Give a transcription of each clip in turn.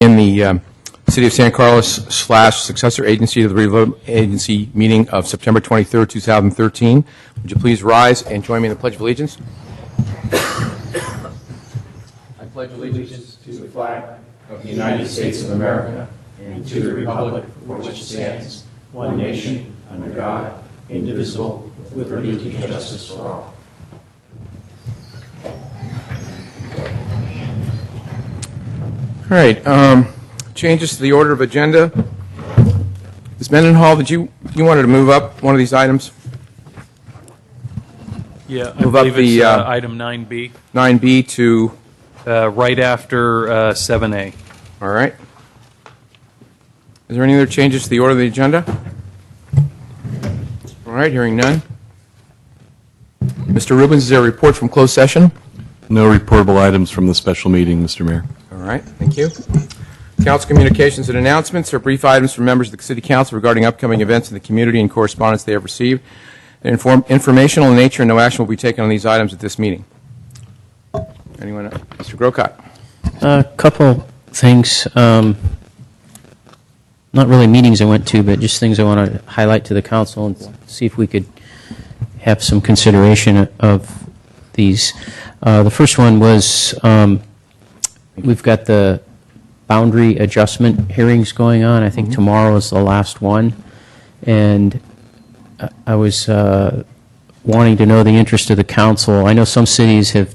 In the City of San Carlos / successor agency to the Redevelopment Agency meeting of September 23rd, 2013. Would you please rise and join me in the Pledge of Allegiance? I pledge allegiance to the flag of the United States of America and to the republic for which it stands, one nation, under God, indivisible, with liberty and justice for all. All right, changes to the order of agenda. Ms. Mendenhall, did you wanted to move up one of these items? Yeah, I Move up believe the, it's item 9B, 9B to, right after 7A. all right. Is there any other changes to the order of the agenda? All right, hearing none. Mr. Rubens, is there a report from closed session? No reportable items from the special meeting, Mr. Mayor. All right, thank you. Council communications and announcements are brief items from members of the City Council regarding upcoming events in the community and correspondence they have received. They're informational in nature, and no action will be taken on these items at this meeting. Anyone? Mr. Grocott. A couple things, not really meetings I went to, but just things I want to highlight to the council and see if we could have some consideration of these. The first one was we've got the boundary adjustment hearings going on. I think tomorrow is the last one. And I was wanting to know the interest of the council. I know some cities have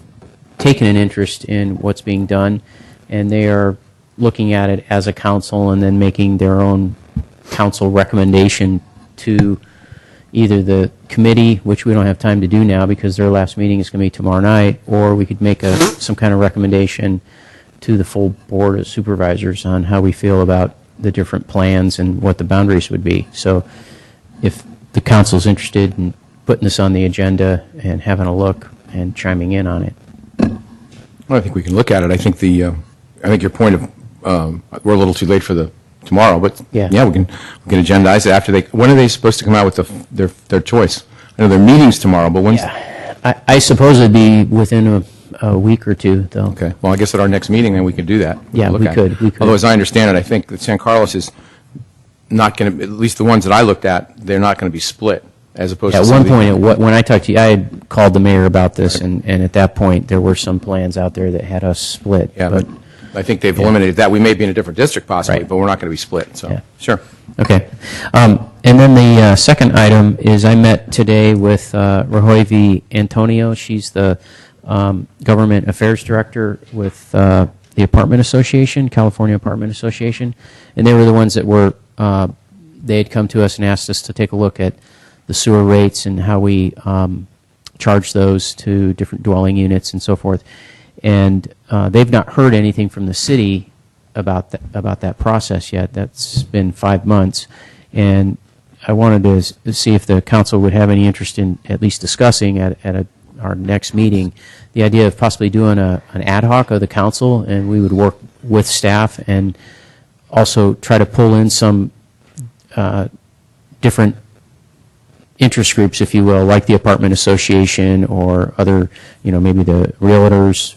taken an interest in what's being done, and they are looking at it as a council and then making their own council recommendation to either the committee, which we don't have time to do now because their last meeting is going to be tomorrow night, or we could make some kind of recommendation to the full board of supervisors on how we feel about the different plans and what the boundaries would be. So if the council is interested in putting this on the agenda and having a look and chiming in on it. Well, I think we can look at it. I think I think your point of we're a little too late for the tomorrow, but Yeah. we can agendize it after they. When are they supposed to come out with their choice? I know their meetings tomorrow, but when's? Yeah. I suppose it'd be within a week or two, though. Okay. Well, I guess at our next meeting, then we could do that. Yeah, Look we at could, it. we could. Although, as I understand it, I think that San Carlos is not going to. At least the ones that I looked at, they're not going to be split, as opposed At to some one of the- point, when I talked to you, I had called the mayor about this, and at that point, there were some plans out there that had us split. Yeah, but I think they've eliminated that. We may be in a different district possibly, Right. but we're not going to be split. So, Yeah. sure. Okay. And then the second item is I met today with Rahoy Antonio. She's the Government Affairs Director with the Apartment Association, California Apartment Association. And they were the ones that were, they had come to us and asked us to take a look at the sewer rates and how we charge those to different dwelling units and so forth. And they've not heard anything from the city about that process yet. That's been 5 months. And I wanted to see if the council would have any interest in at least discussing at our next meeting the idea of possibly doing an ad hoc of the council, and we would work with staff and also try to pull in some different interest groups, if you will, like the Apartment Association or other, maybe the realtors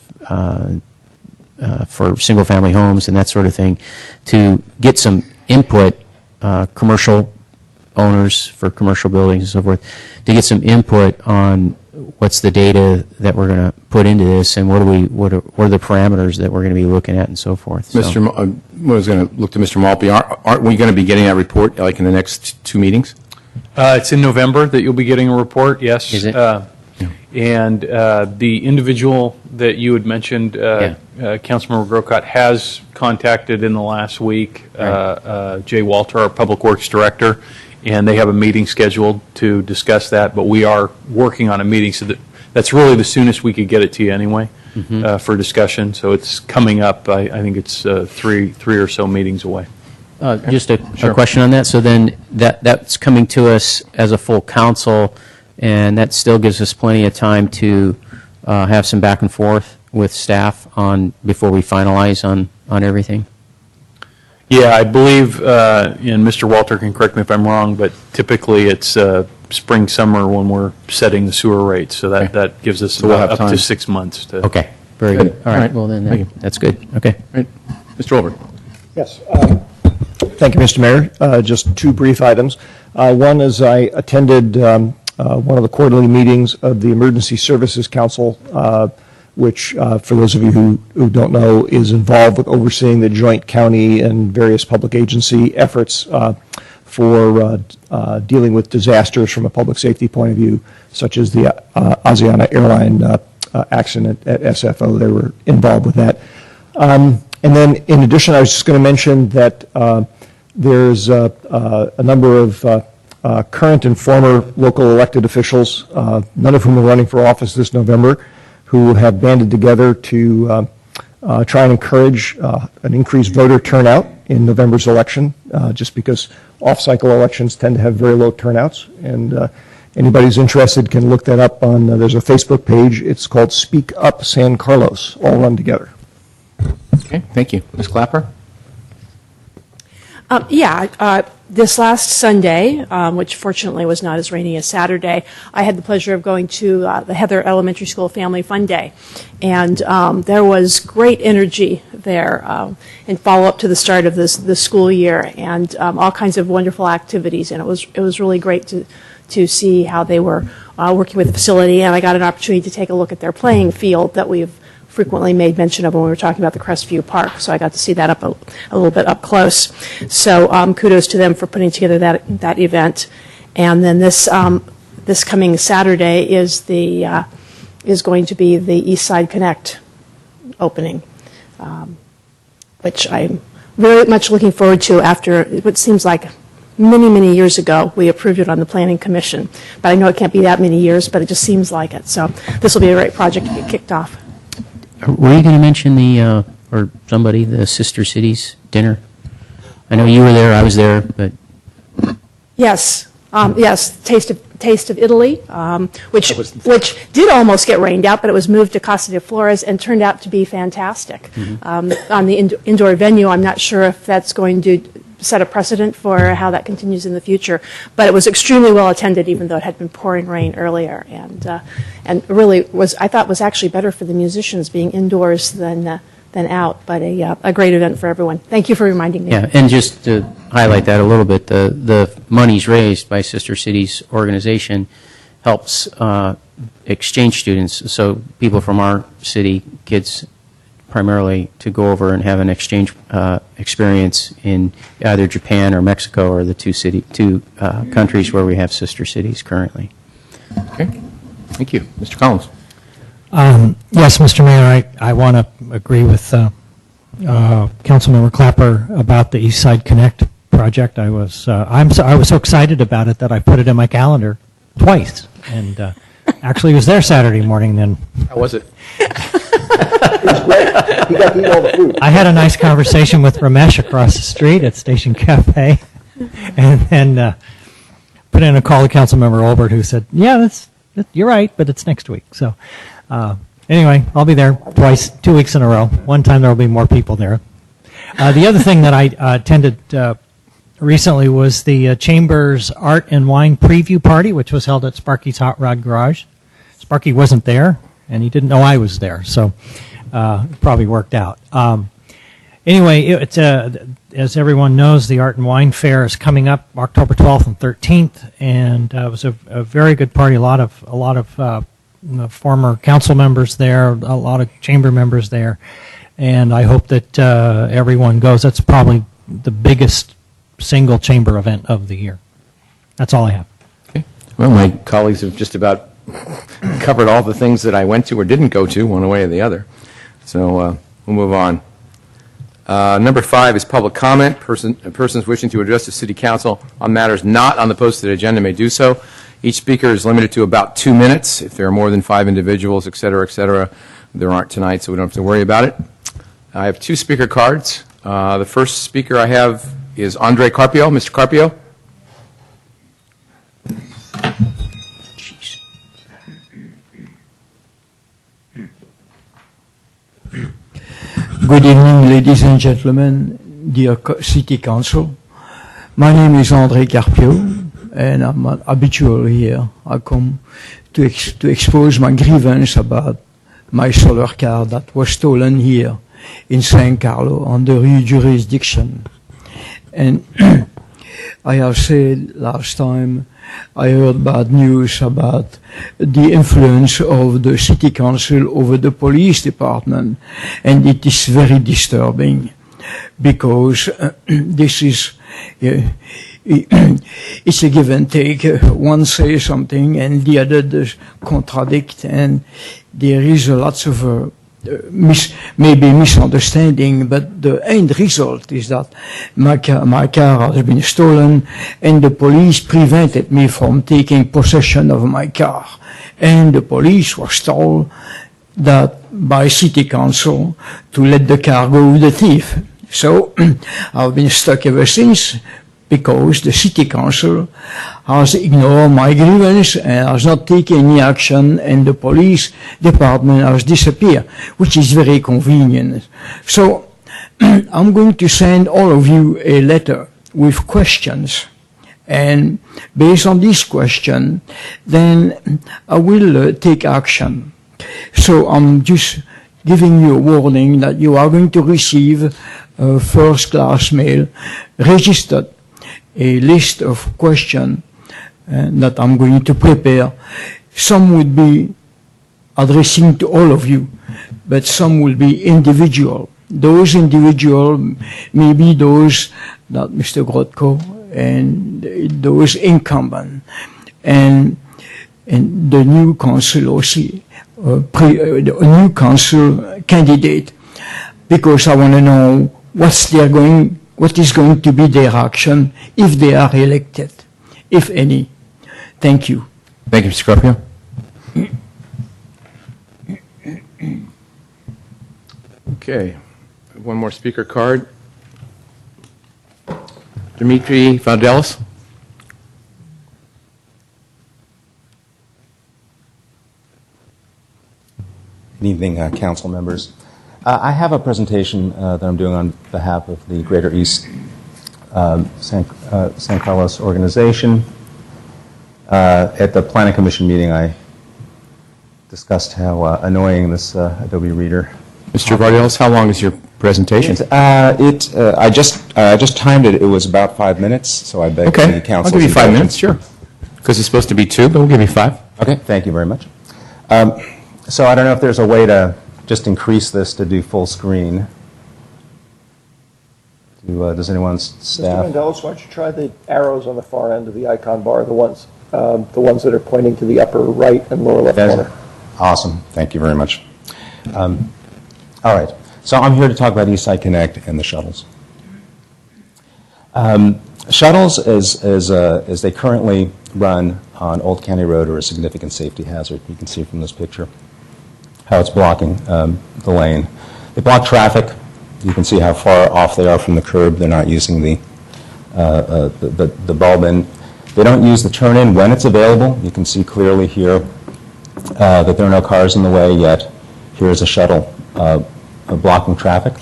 for single-family homes and that sort of thing, to get some input, commercial owners for commercial buildings and so forth, to get some input on what's the data that we're going to put into this and what are the parameters that we're going to be looking at and so forth. So, I was going to look to Mr. Maltby. Aren't we going to be getting that report like in the next 2 meetings? It's in November that you'll be getting a report, yes. Is it? And the individual that you had mentioned, Councilmember Grocott, has contacted in the last week Jay Walter, our Public Works Director, and they have a meeting scheduled to discuss that, but we are working on a meeting, so that's really the soonest we could get it to you anyway for discussion. So it's coming up. I think it's three or so meetings away. Just a question on that. So then that's coming to us as a full council, and that still gives us plenty of time to have some back and forth with staff before we finalize on everything. Yeah, I believe, and Mr. Walter can correct me if I'm wrong, but typically it's spring, summer when we're setting the sewer rates. So that gives us we'll have up time. to 6 months to. Okay, very Good. good. All right, All right. well then Thank you. that's good. Okay. Right. Mr. Olbert. Yes. Thank you, Mr. Mayor. Just two brief items. One is I attended one of the quarterly meetings of the Emergency Services Council, which, for those of you who don't know, is involved with overseeing the joint county and various public agency efforts for dealing with disasters from a public safety point of view, such as the Asiana airline accident at SFO. They were involved with that. And then, in addition, I was just going to mention that there's a number of current and former local elected officials, none of whom are running for office this November, who have banded together to try and encourage an increased voter turnout in November's election, just because off-cycle elections tend to have very low turnouts. And anybody who's interested can look that up on, there's a Facebook page. It's called Speak Up San Carlos, all run together. Okay, thank you. Ms. Clapper? This last Sunday, which fortunately was not as rainy as Saturday, I had the pleasure of going to the Heather Elementary School Family Fun Day. And there was great energy there in follow-up to the start of the school year, and all kinds of wonderful activities. And it was really great to see how they were working with the facility. And I got an opportunity to take a look at their playing field that we've frequently made mention of when we were talking about the Crestview Park, so I got to see that a little bit up close. So kudos to them for putting together that event. And then this coming Saturday is going to be the East Side Connect opening, which I'm very much looking forward to after what seems like many years ago we approved it on the Planning Commission. But I know it can't be that many years, but it just seems like it. So this will be a great project to get kicked off. Were you going to mention or somebody, the Sister Cities dinner? I know you were there, I was there, but... Yes, Taste of Italy, which did almost get rained out, but it was moved to Casa de Flores and turned out to be fantastic. Mm-hmm. On the indoor venue, I'm not sure if that's going to set a precedent for how that continues in the future, but it was extremely well attended, even though it had been pouring rain earlier, and really I thought was actually better for the musicians being indoors than out, but a great event for everyone. Thank you for reminding me. Yeah, and just to highlight that a little bit, the monies raised by Sister Cities organization helps exchange students, so people from our city, kids primarily, to go over and have an exchange experience in either Japan or Mexico, or the two countries where we have sister cities currently. Okay, thank you. Mr. Collins? Yes, Mr. Mayor, I want to agree with Councilmember Clapper about the East Side Connect project. I was so excited about it that I put it in my calendar twice, and actually was there Saturday morning. Then How was it? He got to eat all the food. I had a nice conversation with Ramesh across the street at Station Cafe, and then put in a call to Councilmember Olbert, who said, "Yeah, you're right, but it's next week." So anyway, I'll be there twice, 2 weeks in a row. One time there will be more people there. The other thing that I attended recently was the Chamber's Art and Wine Preview Party, which was held at Sparky's Hot Rod Garage. Sparky wasn't there, and he didn't know I was there, so it probably worked out. Anyway, it's as everyone knows, the Art and Wine Fair is coming up October 12th and 13th, and it was a very good party. A lot of former council members there, a lot of chamber members there, and I hope that everyone goes. That's probably the biggest single chamber event of the year. That's all I have. Okay. Well, my colleagues have just about covered all the things that I went to or didn't go to, one way or the other. So we'll move on. Number 5 is public comment. Persons wishing to address the City Council on matters not on the posted agenda may do so. Each speaker is limited to about 2 minutes. If there are more than 5 individuals, et cetera, there aren't tonight, so we don't have to worry about it. I have 2 speaker cards. The first speaker I have is Andre Carpio. Mr. Carpio? Good evening, ladies and gentlemen, dear City Council. My name is Andre Carpio, and I'm an habitual here. I come to expose my grievance about my solar car that was stolen here in San Carlo under your jurisdiction. And I have said last time I heard bad news about the influence of the city council over the police department, and it is very disturbing because this is it's a give and take. One says something and the other does contradict, and there is a lots of maybe misunderstanding, but the end result is that my car has been stolen and the police prevented me from taking possession of my car. And the police was told that by city council to let the car go with the thief. So I've been stuck ever since because the city council has ignored my grievance and has not taken any action, and the police department has disappeared, which is very convenient. So I'm going to send all of you a letter with questions, and based on this question, then I will take action. So I'm just giving you a warning that you are going to receive first-class mail registered, a list of questions that I'm going to prepare. Some would be addressing to all of you, but some will be individual. Those individual may be those that Mr. Grotko and those incumbent and the new council also, the new council candidate, because I want to know what is going to be their action if they are elected, if any. Thank you. Thank you, Mr. Carpio. Okay, one more speaker card. Dimitri Vandelis. Good evening, council members. I have a presentation that I'm doing on behalf of the Greater East San Carlos organization. At the Planning Commission meeting, I discussed how annoying this Adobe Reader. Mr. Vandelis, how long is your presentation? I just timed it. It was about 5 minutes, so I beg the council's I'll give you 5 minutes, indulgence. sure. Because it's supposed to be 2, but we'll give you 5. Okay, thank you very much. So I don't know if there's a way to just increase this to do full screen. Does anyone's staff? Mr. Vandelis, why don't you try the arrows on the far end of the icon bar, the ones that are pointing to the upper right and lower left corner. Awesome. Thank you very much. All right. So I'm here to talk about Eastside Connect and the shuttles. Shuttles, as they currently run on Old County Road, are a significant safety hazard. You can see from this picture how it's blocking the lane. They block traffic. You can see how far off they are from the curb. They're not using the bulb in. They don't use the turn-in when it's available. You can see clearly here that there are no cars in the way yet. Here's a shuttle blocking traffic.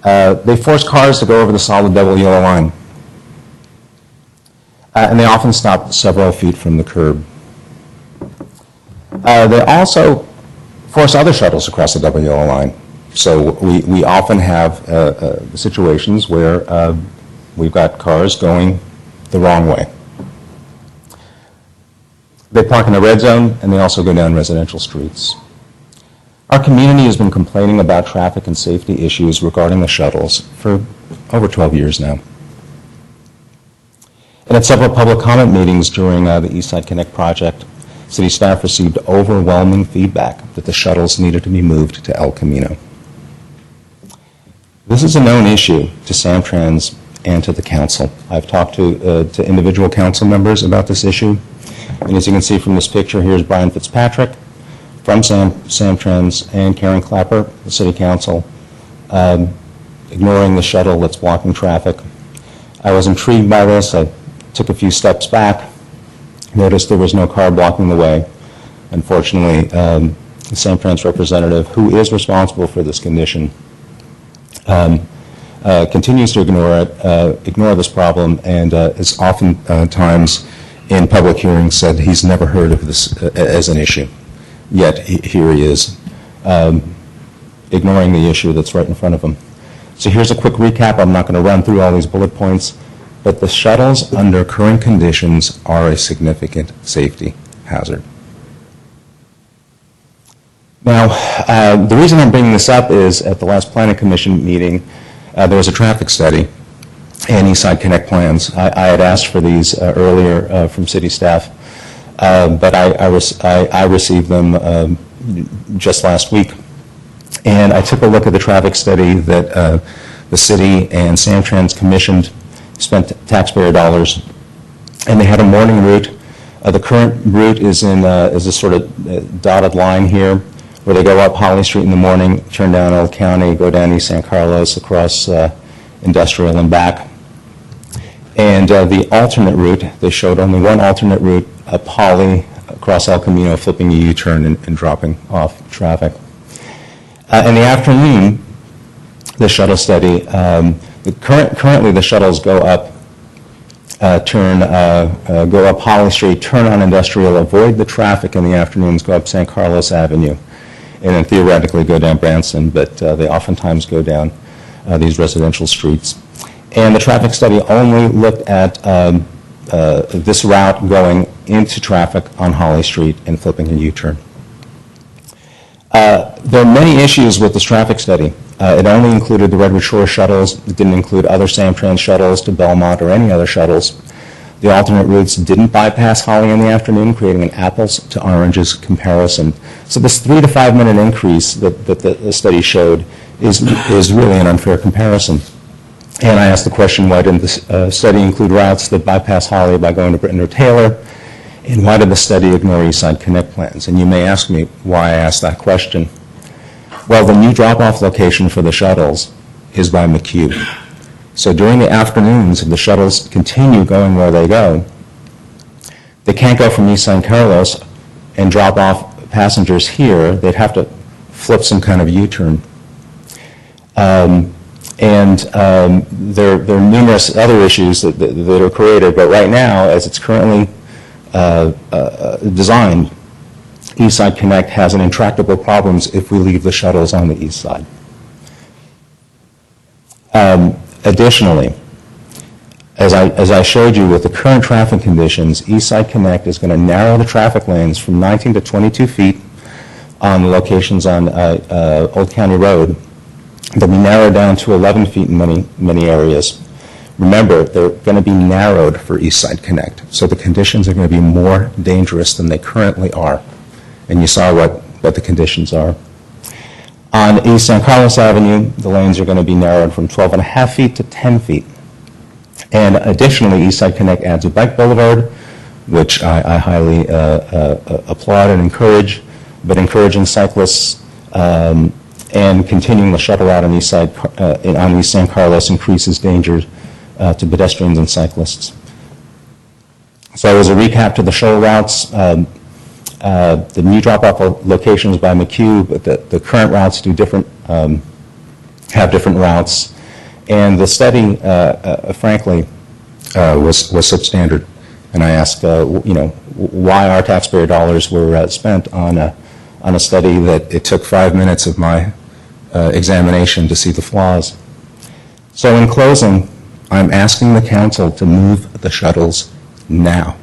They force cars to go over the solid double yellow line. And they often stop several feet from the curb. They also force other shuttles across the double yellow line. So we often have situations where we've got cars going the wrong way. They park in the red zone, and they also go down residential streets. Our community has been complaining about traffic and safety issues regarding the shuttles for over 12 years now. And at several public comment meetings during the Eastside Connect project, city staff received overwhelming feedback that the shuttles needed to be moved to El Camino. This is a known issue to Samtrans and to the council. I've talked to individual council members about this issue. And as you can see from this picture, here's Brian Fitzpatrick from Samtrans and Karen Clapper, the city council, ignoring the shuttle that's blocking traffic. I was intrigued by this. I took a few steps back, noticed there was no car blocking the way. Unfortunately, the Samtrans representative, who is responsible for this condition, continues to ignore this problem, and is oftentimes in public hearings said he's never heard of this as an issue. Yet here he is ignoring the issue that's right in front of them. So here's a quick recap. I'm not going to run through all these bullet points, but the shuttles under current conditions are a significant safety hazard. Now, the reason I'm bringing this up is at the last Planning Commission meeting, there was a traffic study and Eastside Connect plans. I had asked for these earlier from city staff, but I received them just last week. And I took a look at the traffic study that the city and Samtrans commissioned, spent taxpayer dollars, and they had a morning route. The current route is in is a sort of dotted line here, where they go up Holly Street in the morning, turn down Old County, go down East San Carlos, across Industrial and back. And the alternate route, they showed only one alternate route, up Holly, across El Camino, flipping a U-turn and dropping off traffic. In the afternoon, the shuttle study, currently the shuttles go up go up Holly Street, turn on Industrial, avoid the traffic in the afternoons, go up San Carlos Avenue, and then theoretically go down Branson, but they oftentimes go down these residential streets. And the traffic study only looked at this route going into traffic on Holly Street and flipping a U-turn. There are many issues with this traffic study. It only included the Redwood Shore shuttles. It didn't include other Samtrans shuttles to Belmont or any other shuttles. The alternate routes didn't bypass Holly in the afternoon, creating an apples to oranges comparison. So this 3 to 5 minute increase that the study showed is really an unfair comparison. And I asked the question, why didn't the study include routes that bypass Holly by going to Britton or Taylor? And why did the study ignore Eastside Connect plans? And you may ask me why I asked that question. Well, the new drop-off location for the shuttles is by McHugh. So during the afternoons, if the shuttles continue going where they go, they can't go from East San Carlos and drop off passengers here. They'd have to flip some kind of U-turn. There are numerous other issues that are created, but right now, as it's currently designed, Eastside Connect has an intractable problems if we leave the shuttles on the east side. Additionally, as I showed you with the current traffic conditions, Eastside Connect is going to narrow the traffic lanes from 19 to 22 feet on the locations on Old County Road. They'll be narrowed down to 11 feet in many areas. Remember, they're going to be narrowed for Eastside Connect, so the conditions are going to be more dangerous than they currently are. And you saw what the conditions are. On East San Carlos Avenue, the lanes are going to be narrowed from 12.5 feet to 10 feet. And additionally, Eastside Connect adds a bike boulevard, which I highly applaud and encourage, but encouraging cyclists and continuing the shuttle out on East San Carlos increases danger to pedestrians and cyclists. So as a recap to the shuttle routes, the new drop-off locations by McHugh, but the current routes do have different routes. And the study, frankly, was substandard. And I asked, why our taxpayer dollars were spent on a study that it took 5 minutes of my examination to see the flaws. So in closing, I'm asking the council to move the shuttles now.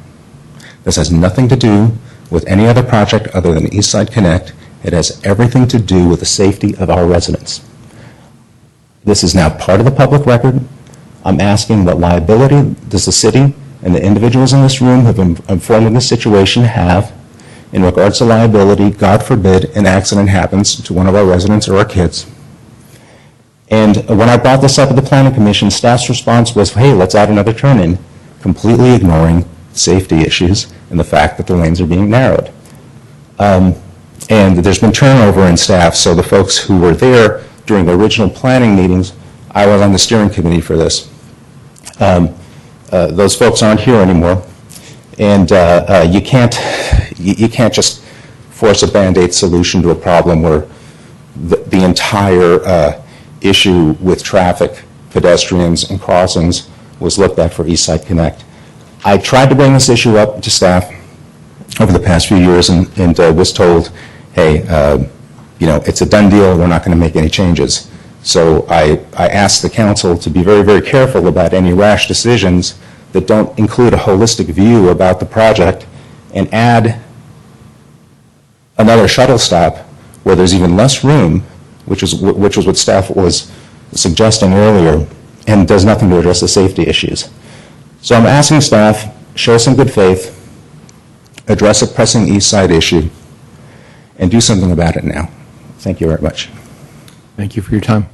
This has nothing to do with any other project other than Eastside Connect. It has everything to do with the safety of our residents. This is now part of the public record. I'm asking what liability does the city and the individuals in this room who have been informed of this situation have in regards to liability, God forbid, an accident happens to one of our residents or our kids. And when I brought this up at the Planning Commission, staff's response was, hey, let's add another turn-in, completely ignoring safety issues and the fact that the lanes are being narrowed. And there's been turnover in staff, so the folks who were there during the original planning meetings, I was on the steering committee for this. Those folks aren't here anymore, and you can't just force a Band-Aid solution to a problem where the entire issue with traffic, pedestrians, and crossings was looked at for Eastside Connect. I tried to bring this issue up to staff over the past few years and was told, hey, it's a done deal, we're not going to make any changes. So I ask the council to be very, very careful about any rash decisions that don't include a holistic view about the project and add another shuttle stop where there's even less room, which was what staff was suggesting earlier, and does nothing to address the safety issues. So I'm asking staff, show some good faith, address a pressing East Side issue, and do something about it now. Thank you very much. Thank you for your time.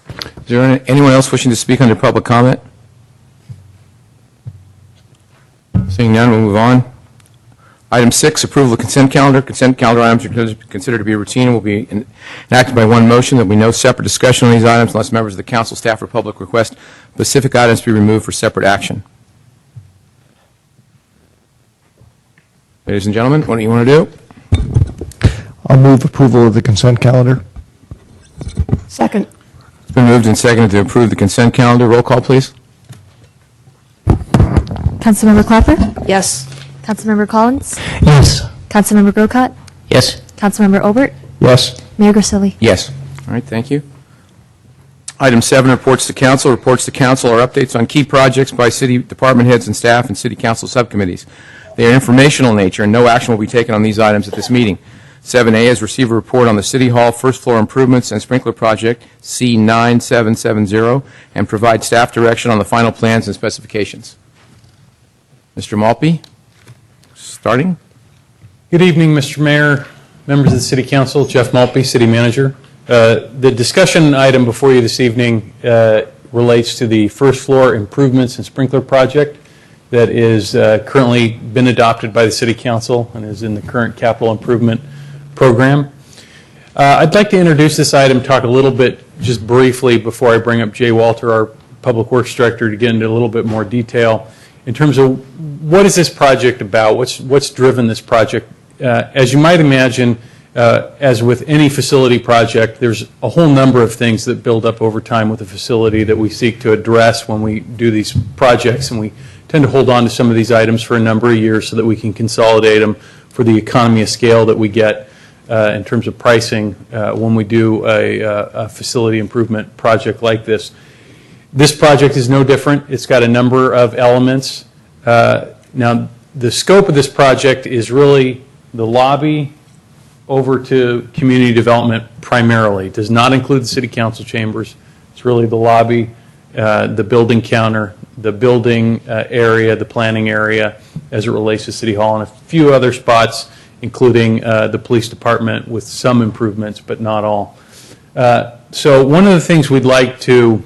Is there anyone else wishing to speak under public comment? Seeing none, we'll move on. Item 6, approval of consent calendar. Consent calendar items are considered to be routine and will be enacted by one motion. There will be no separate discussion on these items unless members of the council, staff, or public request specific items to be removed for separate action. Ladies and gentlemen, what do you want to do? I'll move approval of the consent calendar. Second. It's been moved and seconded to approve the consent calendar. Roll call, please. Councilmember Clapper? Yes. Councilmember Collins? Yes. Councilmember Grocott? Yes. Councilmember Obert? Yes. Mayor Grisilli? Yes. All right, thank you. Item 7, reports to council. Reports to council are updates on key projects by city department heads and staff and city council subcommittees. They are informational in nature, and no action will be taken on these items at this meeting. 7A is receive a report on the City Hall first floor improvements and sprinkler project, C9770, and provide staff direction on the final plans and specifications. Mr. Maltby, starting. Good evening, Mr. Mayor, members of the City Council. Jeff Maltby, City Manager. The discussion item before you this evening relates to the first floor improvements and sprinkler project that is currently been adopted by the City Council and is in the current capital improvement program. I'd like to introduce this item, talk a little bit just briefly before I bring up Jay Walter, our Public Works Director, to get into a little bit more detail in terms of what is this project about, what's driven this project. As you might imagine, as with any facility project, there's a whole number of things that build up over time with a facility that we seek to address when we do these projects, and we tend to hold on to some of these items for a number of years so that we can consolidate them for the economy of scale that we get in terms of pricing when we do a facility improvement project like this. This project is no different. It's got a number of elements. Now, the scope of this project is really the lobby over to community development primarily. It does not include the city council chambers. It's really the lobby, the building counter, the building area, the planning area as it relates to City Hall, and a few other spots, including the police department with some improvements, but not all. So one of the things we'd like to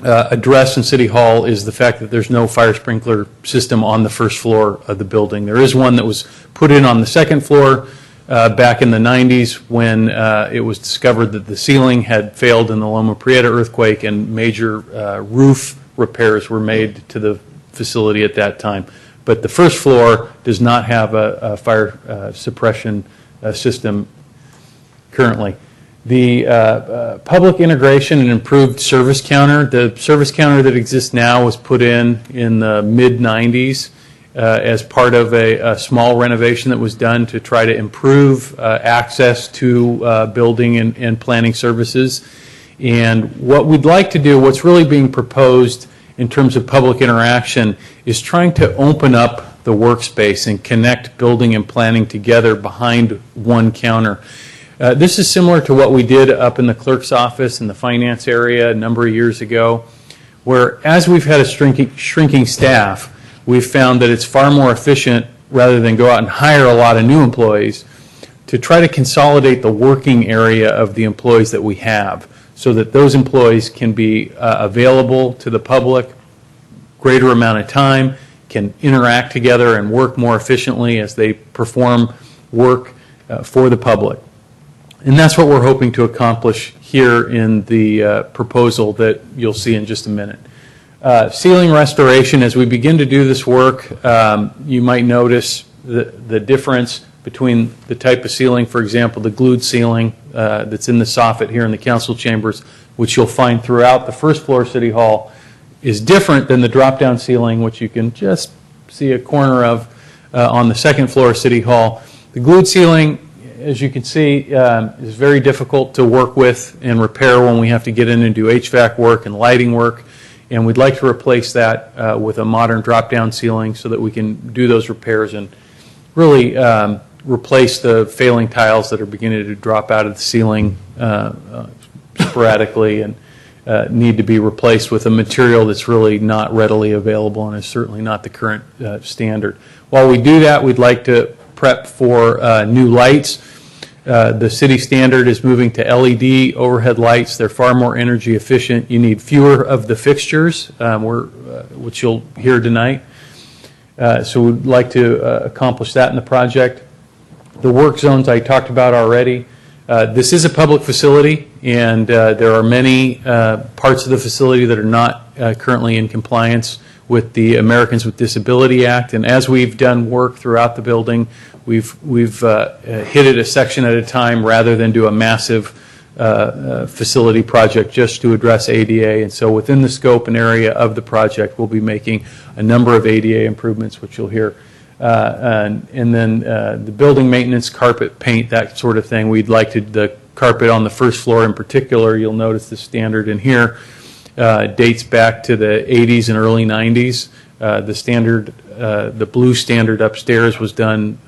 address in City Hall is the fact that there's no fire sprinkler system on the first floor of the building. There is one that was put in on the second floor back in the 90s when it was discovered that the ceiling had failed in the Loma Prieta earthquake and major roof repairs were made to the facility at that time. But the first floor does not have a fire suppression system currently. The public integration and improved service counter, the service counter that exists now was put in the mid-90s as part of a small renovation that was done to try to improve access to building and planning services. And what we'd like to do, what's really being proposed in terms of public interaction, is trying to open up the workspace and connect building and planning together behind one counter. This is similar to what we did up in the clerk's office in the finance area a number of years ago, where as we've had a shrinking staff, we've found that it's far more efficient, rather than go out and hire a lot of new employees, to try to consolidate the working area of the employees that we have so that those employees can be available to the public greater amount of time, can interact together and work more efficiently as they perform work for the public. And that's what we're hoping to accomplish here in the proposal that you'll see in just a minute. Ceiling restoration, as we begin to do this work, you might notice the difference between the type of ceiling, for example, the glued ceiling that's in the soffit here in the council chambers, which you'll find throughout the first floor of City Hall, is different than the drop-down ceiling, which you can just see a corner of on the second floor of City Hall. The glued ceiling, as you can see, is very difficult to work with and repair when we have to get in and do HVAC work and lighting work, and we'd like to replace that with a modern drop-down ceiling so that we can do those repairs and really replace the failing tiles that are beginning to drop out of the ceiling sporadically and need to be replaced with a material that's really not readily available and is certainly not the current standard. While we do that, we'd like to prep for new lights. The city standard is moving to LED overhead lights. They're far more energy efficient. You need fewer of the fixtures, which you'll hear tonight. So we'd like to accomplish that in the project. The work zones I talked about already. This is a public facility, and there are many parts of the facility that are not currently in compliance with the Americans with Disability Act. And as we've done work throughout the building, we've hit it a section at a time rather than do a massive facility project just to address ADA. And so within the scope and area of the project, we'll be making a number of ADA improvements, which you'll hear. And then the building maintenance, carpet, paint, that sort of thing. We'd like to, the carpet on the first floor in particular, you'll notice the standard in here dates back to the 80s and early 90s. The standard, the blue standard upstairs was done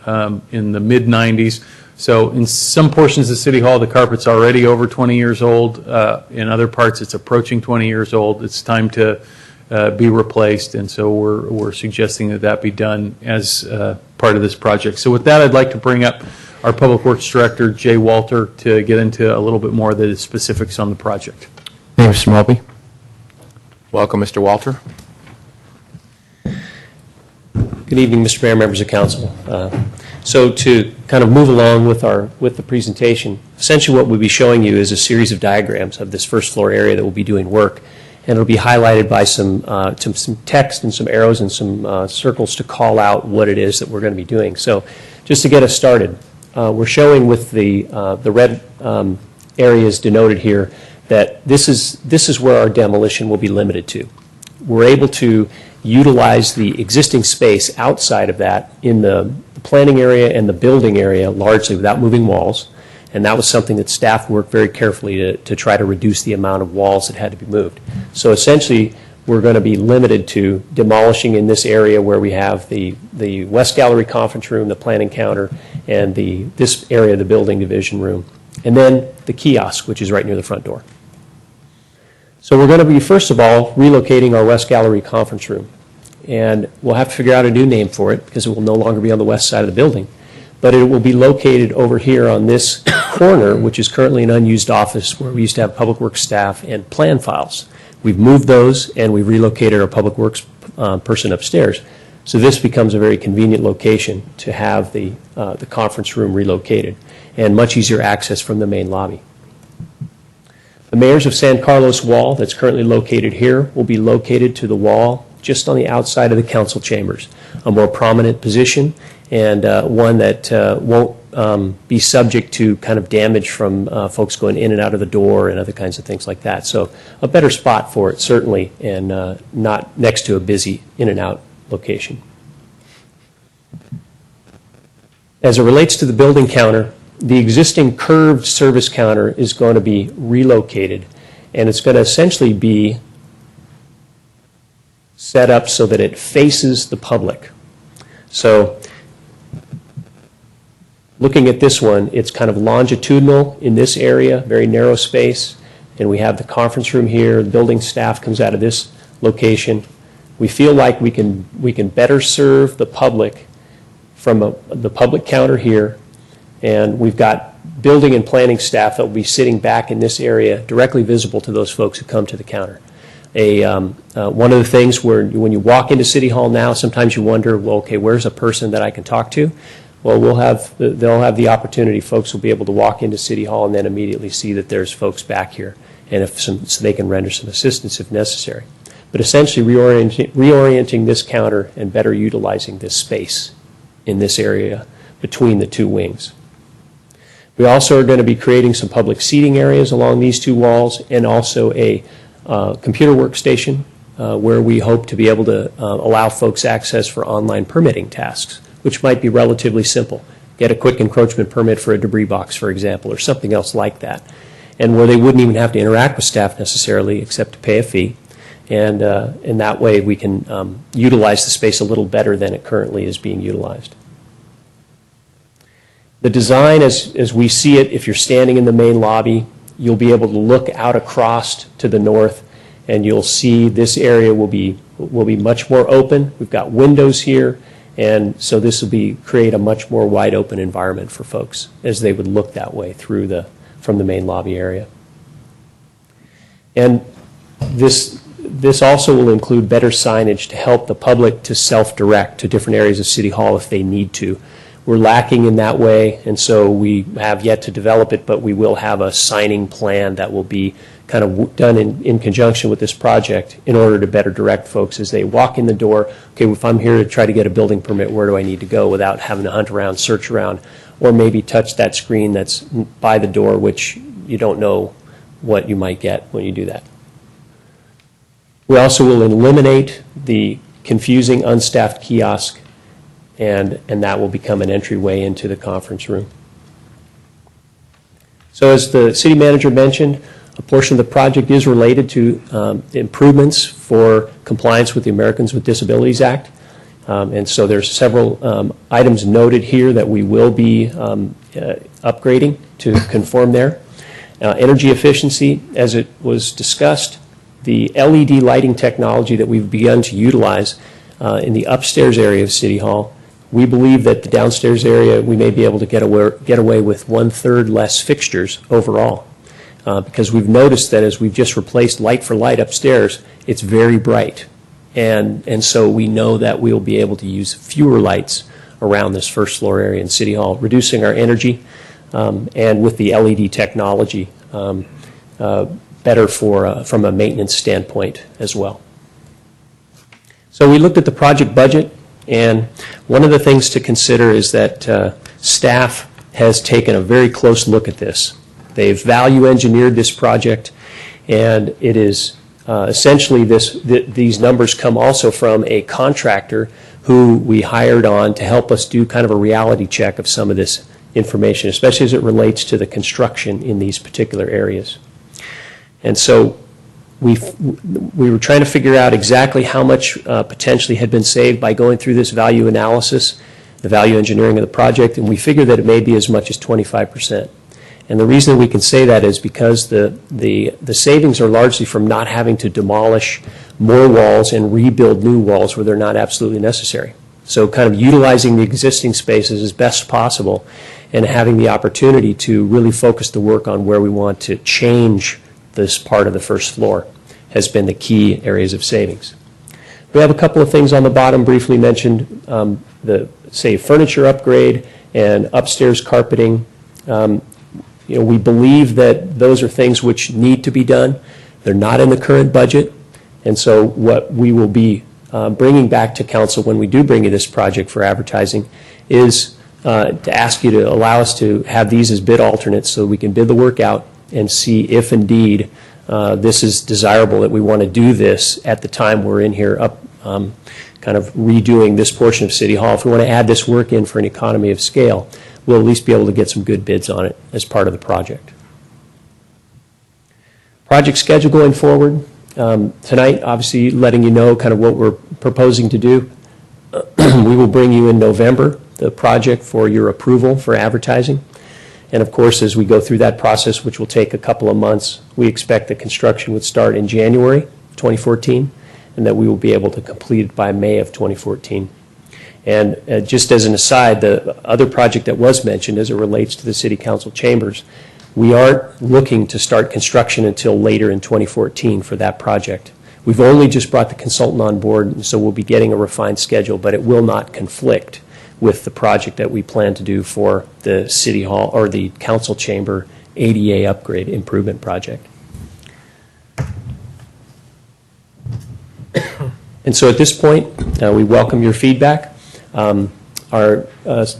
in the mid 90s. So in some portions of City Hall, the carpet's already over 20 years old. In other parts, it's approaching 20 years old. It's time to be replaced, and so we're suggesting that that be done as part of this project. So with that, I'd like to bring up our Public Works Director, Jay Walter, to get into a little bit more of the specifics on the project. Thank you, Mr. Mulvey. Welcome, Mr. Walter. Good evening, Mr. Mayor, members of council. So to kind of move along with the presentation, essentially what we'll be showing you is a series of diagrams of this first floor area that we'll be doing work, and it'll be highlighted by some text and some arrows and some circles to call out what it is that we're going to be doing. So just to get us started, we're showing with the red areas denoted here that this is where our demolition will be limited to. We're able to utilize the existing space outside of that in the planning area and the building area largely without moving walls, and that was something that staff worked very carefully to try to reduce the amount of walls that had to be moved. So essentially, we're going to be limited to demolishing in this area where we have the West Gallery conference room, the planning counter, and this area of the building division room, and then the kiosk, which is right near the front door. So we're going to be, first of all, relocating our West Gallery conference room. And we'll have to figure out a new name for it because it will no longer be on the west side of the building. But it will be located over here on this corner, which is currently an unused office where we used to have Public Works staff and plan files. We've moved those and we've relocated our Public Works person upstairs. So this becomes a very convenient location to have the conference room relocated and much easier access from the main lobby. The Mayors of San Carlos wall that's currently located here will be located to the wall just on the outside of the council chambers, a more prominent position and one that won't be subject to kind of damage from folks going in and out of the door and other kinds of things like that. So a better spot for it, certainly, and not next to a busy in and out location. As it relates to the building counter, the existing curved service counter is going to be relocated, and it's going to essentially be set up so that it faces the public. So looking at this one, it's kind of longitudinal in this area, very narrow space, and we have the conference room here. The building staff comes out of this location. We feel like we can better serve the public from the public counter here, and we've got building and planning staff that will be sitting back in this area, directly visible to those folks who come to the counter. One of the things where when you walk into City Hall now, sometimes you wonder, well, okay, where's a person that I can talk to? Well, they'll have the opportunity. Folks will be able to walk into City Hall and then immediately see that there's folks back here, and so they can render some assistance if necessary. But essentially reorienting this counter and better utilizing this space in this area between the two wings. We also are going to be creating some public seating areas along these two walls and also a computer workstation where we hope to be able to allow folks access for online permitting tasks which might be relatively simple. Get a quick encroachment permit for a debris box, for example, or something else like that, and where they wouldn't even have to interact with staff necessarily except to pay a fee. And in that way, we can utilize the space a little better than it currently is being utilized. The design, as we see it, if you're standing in the main lobby, you'll be able to look out across to the north, and you'll see this area will be much more open. We've got windows here, and so this will create a much more wide open environment for folks as they would look that way from the main lobby area. And this also will include better signage to help the public to self-direct to different areas of City Hall if they need to. We're lacking in that way, and so we have yet to develop it, but we will have a signing plan that will be kind of done in conjunction with this project in order to better direct folks as they walk in the door. Okay, if I'm here to try to get a building permit, where do I need to go without having to hunt around, search around, or maybe touch that screen that's by the door, which you don't know what you might get when you do that. We also will eliminate the confusing unstaffed kiosk, and that will become an entryway into the conference room. So as the city manager mentioned, a portion of the project is related to improvements for compliance with the Americans with Disabilities Act. And so there's several items noted here that we will be upgrading to conform there. Energy efficiency, as it was discussed, the LED lighting technology that we've begun to utilize in the upstairs area of City Hall, we believe that the downstairs area we may be able to get away with 1/3 less fixtures overall. Because we've noticed that as we've just replaced light for light upstairs, it's very bright. And so we know that we'll be able to use fewer lights around this first floor area in City Hall, reducing our energy, and with the LED technology, better from a maintenance standpoint as well. So we looked at the project budget, and one of the things to consider is that staff has taken a very close look at this. They've value engineered this project, and it is essentially these numbers come also from a contractor who we hired on to help us do kind of a reality check of some of this information, especially as it relates to the construction in these particular areas. And so we were trying to figure out exactly how much potentially had been saved by going through this value analysis, the value engineering of the project, and we figured that it may be as much as 25%. And the reason we can say that is because the savings are largely from not having to demolish more walls and rebuild new walls where they're not absolutely necessary. So kind of utilizing the existing spaces as best possible and having the opportunity to really focus the work on where we want to change this part of the first floor has been the key areas of savings. We have a couple of things on the bottom briefly mentioned, say furniture upgrade and upstairs carpeting. We believe that those are things which need to be done. They're not in the current budget, and so what we will be bringing back to council when we do bring you this project for advertising is to ask you to allow us to have these as bid alternates so we can bid the work out and see if indeed this is desirable, that we want to do this at the time we're in here kind of redoing this portion of City Hall. If we want to add this work in for an economy of scale, we'll at least be able to get some good bids on it as part of the project. Project schedule going forward. Tonight, obviously, letting you know kind of what we're proposing to do. We will bring you in November the project for your approval for advertising. And of course, as we go through that process, which will take a couple of months, we expect that construction would start in January 2014, and that we will be able to complete it by May of 2014. And just as an aside, the other project that was mentioned as it relates to the City Council chambers, we aren't looking to start construction until later in 2014 for that project. We've only just brought the consultant on board, and so we'll be getting a refined schedule, but it will not conflict with the project that we plan to do for the City Hall or the Council Chamber ADA upgrade improvement project. And so at this point, we welcome your feedback. Is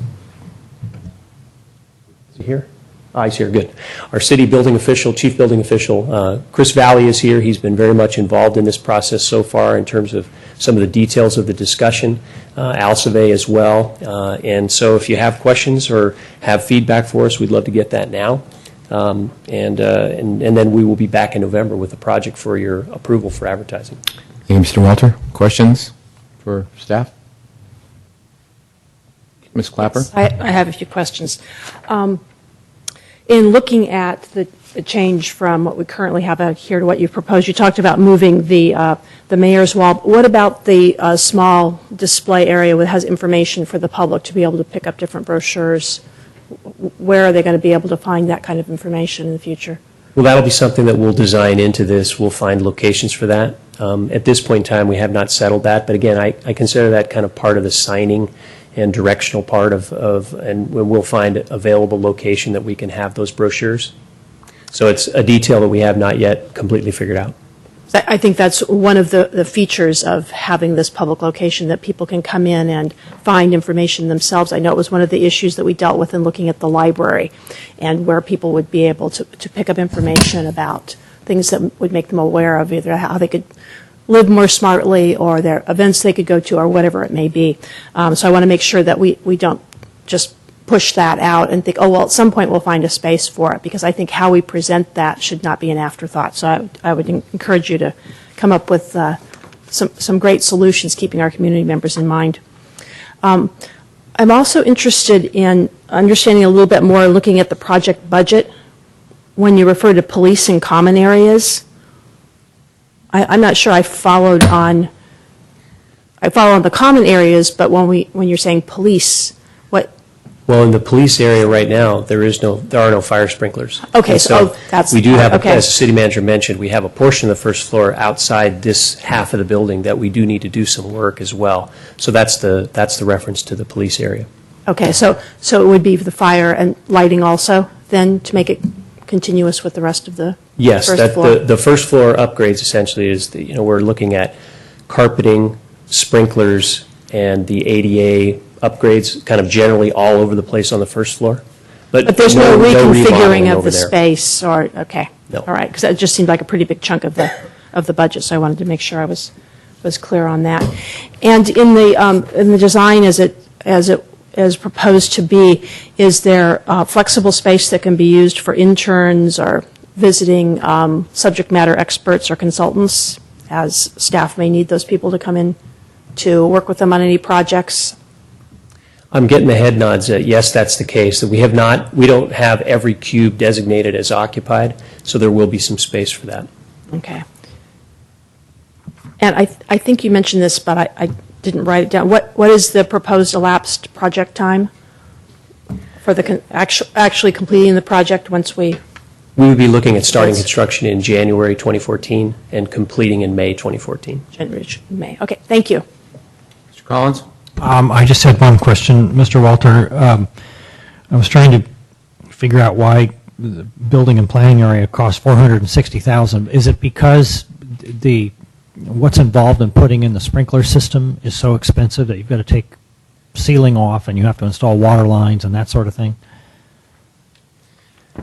he here? He's here, good. Our city building official, chief building official, Chris Valley is here. He's been very much involved in this process so far in terms of some of the details of the discussion. Al Savay as well. And so if you have questions or have feedback for us, we'd love to get that now. And then we will be back in November with the project for your approval for advertising. Thank you, Mr. Walter. Questions for staff? Ms. Clapper? I have a few questions. In looking at the change from what we currently have out here to what you've proposed, you talked about moving the mayor's wall. What about the small display area that has information for the public to be able to pick up different brochures? Where are they going to be able to find that kind of information in the future? Well, that'll be something that we'll design into this. We'll find locations for that. At this point in time, we have not settled that. But again, I consider that kind of part of the signing and directional part and we'll find available location that we can have those brochures. So it's a detail that we have not yet completely figured out. I think that's one of the features of having this public location, that people can come in and find information themselves. I know it was one of the issues that we dealt with in looking at the library, and where people would be able to pick up information about things that would make them aware of either how they could live more smartly or their events they could go to or whatever it may be. So I want to make sure that we don't just push that out and think, oh, well, at some point we'll find a space for it, because I think how we present that should not be an afterthought. So I would encourage you to come up with some great solutions, keeping our community members in mind. I'm also interested in understanding a little bit more, looking at the project budget. When you refer to police and common areas, I'm not sure I followed on the common areas, but when you're saying police, what? Well, in the police area right now, there are no fire sprinklers. Okay, And so that's we do have, okay. as the city manager mentioned, we have a portion of the first floor outside this half of the building that we do need to do some work as well. So that's the reference to the police area. Okay, so it would be the fire and lighting also, then, to make it continuous with the rest of the Yes, first floor? the first floor upgrades essentially is we're looking at carpeting, sprinklers, and the ADA upgrades kind of generally all over the place on the first floor. But there's no reconfiguring remodeling of over the there. space, or, okay. No. All right, because that just seemed like a pretty big chunk of the budget, so I wanted to make sure I was clear on that. And in the design as it is proposed to be, is there flexible space that can be used for interns or visiting subject matter experts or consultants, as staff may need those people to come in to work with them on any projects? I'm getting the head nods that yes, that's the case. That we don't have every cube designated as occupied, so there will be some space for that. Okay. And I think you mentioned this, but I didn't write it down. What is the proposed elapsed project time for the actually completing the project once we? We would be looking at starting construction in January 2014 and completing in May 2014. January, May. Okay, thank you. Mr. Collins? I just had one question, Mr. Walter. I was trying to figure out why the building and planning area costs $460,000. Is it because what's involved in putting in the sprinkler system is so expensive that you've got to take ceiling off and you have to install water lines and that sort of thing?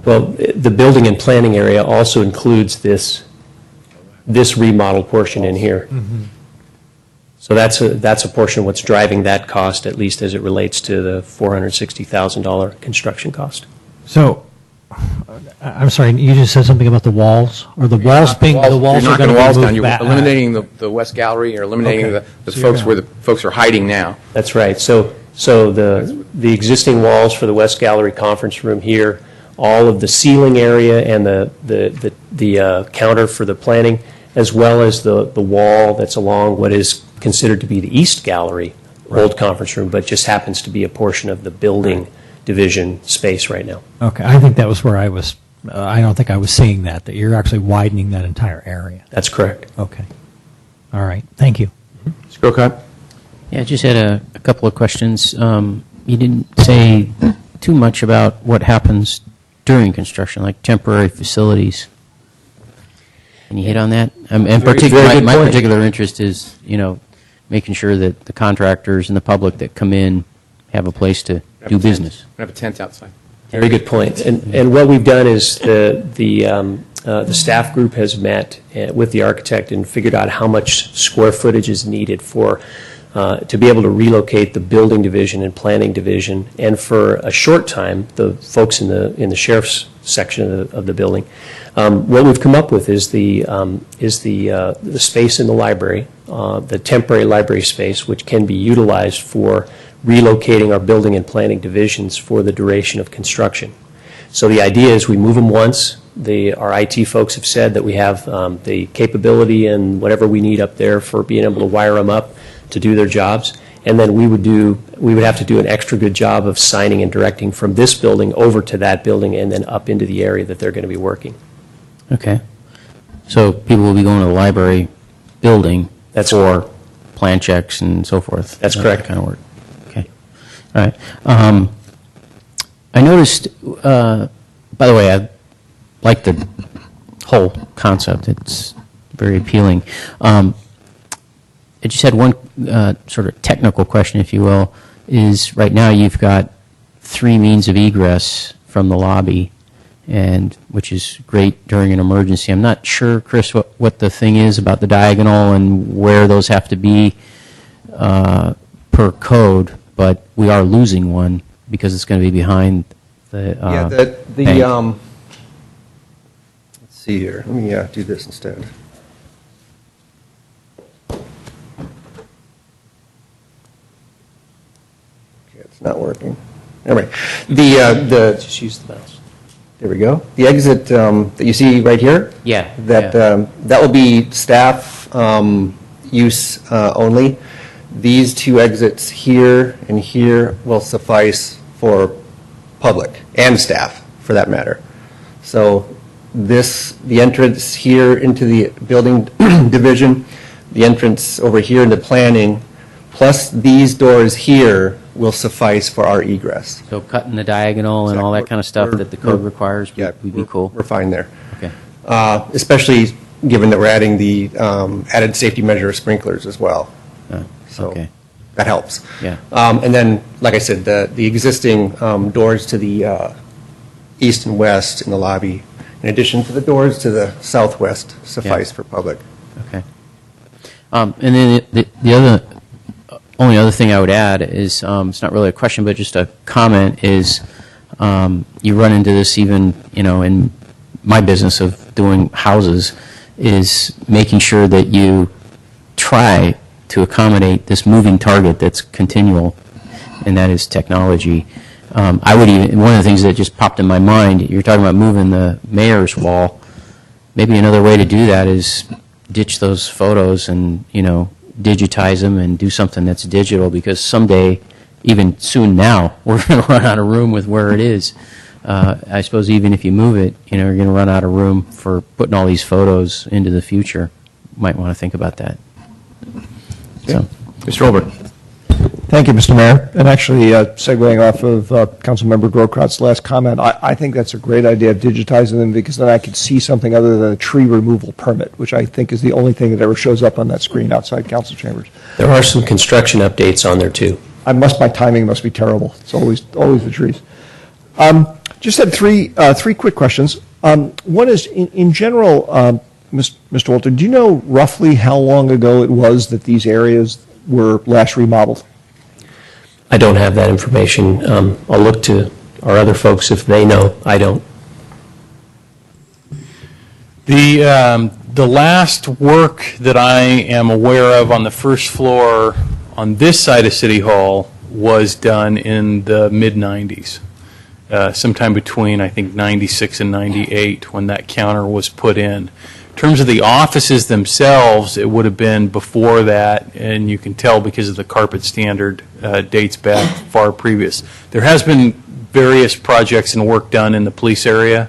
Well, the building and planning area also includes this remodel portion in here. Mm-hmm. So that's a portion of what's driving that cost, at least as it relates to the $460,000 construction cost. So, I'm sorry, you just said something about the walls, or the walls being, the walls You're are going knocking to the walls be down. moved You're back. eliminating the West Gallery, you're eliminating Okay. the So folks you're where the folks are hiding now. That's right. So the existing walls for the West Gallery conference room here, all of the ceiling area and the counter for the planning, as well as the wall that's along what is considered to be the East Gallery, old conference room, but just happens to be a portion of the building division space right now. Okay, I think that was where I was, I don't think I was seeing that you're actually widening that entire area. That's correct. Okay. All right, thank you. Mr. Grocott? Yeah, I just had a couple of questions. You didn't say too much about what happens during construction, like temporary facilities. Can you hit on that? And Very good my point. particular interest is, making sure that the contractors and the public that come in have a place to do business. I have a tent outside. Very good point. And what we've done is the staff group has met with the architect and figured out how much square footage is needed for to be able to relocate the building division and planning division, and for a short time, the folks in the sheriff's section of the building. What we've come up with is the space in the library, the temporary library space, which can be utilized for relocating our building and planning divisions for the duration of construction. So the idea is we move them once. Our IT folks have said that we have the capability and whatever we need up there for being able to wire them up to do their jobs, and then we would have to do an extra good job of signing and directing from this building over to that building and then up into the area that they're going to be working. Okay. So people will be going to the library building for plan checks and so forth. That's correct. Kind of work. Okay. All right. I noticed, by the way, I like the whole concept. It's very appealing. I just had one sort of technical question, if you will, is right now you've got 3 means of egress from the lobby, and which is great during an emergency. I'm not sure, Chris, what the thing is about the diagonal and where those have to be per code, but we are losing one because it's going to be behind the bank. Let's see here. Let me do this instead. Okay, it's not working. Anyway, Just use the mouse. there we go. The exit that you see right here. Yeah. That will be staff use only. These 2 exits here and here will suffice for public and staff, for that matter. So the entrance here into the building division, the entrance over here into planning, plus these doors here will suffice for our egress. So cutting the diagonal and all that kind of stuff that the code requires would be cool. We're fine there. Okay. Especially given that we're adding the added safety measure of sprinklers as well. So okay. that helps. Yeah. And then, like I said, the existing doors to the east and west in the lobby, in addition to the doors to the southwest, suffice for public. Okay. And then the only other thing I would add is, it's not really a question, but just a comment, is you run into this even, in my business of doing houses, is making sure that you try to accommodate this moving target that's continual, and that is technology. I would even, one of the things that just popped in my mind, you're talking about moving the mayor's wall. Maybe another way to do that is ditch those photos and, digitize them and do something that's digital, because someday, even soon now, we're going to run out of room with where it is. I suppose even if you move it, you're going to run out of room for putting all these photos into the future. Might want to think about that. So, Mr. Olbert. Thank you, Mr. Mayor. And actually, segueing off of Councilmember Grocrott's last comment, I think that's a great idea of digitizing them, because then I could see something other than a tree removal permit, which I think is the only thing that ever shows up on that screen outside council chambers. There are some construction updates on there, too. My timing must be terrible. It's always the trees. Just had three quick questions. One is, in general, Mr. Walter, do you know roughly how long ago it was that these areas were last remodeled? I don't have that information. I'll look to our other folks if they know. I don't. The last work that I am aware of on the first floor on this side of City Hall was done in the mid-'90s, sometime between, I think, 96 and 98, when that counter was put in. In terms of the offices themselves, it would have been before that, and you can tell because of the carpet standard dates back far previous. There has been various projects and work done in the police area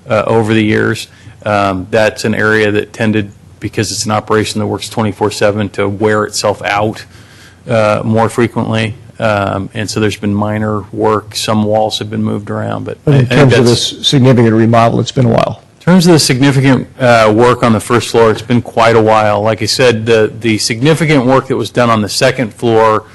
over the years. That's an area that tended, because it's an operation that works 24/7, to wear itself out more frequently. And so there's been minor work. Some walls have been moved around. But in terms of this significant remodel, it's been a while. In terms of the significant work on the first floor, it's been quite a while. Like I said, the significant work that was done on the second floor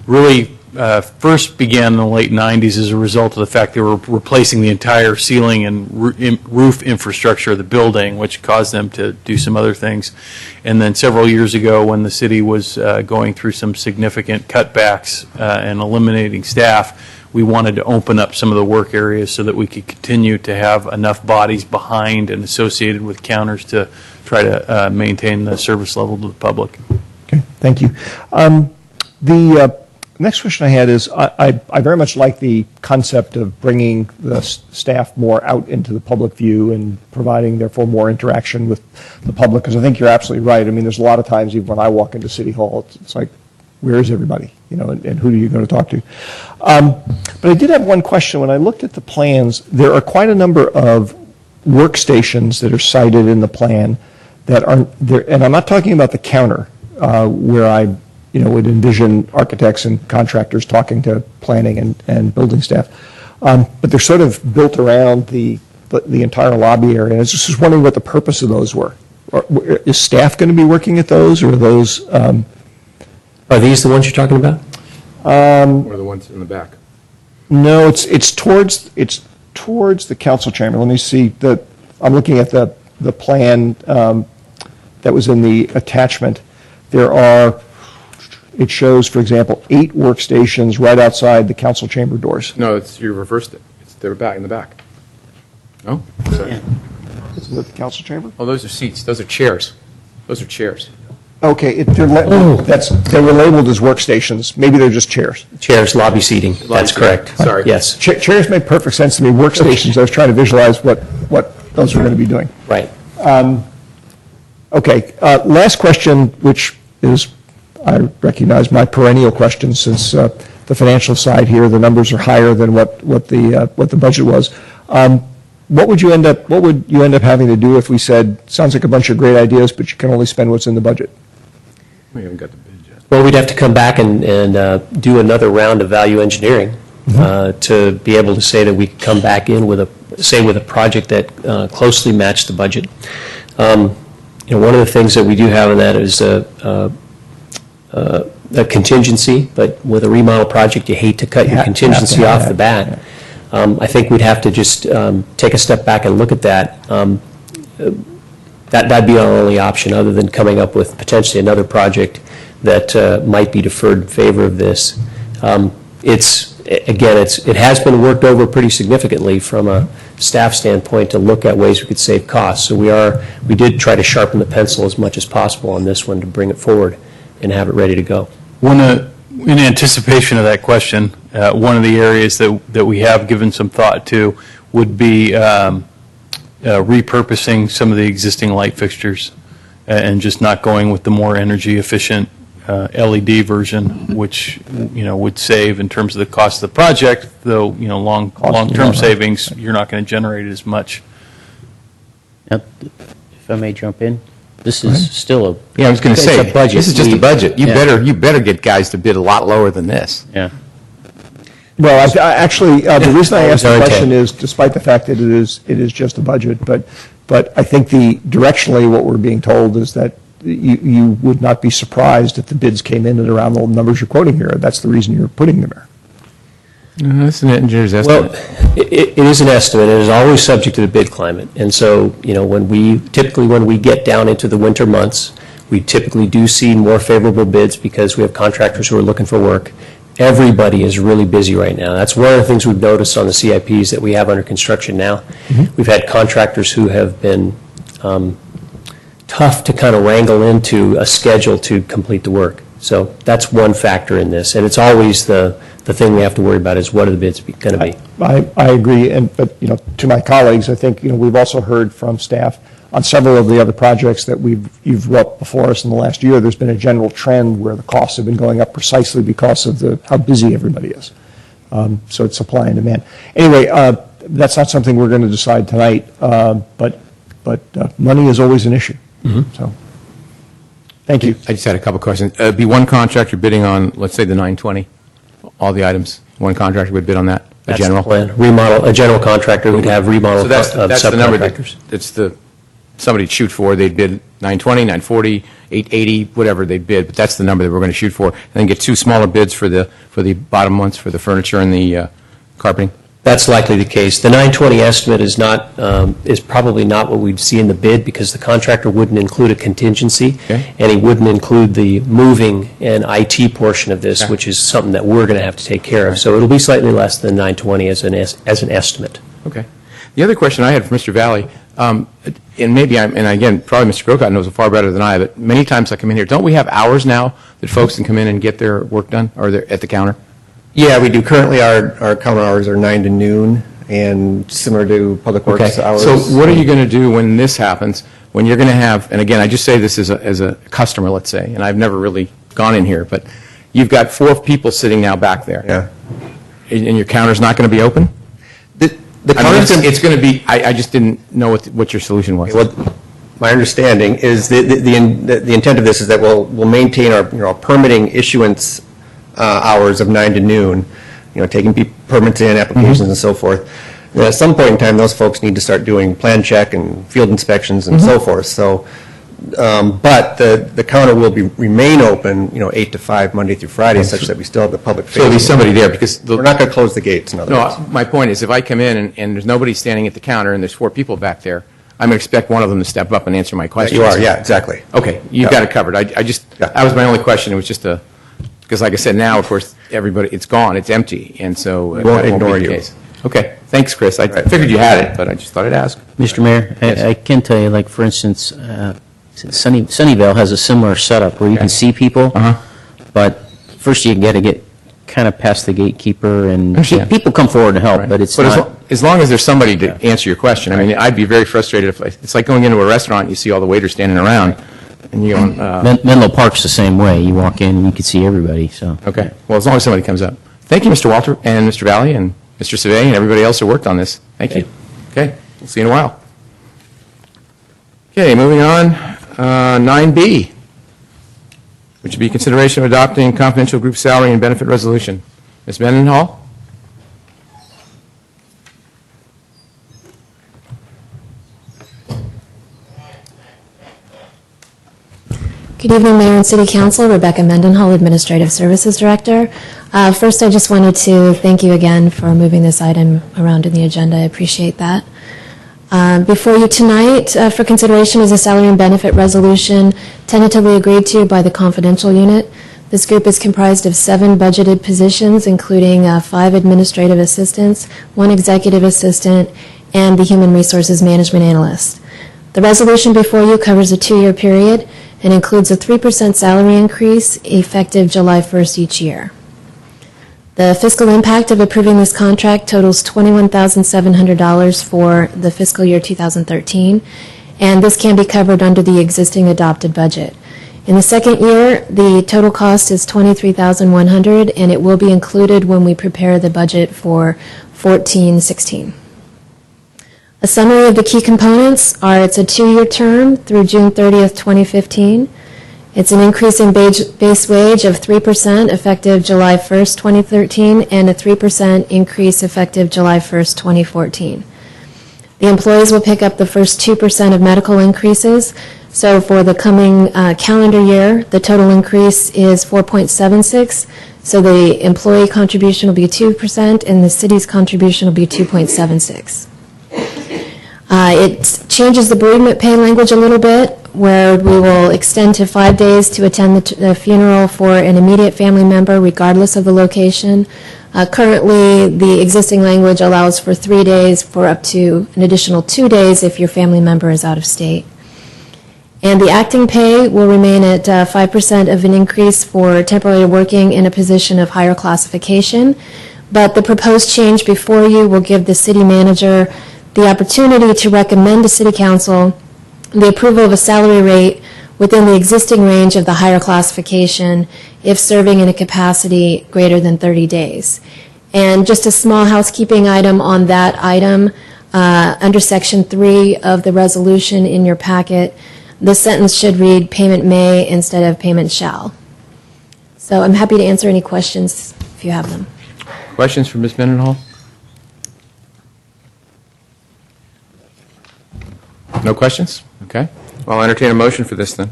really first began in the late 90s as a result of the fact they were replacing the entire ceiling and roof infrastructure of the building, which caused them to do some other things. And then several years ago, when the city was going through some significant cutbacks and eliminating staff, we wanted to open up some of the work areas so that we could continue to have enough bodies behind and associated with counters to try to maintain the service level to the public. Okay, thank you. The next question I had is, I very much like the concept of bringing the staff more out into the public view and providing, therefore, more interaction with the public, because I think you're absolutely right. I mean, there's a lot of times, even when I walk into City Hall, it's like, where is everybody? You know, and who are you going to talk to? But I did have one question. When I looked at the plans, there are quite a number of workstations that are cited in the plan that are there, and I'm not talking about the counter, where I would envision architects and contractors talking to planning and building staff. But they're sort of built around the entire lobby area. I was just wondering what the purpose of those were. Is staff going to be working at those, or are those? Are these the ones you're talking about? Or the ones in the back? No, it's towards the council chamber. Let me see. I'm looking at the plan that was in the attachment. It shows, for example, 8 workstations right outside the council chamber doors. No, you reversed it. They're back in the back. No? Sorry. Isn't it the council chamber? Oh, those are seats. Those are chairs. Those are chairs. Okay, they were labeled as workstations. Maybe they're just chairs. Chairs, lobby seating. That's correct. Sorry. Yes. Chairs make perfect sense to me. Workstations, I was trying to visualize what those were going to be doing. Right. Okay, last question, which is, I recognize, my perennial question, since the financial side here, the numbers are higher than what the budget was. What would you end up having to do if we said, sounds like a bunch of great ideas, but you can only spend what's in the budget? We haven't got the bid yet. Well, we'd have to come back and do another round of value engineering to be able to say that we could come back in with a project that closely matched the budget. One of the things that we do have in that is a contingency, but with a remodel project, you hate to cut your contingency off the bat. I think we'd have to just take a step back and look at that. That'd be our only option, other than coming up with potentially another project that might be deferred in favor of this. It has been worked over pretty significantly from a staff standpoint to look at ways we could save costs. So we did try to sharpen the pencil as much as possible on this one to bring it forward and have it ready to go. In anticipation of that question, one of the areas that we have given some thought to would be repurposing some of the existing light fixtures and just not going with the more energy efficient LED version, which would save in terms of the cost of the project, though long-term savings, you're not going to generate as much. Now, if I may jump in, this is still a Yeah, I was going to it's say, a budget. this is just a budget. You Yeah. better get guys to bid a lot lower than this. Yeah. Well, actually, the reason I asked the Sorry, question Ted. is, despite the fact that it is just a budget, but I think directionally what we're being told is that you would not be surprised if the bids came in at around the numbers you're quoting here. That's the reason you're putting them there. That's an engineer's Well, estimate. it is an estimate. It is always subject to the bid climate. And so, when we get down into the winter months, we typically do see more favorable bids because we have contractors who are looking for work. Everybody is really busy right now. That's one of the things we've noticed on the CIPs that we have under construction now. We've had contractors who have been tough to kind of wrangle into a schedule to complete the work. So that's one factor in this. And it's always the thing we have to worry about is what are the bids going to be. I agree, but to my colleagues, I think we've also heard from staff on several of the other projects that you've brought before us in the last year. There's been a general trend where the costs have been going up precisely because of how busy everybody is. So it's supply and demand. Anyway, that's not something we're going to decide tonight, but money is always an issue. So, thank you. I just had a couple questions. Be one contractor bidding on, let's say, the 920, all the items. One contractor would bid on that. That's a general the plan. Remodel, a general contractor would have remodel So that's the number subcontractors. somebody'd shoot for. They'd bid 920, 940, 880, whatever they bid, but that's the number that we're going to shoot for, and then get two smaller bids for the bottom ones, for the furniture and the carpeting? That's likely the case. The 920 estimate is not, is probably not what we'd see in the bid because the contractor wouldn't include a contingency, Okay. and he wouldn't include the moving and IT portion of this, Okay. which is something that we're going to have to take care of. So it'll be slightly less than 920 as an estimate. Okay. The other question I had for Mr. Valley, and maybe and again, probably Mr. Grocott knows it far better than I, but many times I come in here, don't we have hours now that folks can come in and get their work done, or they're at the counter? Yeah, we do. Currently, our counter hours are 9 to noon, and similar to Public Works hours. So what are you going to do when this happens, when you're going to have, and again, I just say this as a customer, let's say, and I've never really gone in here, but you've got 4 people sitting now back there. Yeah. And your counter's not going to be open? The I mean, counter's it's going to be, I just didn't know what your solution was. Well, my understanding is the intent of this is that we'll maintain our permitting issuance hours of 9 to noon, taking permits in, applications, and so forth. And at some point in time, those folks need to start doing plan check and field inspections and so forth. So, but the counter will remain open, 8 to 5 Monday through Friday, such that we still have the public So there'll be somebody there, because we're not going to close the gates. In other words. No, my point is, if I come in and there's nobody standing at the counter and there's 4 people back there, I'm going to expect one of them to step up and answer my question. You are, yeah, exactly. Okay, you've got it covered. That was my only question. It was just because like I said, now, of course, everybody, it's gone, it's empty, and so We won't that won't be ignore the you. case. Okay, thanks, Chris. I figured you had it, but I just thought I'd ask. Mr. Mayor, Yes. I can tell you, like, for instance, Sunnyvale has a similar setup where you can see people, but first you got to get kind of past the gatekeeper, and Understand. people come forward to help, but it's not... As long as there's somebody to answer your question. I mean, I'd be very frustrated if, it's like going into a restaurant and you see all the waiters standing around, and you're going, Menlo Park's the same way. You walk in and you can see everybody, so... okay. Well, as long as somebody comes up. Thank you, Mr. Walter, and Mr. Valley, and Mr. Savay, and everybody else who worked on this. Thank you. Okay, we'll see you in a while. Okay, moving on, 9B, which would be consideration of adopting confidential group salary and benefit resolution. Ms. Mendenhall? Good evening, Mayor and City Council. Rebecca Mendenhall, Administrative Services Director. First, I just wanted to thank you again for moving this item around in the agenda. I appreciate that. Before you tonight for consideration is a salary and benefit resolution tentatively agreed to by the confidential unit. This group is comprised of 7 budgeted positions, including 5 administrative assistants, 1 executive assistant, and the human resources management analyst. The resolution before you covers a 2-year period and includes a 3% salary increase effective July 1st each year. The fiscal impact of approving this contract totals $21,700 for the fiscal year 2013, and this can be covered under the existing adopted budget. In the second year, the total cost is $23,100, and it will be included when we prepare the budget for 14-16. A summary of the key components are it's a 2-year term through June 30th, 2015. It's an increase in base wage of 3% effective July 1st, 2013, and a 3% increase effective July 1st, 2014. The employees will pick up the first 2% of medical increases. So for the coming calendar year, the total increase is 4.76. So the employee contribution will be 2%, and the city's contribution will be 2.76. It changes the bereavement pay language a little bit, where we will extend to 5 days to attend the funeral for an immediate family member, regardless of the location. Currently, the existing language allows for 3 days for up to an additional 2 days if your family member is out of state. And the acting pay will remain at 5% of an increase for temporarily working in a position of higher classification. But the proposed change before you will give the city manager the opportunity to recommend to City Council the approval of a salary rate within the existing range of the higher classification if serving in a capacity greater than 30 days. And just a small housekeeping item on that item, under Section 3 of the resolution in your packet, the sentence should read payment may instead of payment shall. So I'm happy to answer any questions if you have them. Questions for Ms. Mendenhall? No questions? Okay. I'll entertain a motion for this then.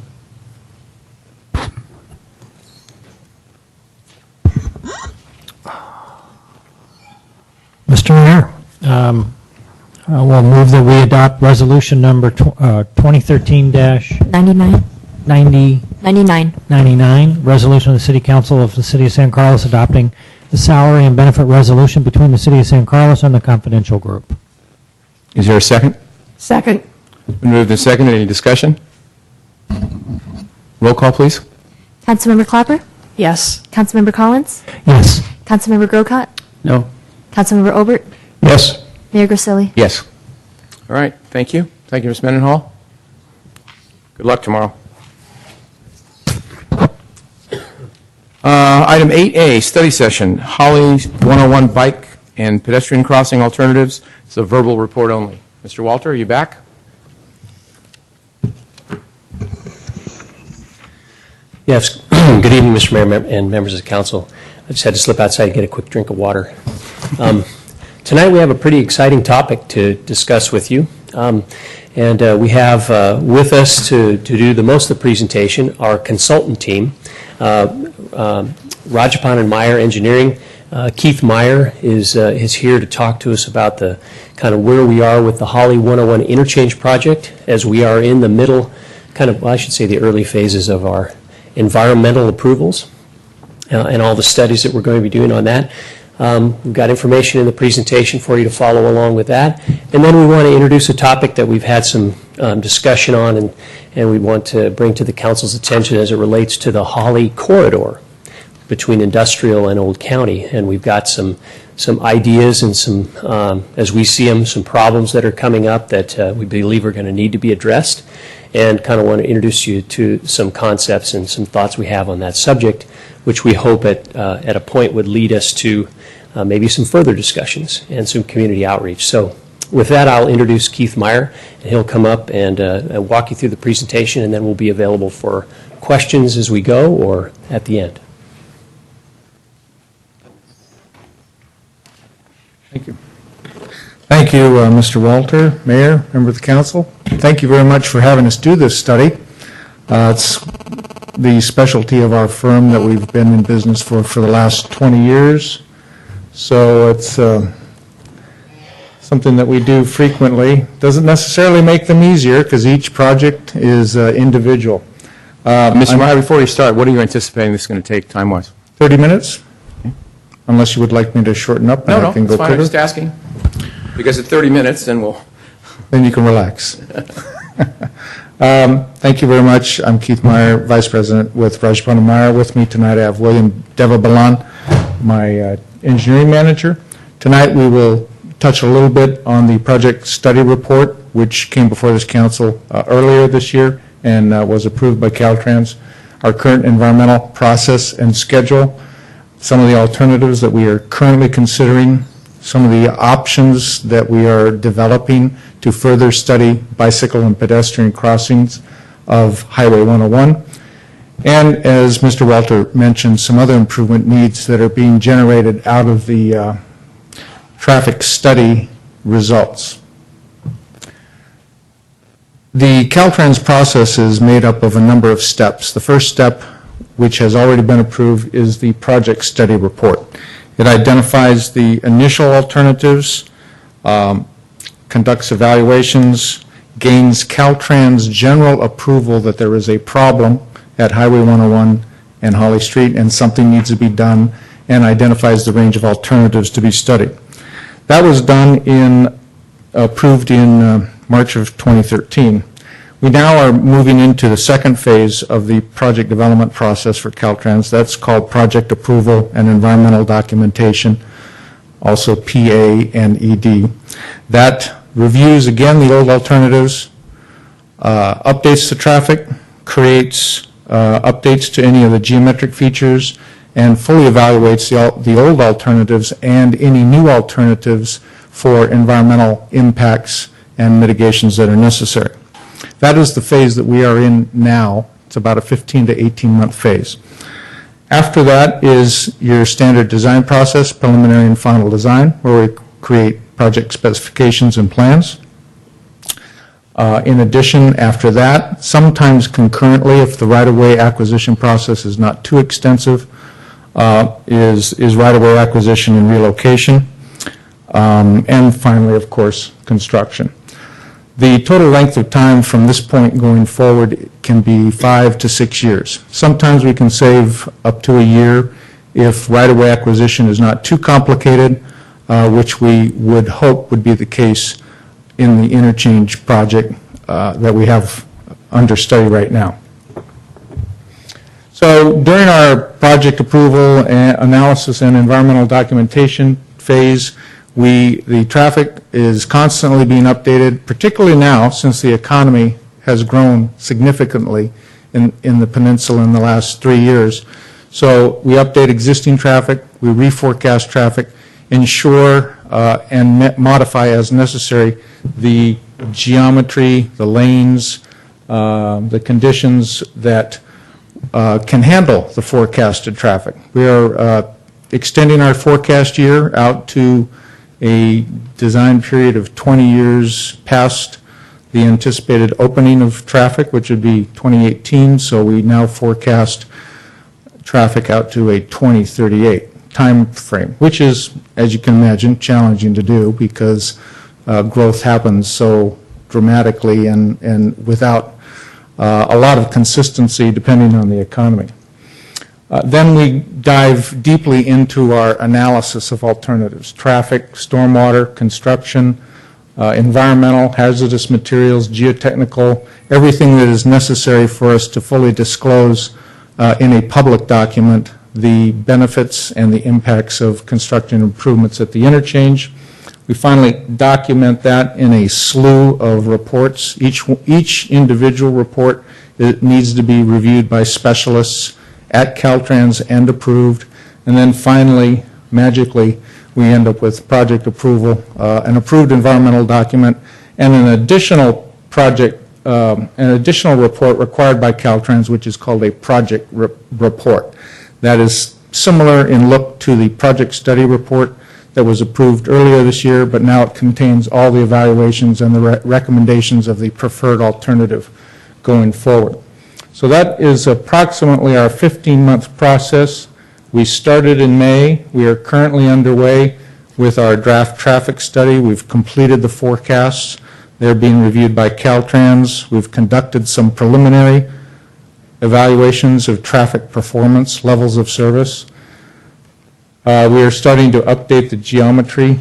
Mr. Mayor, we'll move that we adopt resolution number 2013-99. 99, resolution of the City Council of the City of San Carlos adopting the salary and benefit resolution between the City of San Carlos and the confidential group. Is there a second? Second. Been moved and seconded. Any discussion? Roll call, please. Councilmember Clapper? Yes. Councilmember Collins? Yes. Councilmember Grocott? No. Councilmember Obert? Yes. Mayor Grisilli? Yes. All right, thank you. Thank you, Ms. Mendenhall. Good luck tomorrow. Item 8A, study session, Holly 101 bike and pedestrian crossing alternatives. It's a verbal report only. Mr. Walter, are you back? Yes. Good evening, Mr. Mayor and members of the council. I just had to slip outside and get a quick drink of water. Tonight we have a pretty exciting topic to discuss with you. We have with us to do the most of the presentation our consultant team, Rajapan and Meyer Engineering. Keith Meyer is here to talk to us about the kind of where we are with the Holly 101 interchange project, as we are in the middle, I should say the early phases of our environmental approvals and all the studies that we're going to be doing on that. We've got information in the presentation for you to follow along with that. And then we want to introduce a topic that we've had some discussion on and we want to bring to the council's attention as it relates to the Holly corridor between Industrial and Old County. And we've got some ideas and some, as we see them, some problems that are coming up that we believe are going to need to be addressed, and kind of want to introduce you to some concepts and some thoughts we have on that subject, which we hope at a point would lead us to maybe some further discussions and some community outreach. So with that, I'll introduce Keith Meyer, and he'll come up and walk you through the presentation, and then we'll be available for questions as we go or at the end. Thank you. Thank you, Mr. Walter, Mayor, member of the council. Thank you very much for having us do this study. It's the specialty of our firm that we've been in business for the last 20 years. So it's something that we do frequently. Doesn't necessarily make them easier because each project is individual. Mr. Meyer, before you start, what are you anticipating this is going to take time-wise? 30 minutes, unless you would like me to shorten up and I can go it's fine. quicker. I'm just asking. Because at 30 minutes, then we'll... Then you can relax. Thank you very much. I'm Keith Meyer, Vice President with Rajapan and Meyer. With me tonight I have William Devabalan, my engineering manager. Tonight we will touch a little bit on the project study report, which came before this council earlier this year and was approved by Caltrans. Our current environmental process and schedule, some of the alternatives that we are currently considering, some of the options that we are developing to further study bicycle and pedestrian crossings of Highway 101. And as Mr. Walter mentioned, some other improvement needs that are being generated out of the traffic study results. The Caltrans process is made up of a number of steps. The first step, which has already been approved, is the project study report. It identifies the initial alternatives, conducts evaluations, gains Caltrans general approval that there is a problem at Highway 101 and Holly Street and something needs to be done, and identifies the range of alternatives to be studied. That was approved in March of 2013. We now are moving into the second phase of the project development process for Caltrans. That's called project approval and environmental documentation, also PA and ED. That reviews again the old alternatives, updates the traffic, creates updates to any of the geometric features, and fully evaluates the old alternatives and any new alternatives for environmental impacts and mitigations that are necessary. That is the phase that we are in now. It's about a 15 to 18-month phase. After that is your standard design process, preliminary and final design, where we create project specifications and plans. In addition, after that, sometimes concurrently, if the right-of-way acquisition process is not too extensive, is right-of-way acquisition and relocation. And finally, of course, construction. The total length of time from this point going forward can be 5 to 6 years. Sometimes we can save up to a year if right-of-way acquisition is not too complicated, which we would hope would be the case in the interchange project that we have under study right now. So during our project approval, analysis, and environmental documentation phase, the traffic is constantly being updated, particularly now since the economy has grown significantly in the peninsula in the last 3 years. So we update existing traffic, we reforecast traffic, ensure and modify as necessary the geometry, the lanes, the conditions that can handle the forecasted traffic. We are extending our forecast year out to a design period of 20 years past the anticipated opening of traffic, which would be 2018, so we now forecast traffic out to a 2038 time frame, which is, as you can imagine, challenging to do because growth happens so dramatically and without a lot of consistency depending on the economy. Then we dive deeply into our analysis of alternatives: traffic, stormwater, construction, environmental, hazardous materials, geotechnical, everything that is necessary for us to fully disclose in a public document the benefits and the impacts of construction improvements at the interchange. We finally document that in a slew of reports. Each individual report needs to be reviewed by specialists at Caltrans and approved. And then finally, magically, we end up with project approval, an approved environmental document, and an additional report required by Caltrans, which is called a project report. That is similar in look to the project study report that was approved earlier this year, but now it contains all the evaluations and the recommendations of the preferred alternative going forward. So that is approximately our 15-month process. We started in May. We are currently underway with our draft traffic study. We've completed the forecasts. They're being reviewed by Caltrans. We've conducted some preliminary evaluations of traffic performance, levels of service. We are starting to update the geometry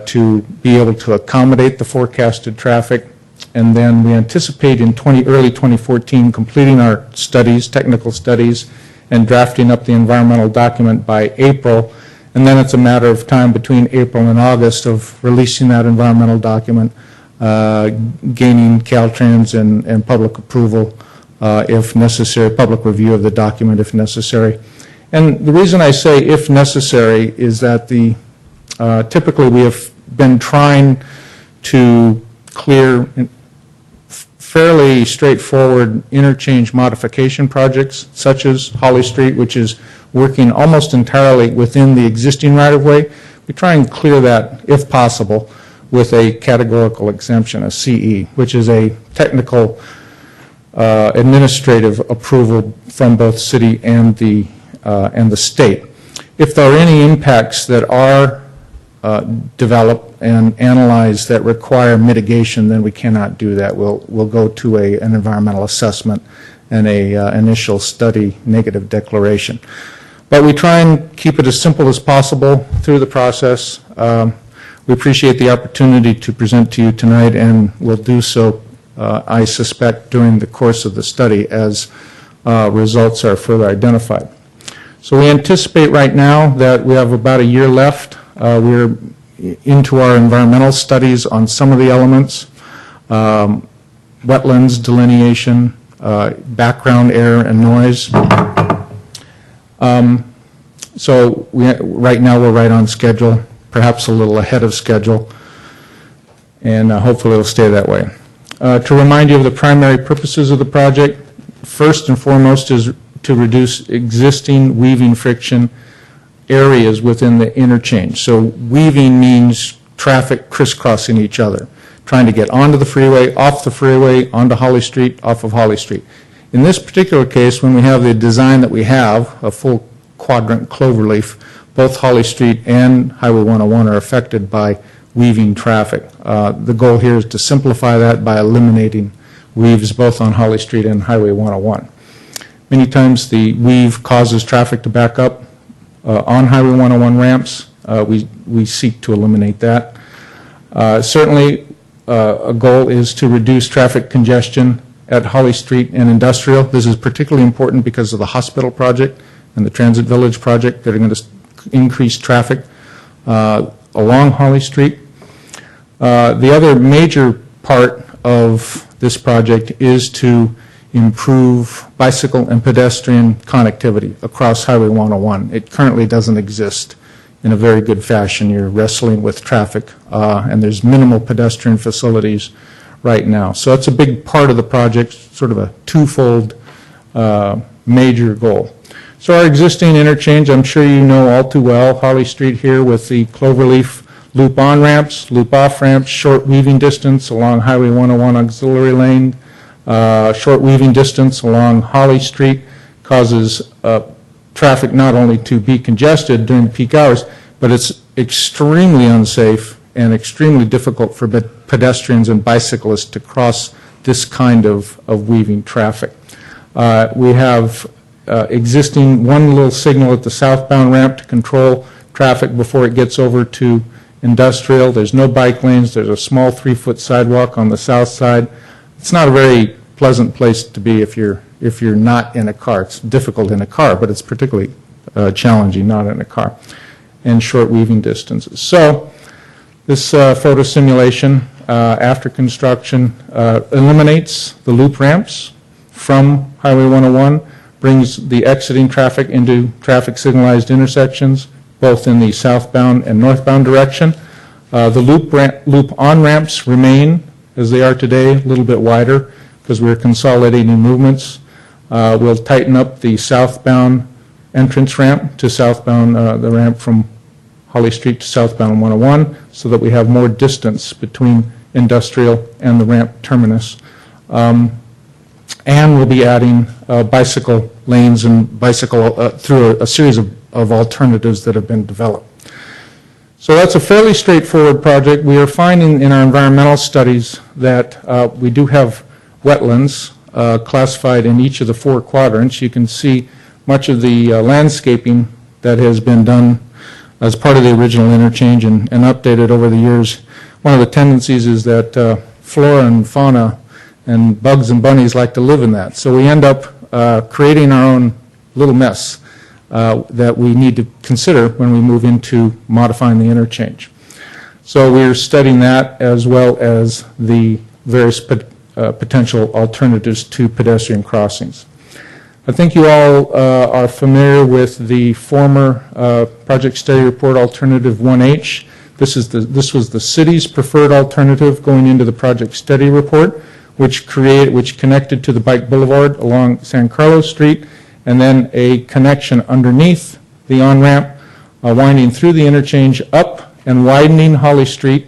to be able to accommodate the forecasted traffic. And then we anticipate in early 2014 completing our studies, technical studies, and drafting up the environmental document by April. And then it's a matter of time between April and August of releasing that environmental document, gaining Caltrans and public approval if necessary, public review of the document if necessary. And the reason I say if necessary is that typically we have been trying to clear fairly straightforward interchange modification projects, such as Holly Street, which is working almost entirely within the existing right-of-way. We try and clear that, if possible, with a categorical exemption, a CE, which is a technical administrative approval from both city and the state. If there are any impacts that are developed and analyzed that require mitigation, then we cannot do that. We'll go to an environmental assessment and a initial study negative declaration. But we try and keep it as simple as possible through the process. We appreciate the opportunity to present to you tonight, and we'll do so, I suspect, during the course of the study as results are further identified. So we anticipate right now that we have about a year left. We're into our environmental studies on some of the elements, wetlands delineation, background air and noise. So right now we're right on schedule, perhaps a little ahead of schedule, and hopefully it'll stay that way. To remind you of the primary purposes of the project, first and foremost is to reduce existing weaving friction areas within the interchange. So weaving means traffic crisscrossing each other. trying to get onto the freeway, off the freeway, onto Holly Street, off of Holly Street. In this particular case, when we have the design that we have, a full quadrant cloverleaf, both Holly Street and Highway 101 are affected by weaving traffic. The goal here is to simplify that by eliminating weaves both on Holly Street and Highway 101. Many times the weave causes traffic to back up on Highway 101 ramps. We seek to eliminate that. Certainly, a goal is to reduce traffic congestion at Holly Street and Industrial. This is particularly important because of the hospital project and the Transit Village project that are going to increase traffic along Holly Street. The other major part of this project is to improve bicycle and pedestrian connectivity across Highway 101. It currently doesn't exist in a very good fashion. You're wrestling with traffic, and there's minimal pedestrian facilities right now. So that's a big part of the project, sort of a twofold major goal. So our existing interchange, I'm sure you know all too well, Holly Street here with the Cloverleaf loop on ramps, loop off ramps, short weaving distance along Highway 101 auxiliary lane, short weaving distance along Holly Street causes traffic not only to be congested during peak hours, but it's extremely unsafe and extremely difficult for pedestrians and bicyclists to cross this kind of weaving traffic. We have existing one little signal at the southbound ramp to control traffic before it gets over to Industrial. There's no bike lanes. There's a small 3-foot sidewalk on the south side. It's not a very pleasant place to be if you're not in a car. It's difficult in a car, but it's particularly challenging not in a car. And short weaving distances. So this photo simulation after construction eliminates the loop ramps from Highway 101, brings the exiting traffic into traffic signalized intersections, both in the southbound and northbound direction. The loop on ramps remain as they are today, a little bit wider because we're consolidating movements. We'll tighten up the southbound entrance ramp to southbound, the ramp from Holly Street to southbound 101, so that we have more distance between Industrial and the ramp terminus. And we'll be adding bicycle lanes and bicycle through a series of alternatives that have been developed. So that's a fairly straightforward project. We are finding in our environmental studies that we do have wetlands classified in each of the 4 quadrants. You can see much of the landscaping that has been done as part of the original interchange and updated over the years. One of the tendencies is that flora and fauna and bugs and bunnies like to live in that. So we end up creating our own little mess that we need to consider when we move into modifying the interchange. So we're studying that as well as the various potential alternatives to pedestrian crossings. I think you all are familiar with the former project study report alternative 1H. This was the city's preferred alternative going into the project study report, which connected to the bike boulevard along San Carlos Street, and then a connection underneath the on-ramp, winding through the interchange up and widening Holly Street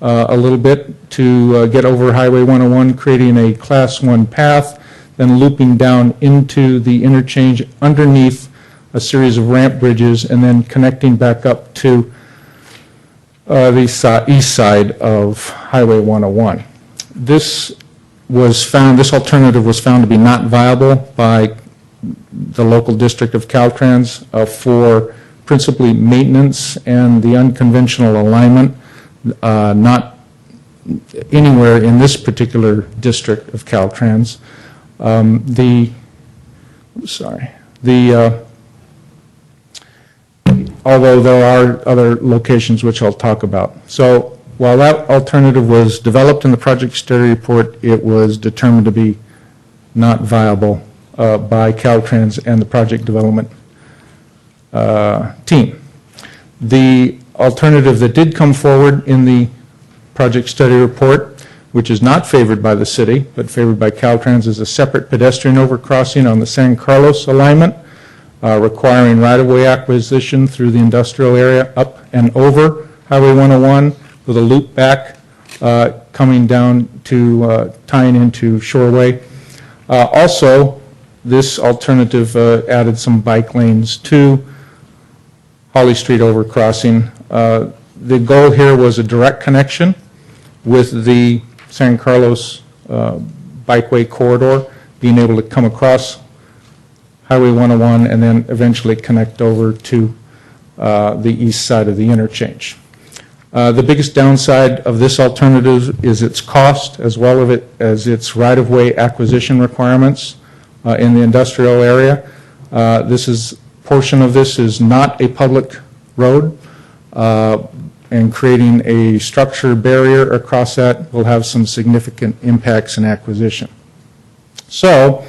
a little bit to get over Highway 101, creating a Class 1 path, then looping down into the interchange underneath a series of ramp bridges, and then connecting back up to the east side of Highway 101. This alternative was found to be not viable by the local district of Caltrans for principally maintenance and the unconventional alignment, not anywhere in this particular district of Caltrans. Although there are other locations which I'll talk about. So while that alternative was developed in the project study report, it was determined to be not viable by Caltrans and the project development team. The alternative that did come forward in the project study report, which is not favored by the city, but favored by Caltrans, is a separate pedestrian overcrossing on the San Carlos alignment, requiring right-of-way acquisition through the industrial area up and over Highway 101 with a loop back coming down to tying into Shoreway. Also, this alternative added some bike lanes to Holly Street overcrossing. The goal here was a direct connection with the San Carlos bikeway corridor, being able to come across Highway 101 and then eventually connect over to the east side of the interchange. The biggest downside of this alternative is its cost, as well as its right-of-way acquisition requirements in the industrial area. Portion of this is not a public road, and creating a structure barrier across that will have some significant impacts in acquisition. So,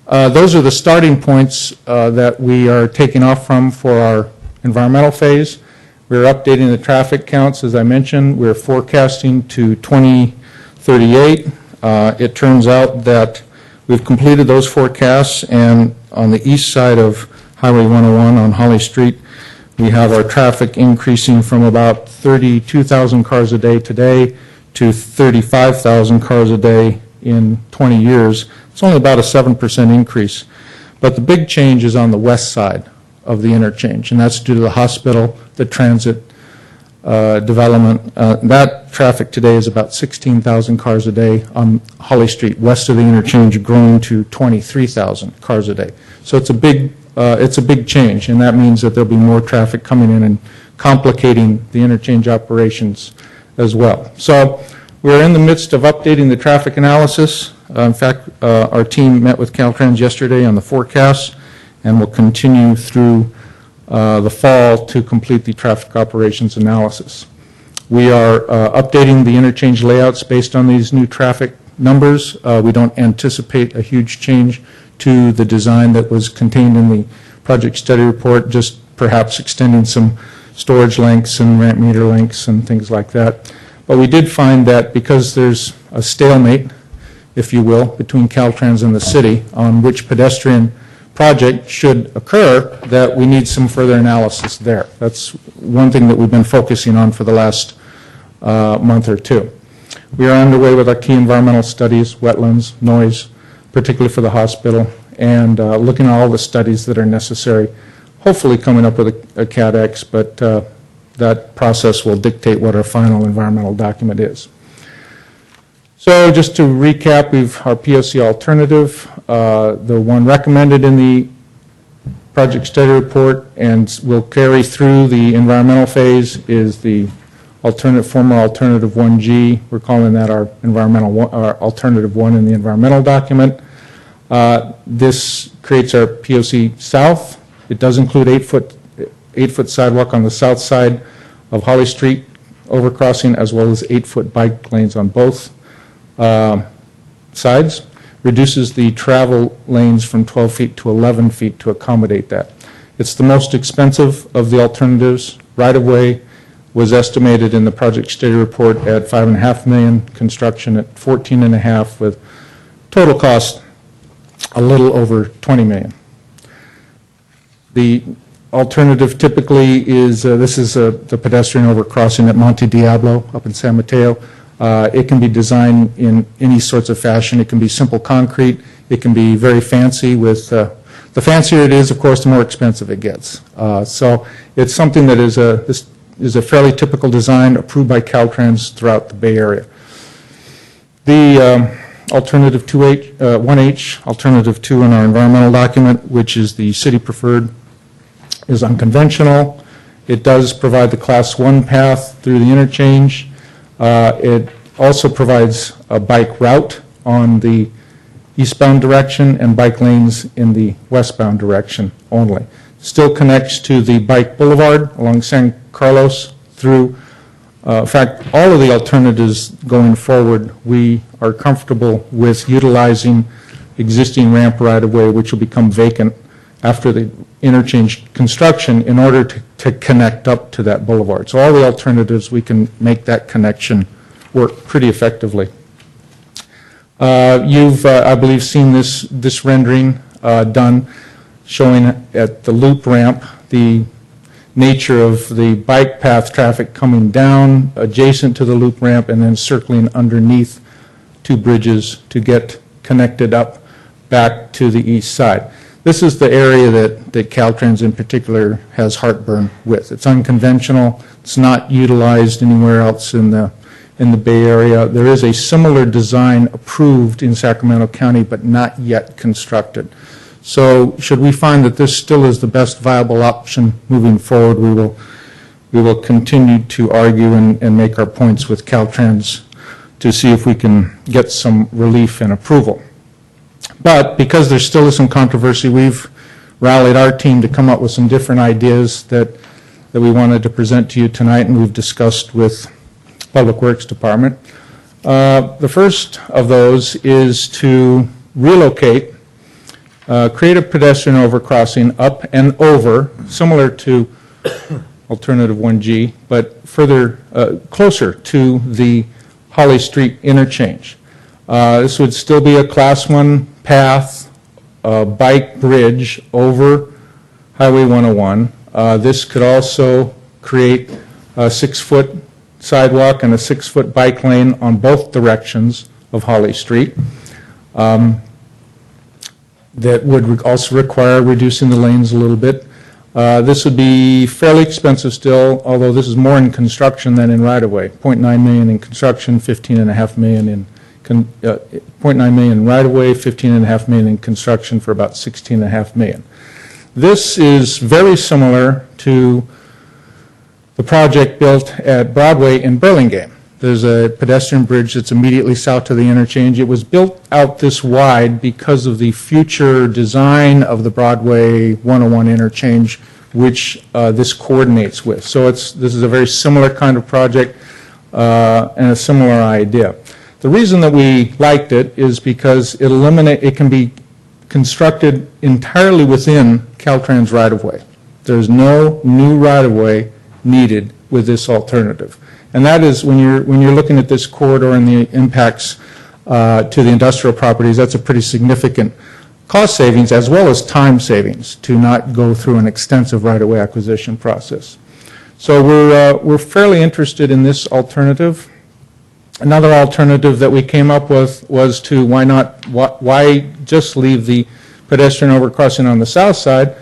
those are the starting points that we are taking off from for our environmental phase. We're updating the traffic counts, as I mentioned. We're forecasting to 2038. It turns out that we've completed those forecasts, and on the east side of Highway 101 on Holly Street, we have our traffic increasing from about 32,000 cars a day today to 35,000 cars a day in 20 years. It's only about a 7% increase. But the big change is on the west side of the interchange, and that's due to the hospital, the transit development. That traffic today is about 16,000 cars a day on Holly Street, west of the interchange, growing to 23,000 cars a day. So it's a big change, and that means that there'll be more traffic coming in and complicating the interchange operations as well. So we're in the midst of updating the traffic analysis. In fact, our team met with Caltrans yesterday on the forecast, and will continue through the fall to complete the traffic operations analysis. We are updating the interchange layouts based on these new traffic numbers. We don't anticipate a huge change to the design that was contained in the project study report, just perhaps extending some storage lengths and ramp meter lengths and things like that. But we did find that because there's a stalemate, if you will, between Caltrans and the city on which pedestrian project should occur, that we need some further analysis there. That's one thing that we've been focusing on for the last month or two. We are underway with our key environmental studies, wetlands, noise, particularly for the hospital, and looking at all the studies that are necessary, hopefully coming up with a CADX, but that process will dictate what our final environmental document is. So just to recap, our POC alternative, the one recommended in the project study report and will carry through the environmental phase is the former alternative 1G. We're calling that our alternative 1 in the environmental document. This creates our POC South. It does include 8-foot sidewalk on the south side of Holly Street overcrossing, as well as 8-foot bike lanes on both sides. Reduces the travel lanes from 12 feet to 11 feet to accommodate that. It's the most expensive of the alternatives. Right-of-way was estimated in the project study report at $5.5 million, construction at $14.5 million, with total cost a little over $20 million. The alternative typically is, this is the pedestrian overcrossing at Monte Diablo up in San Mateo. It can be designed in any sorts of fashion. It can be simple concrete. It can be very fancy with, the fancier it is, of course, the more expensive it gets. So it's something that is a fairly typical design approved by Caltrans throughout the Bay Area. The alternative 1H, alternative 2 in our environmental document, which is the city preferred, is unconventional. It does provide the class 1 path through the interchange. It also provides a bike route on the eastbound direction and bike lanes in the westbound direction only. Still connects to the bike boulevard along San Carlos through, in fact, all of the alternatives going forward, we are comfortable with utilizing existing ramp right-of-way, which will become vacant after the interchange construction in order to connect up to that boulevard. So all the alternatives, we can make that connection work pretty effectively. You've, I believe, seen this rendering done showing at the loop ramp the nature of the bike path traffic coming down adjacent to the loop ramp and then circling underneath two bridges to get connected up back to the east side. This is the area that Caltrans in particular has heartburn with. It's unconventional. It's not utilized anywhere else in the Bay Area. There is a similar design approved in Sacramento County, but not yet constructed. So should we find that this still is the best viable option moving forward, we will continue to argue and make our points with Caltrans to see if we can get some relief and approval. But because there still is some controversy, we've rallied our team to come up with some different ideas that we wanted to present to you tonight, and we've discussed with Public Works Department. The first of those is to relocate, create a pedestrian overcrossing up and over, similar to Alternative 1G, but further, closer to the Holly Street interchange. This would still be a Class 1 path, bike bridge over Highway 101. This could also create a 6-foot sidewalk and a 6-foot bike lane on both directions of Holly Street. That would also require reducing the lanes a little bit. This would be fairly expensive still, although this is more in construction than in right-of-way. $0.9 million in construction, $15.5 million in $0.9 million in right-of-way, $15.5 million in construction for about $16.5 million. This is very similar to the project built at Broadway in Burlingame. There's a pedestrian bridge that's immediately south of the interchange. It was built out this wide because of the future design of the Broadway 101 interchange, which this coordinates with. So this is a very similar kind of project and a similar idea. The reason that we liked it is because it can be constructed entirely within Caltrans right-of-way. There's no new right-of-way needed with this alternative. And that is, when you're looking at this corridor and the impacts to the industrial properties, that's a pretty significant cost savings as well as time savings to not go through an extensive right-of-way acquisition process. So we're fairly interested in this alternative. Another alternative that we came up with was to why just leave the pedestrian overcrossing on the south side,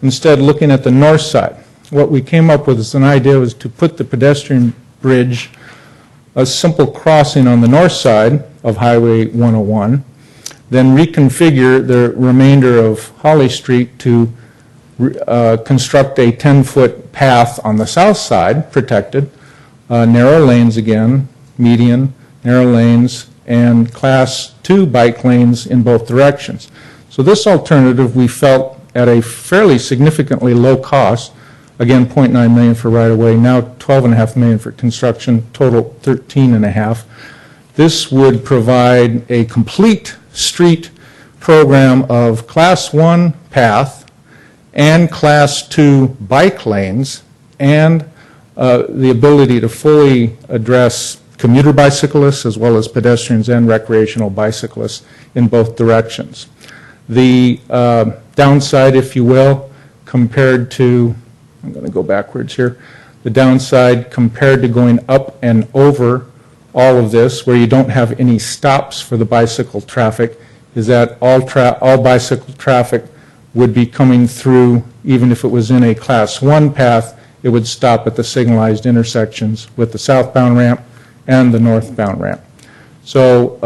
instead looking at the north side. What we came up with as an idea was to put the pedestrian bridge, a simple crossing on the north side of Highway 101, then reconfigure the remainder of Holly Street to construct a 10-foot path on the south side, protected, narrow lanes again, median, narrow lanes, and Class 2 bike lanes in both directions. So this alternative we felt at a fairly significantly low cost, again $0.9 million for right-of-way, now $12.5 million for construction, total $13.5. This would provide a complete street program of Class 1 path and Class 2 bike lanes and the ability to fully address commuter bicyclists as well as pedestrians and recreational bicyclists in both directions. The downside, if you will, compared to, I'm going to go backwards here, the downside compared to going up and over all of this, where you don't have any stops for the bicycle traffic, is that all bicycle traffic would be coming through, even if it was in a Class 1 path, it would stop at the signalized intersections with the southbound ramp and the northbound ramp. So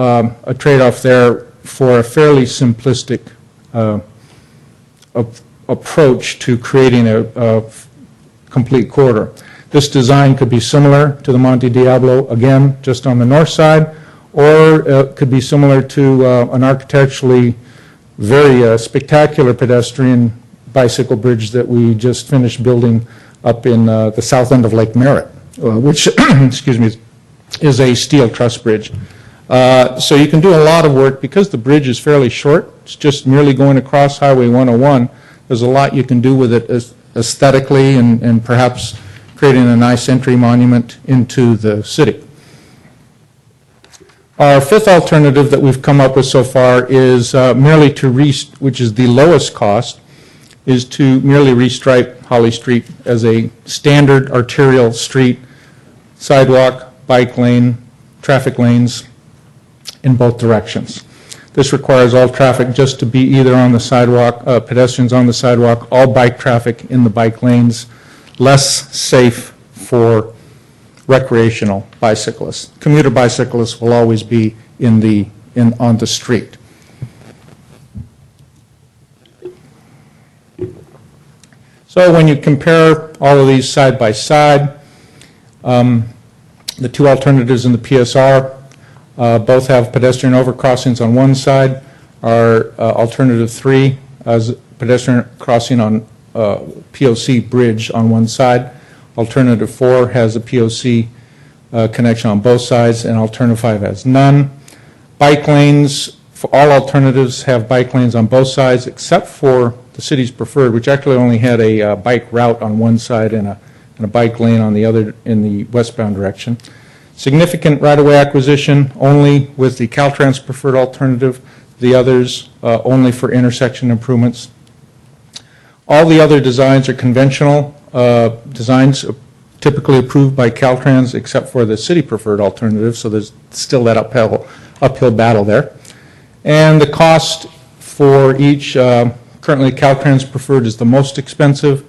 a trade-off there for a fairly simplistic approach to creating a complete corridor. This design could be similar to the Monte Diablo, again, just on the north side, or could be similar to an architecturally very spectacular pedestrian bicycle bridge that we just finished building up in the south end of Lake Merritt, which, excuse me, is a steel truss bridge. So you can do a lot of work because the bridge is fairly short. It's just merely going across Highway 101. There's a lot you can do with it aesthetically and perhaps creating a nice entry monument into the city. Our fifth alternative that we've come up with so far is merely which is the lowest cost, is to merely restripe Holly Street as a standard arterial street, sidewalk, bike lane, traffic lanes in both directions. This requires all traffic just to be either on the sidewalk, pedestrians on the sidewalk, all bike traffic in the bike lanes, less safe for recreational bicyclists. Commuter bicyclists will always be on the street. So when you compare all of these side by side, the two alternatives in the PSR both have pedestrian overcrossings on one side. Our alternative 3 has pedestrian crossing on POC bridge on one side. Alternative 4 has a POC connection on both sides, and alternative 5 has none. Bike lanes, for all alternatives, have bike lanes on both sides except for the city's preferred, which actually only had a bike route on one side and a bike lane on the other in the westbound direction. Significant right-of-way acquisition only with the Caltrans preferred alternative, the others only for intersection improvements. All the other designs are conventional designs typically approved by Caltrans except for the city preferred alternative, so there's still that uphill battle there. And the cost for each, currently Caltrans preferred is the most expensive.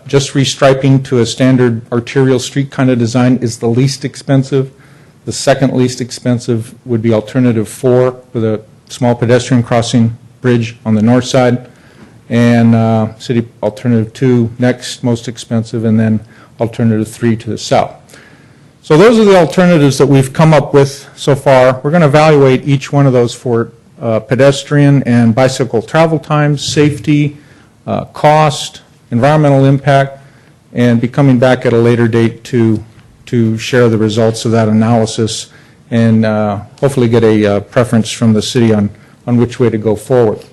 Just restriping to a standard arterial street kind of design is the least expensive. The second least expensive would be alternative 4 with a small pedestrian crossing bridge on the north side. And city alternative 2 next most expensive, and then alternative 3 to the south. So those are the alternatives that we've come up with so far. We're going to evaluate each one of those for pedestrian and bicycle travel times, safety, cost, environmental impact, and be coming back at a later date to share the results of that analysis and hopefully get a preference from the city on which way to go forward.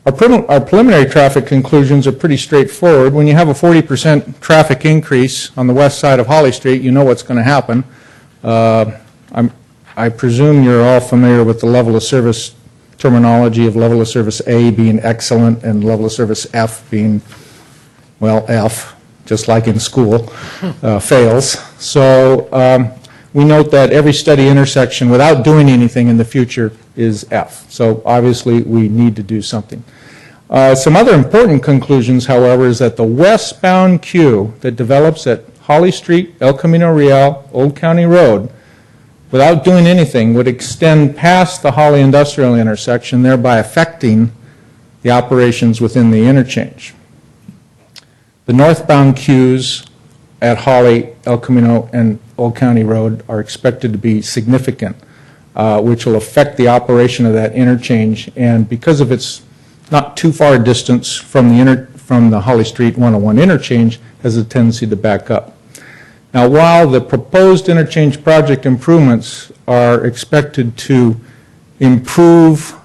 Our preliminary traffic conclusions are pretty straightforward. When you have a 40% traffic increase on the west side of Holly Street, you know what's going to happen. I presume you're all familiar with the level of service terminology of level of service A being excellent and level of service F being, well, F, just like in school, fails. So we note that every steady intersection without doing anything in the future is F. So obviously we need to do something. Some other important conclusions, however, is that the westbound queue that develops at Holly Street, El Camino Real, Old County Road, without doing anything, would extend past the Holly Industrial intersection, thereby affecting the operations within the interchange. The northbound queues at Holly, El Camino, and Old County Road are expected to be significant, which will affect the operation of that interchange, and because of its not too far distance from the Holly Street 101 interchange, has a tendency to back up. Now, while the proposed interchange project improvements are expected to improve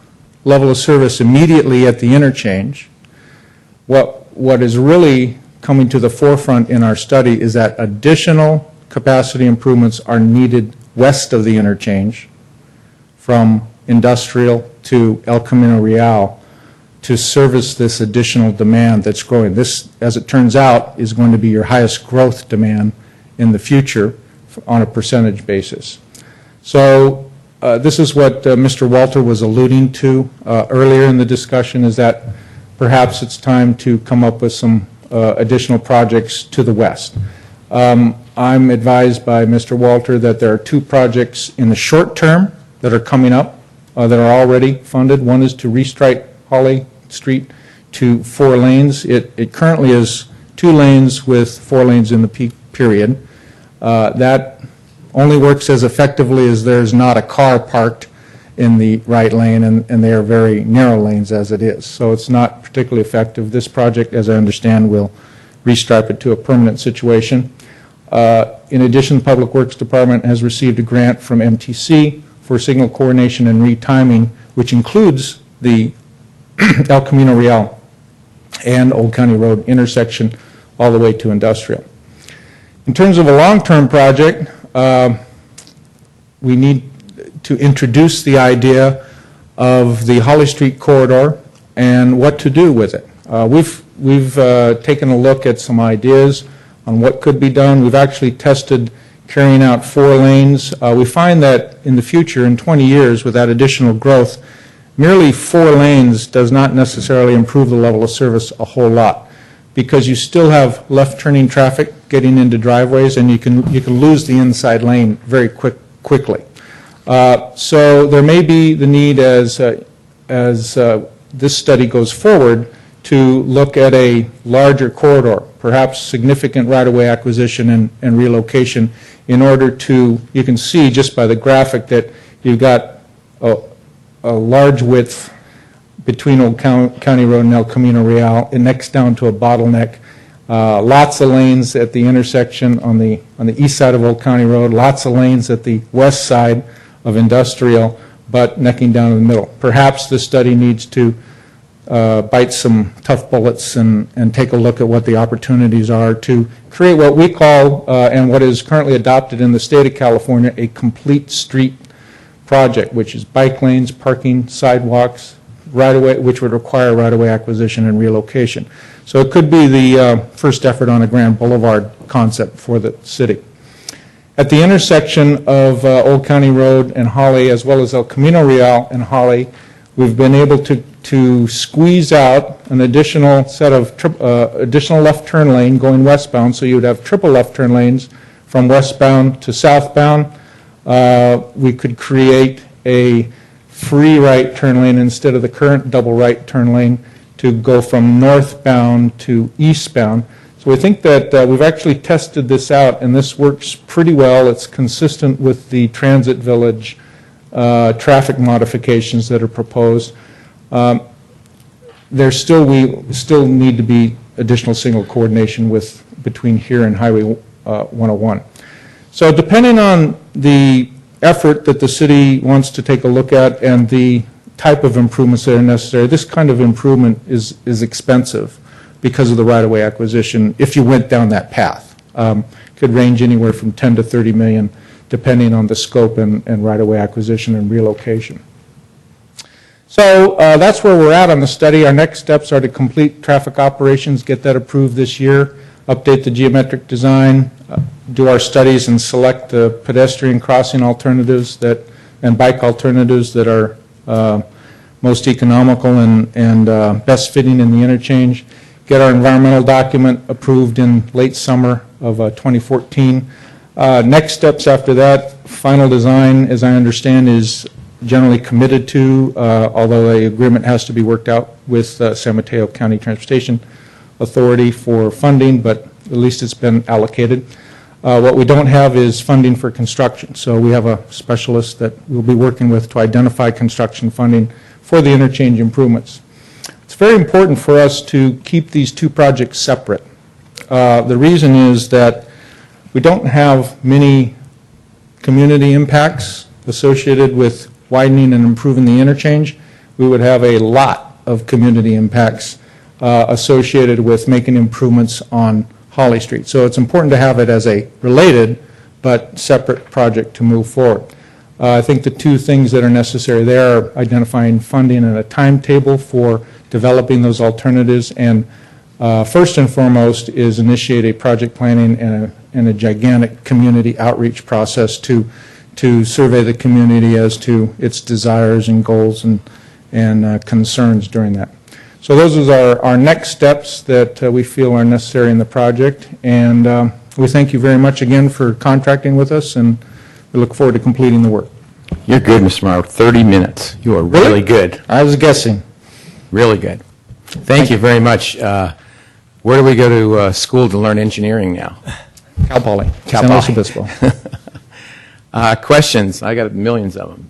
level of service immediately at the interchange, what is really coming to the forefront in our study is that additional capacity improvements are needed west of the interchange from Industrial to El Camino Real to service this additional demand that's growing. This, as it turns out, is going to be your highest growth demand in the future on a percentage basis. So this is what Mr. Walter was alluding to earlier in the discussion, is that perhaps it's time to come up with some additional projects to the west. I'm advised by Mr. Walter that there are 2 projects in the short term that are coming up that are already funded. One is to restripe Holly Street to 4 lanes. It currently is 2 lanes with 4 lanes in the peak period. That only works as effectively as there's not a car parked in the right lane, and they are very narrow lanes as it is. So it's not particularly effective. This project, as I understand, will restripe it to a permanent situation. In addition, the Public Works Department has received a grant from MTC for signal coordination and retiming, which includes the El Camino Real and Old County Road intersection all the way to Industrial. In terms of a long-term project, we need to introduce the idea of the Holly Street corridor and what to do with it. We've taken a look at some ideas on what could be done. We've actually tested carrying out 4 lanes. We find that in the future, in 20 years, with that additional growth, merely 4 lanes does not necessarily improve the level of service a whole lot, because you still have left-turning traffic getting into driveways, and you can lose the inside lane very quickly. So there may be the need, as this study goes forward, to look at a larger corridor, perhaps significant right-of-way acquisition and relocation, in order to, you can see just by the graphic that you've got a large width between Old County Road and El Camino Real. It necks down to a bottleneck. Lots of lanes at the intersection on the east side of Old County Road, lots of lanes at the west side of Industrial, but necking down in the middle. Perhaps the study needs to bite some tough bullets and take a look at what the opportunities are to create what we call, and what is currently adopted in the state of California, a complete street project, which is bike lanes, parking, sidewalks, right-of-way, which would require right-of-way acquisition and relocation. So it could be the first effort on a grand boulevard concept for the city. At the intersection of Old County Road and Holly, as well as El Camino Real and Holly, we've been able to squeeze out an additional set of additional left turn lane going westbound, so you would have triple left turn lanes from westbound to southbound. We could create a free right turn lane instead of the current double right turn lane to go from northbound to eastbound. So we think that we've actually tested this out, and this works pretty well. It's consistent with the Transit Village traffic modifications that are proposed. We still need to be additional signal coordination between here and Highway 101. So depending on the effort that the city wants to take a look at and the type of improvements that are necessary, this kind of improvement is expensive because of the right-of-way acquisition if you went down that path. Could range anywhere from 10 to 30 million depending on the scope and right-of-way acquisition and relocation. So that's where we're at on the study. Our next steps are to complete traffic operations, get that approved this year, update the geometric design, do our studies, and select the pedestrian crossing alternatives and bike alternatives that are most economical and best fitting in the interchange. Get our environmental document approved in late summer of 2014. Next steps after that, final design, as I understand, is generally committed to, although the agreement has to be worked out with San Mateo County Transportation Authority for funding, but at least it's been allocated. What we don't have is funding for construction, so we have a specialist that we'll be working with to identify construction funding for the interchange improvements. It's very important for us to keep these two projects separate. The reason is that we don't have many community impacts associated with widening and improving the interchange. We would have a lot of community impacts associated with making improvements on Holly Street. So it's important to have it as a related but separate project to move forward. I think the two things that are necessary there are identifying funding and a timetable for developing those alternatives, and first and foremost is initiate a project planning and a gigantic community outreach process to survey the community as to its desires and goals and concerns during that. So those are our next steps that we feel are necessary in the project, and we thank you very much again for contracting with us, and we look forward to completing the work. You're good, Mr. Morrow. 30 minutes. You are really good. I was guessing. Really good. Thank you very much. Where do we go to school to learn engineering now? Cal Poly. Cal San Luis Poly. Obispo. Questions? I got millions of them.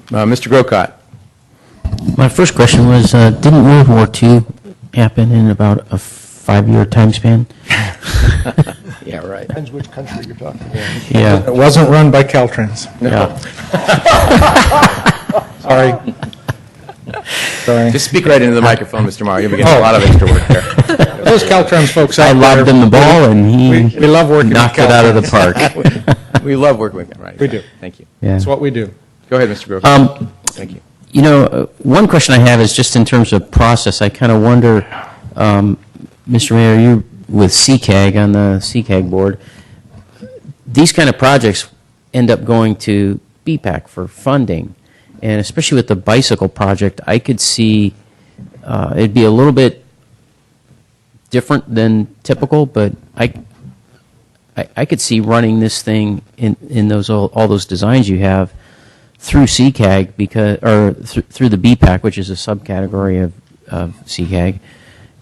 Mr. Grocott. My first question was, didn't World War II happen in about a 5-year time span? Yeah, right. Depends which country you're talking about. Yeah. It wasn't run by Caltrans. No. Sorry. Sorry. Just speak right into the microphone, Mr. Morrow. You'll be getting a lot of extra work there. Those Caltrans folks I out there. lobbed him the ball, and he We love working knocked with it out of the Caltrans. park. We love working with them, right? We do. Thank you. Yeah. That's what we do. Go ahead, Mr. Grocott. Thank you. You know, one question I have is just in terms of process. I kind of wonder, Mr. Mayor, you're with CCAG on the CCAG board. These kind of projects end up going to BPAC for funding, and especially with the bicycle project, I could see it'd be a little bit different than typical, but I could see running this thing in those all those designs you have through CCAG through the BPAC, which is a subcategory of CCAG,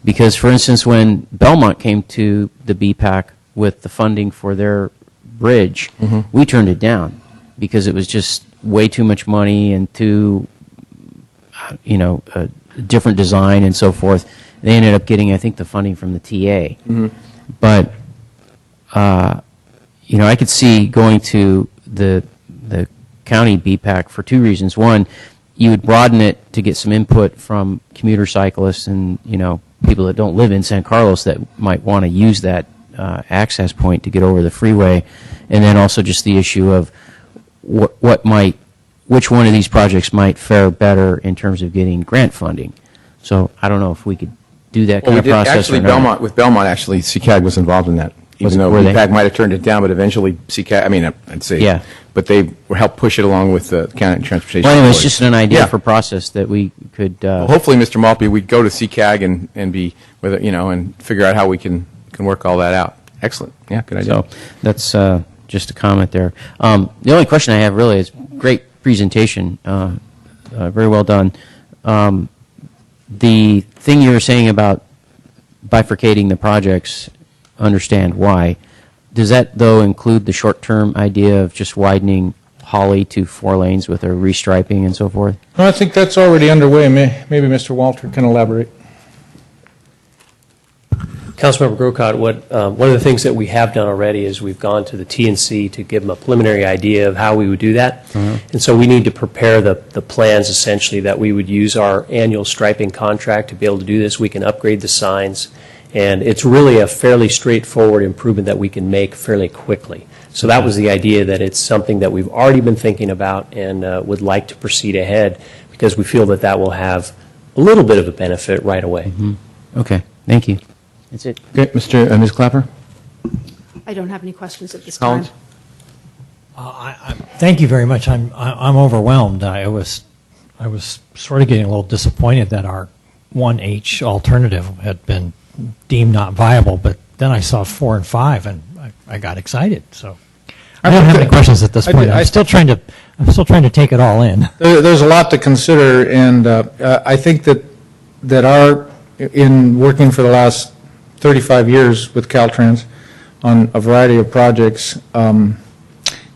because for instance, when Belmont came to the BPAC with the funding for their bridge, we turned it down because it was just way too much money and too, a different design and so forth. They ended up getting, I think, the funding from the TA. But, I could see going to the county BPAC for two reasons. One, you would broaden it to get some input from commuter cyclists and, people that don't live in San Carlos that might want to use that access point to get over the freeway. And then also just the issue of which one of these projects might fare better in terms of getting grant funding. So I don't know if we could do that kind of process. Actually, or not. with Belmont, actually, CCAG was involved in that. Even though BPAC might have turned it down, but eventually CCAG, I'd say, yeah. But they helped push it along with the county transportation. Well, anyway, it's authority. just an idea for process that we could. Well, hopefully, Mr. Maltby, we'd go to CCAG and be with it, and figure out how we can work all that out. Excellent. Yeah, good idea. So that's just a comment there. The only question I have really is great presentation, very well done. The thing you were saying about bifurcating the projects, understand why. Does that, though, include the short-term idea of just widening Holly to 4 lanes with a restriping and so forth? Well, I think that's already underway. Maybe Mr. Walter can elaborate. Councilmember Grocott, one of the things that we have done already is we've gone to the TNC to give them a preliminary idea of how we would do that. And so we need to prepare the plans, essentially, that we would use our annual striping contract to be able to do this. We can upgrade the signs. And it's really a fairly straightforward improvement that we can make fairly quickly. So that was the idea, that it's something that we've already been thinking about and would like to proceed ahead because we feel that will have a little bit of a benefit right away. Okay, thank you. That's it. Okay, Ms. Clapper? I don't have any questions at this Collins? time. Thank you very much. I'm overwhelmed. I was sort of getting a little disappointed that our 1H alternative had been deemed not viable, but then I saw 4 and 5 and I got excited. So I don't have any questions at this point. I'm still trying to take it all in. There's a lot to consider, and I think that in working for the last 35 years with Caltrans on a variety of projects,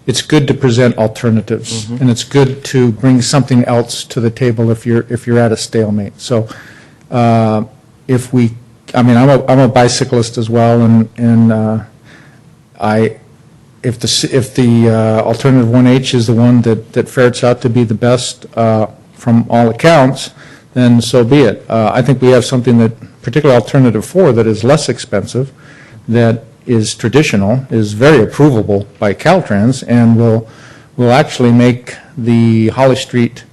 it's good to present alternatives, and it's good to bring something else to the table if you're at a stalemate. So I'm a bicyclist as well, and if the alternative 1H is the one that ferrets out to be the best from all accounts, then so be it. I think we have something particularly alternative 4, that is less expensive, that is traditional, is very approvable by Caltrans, and will actually make the Holly Street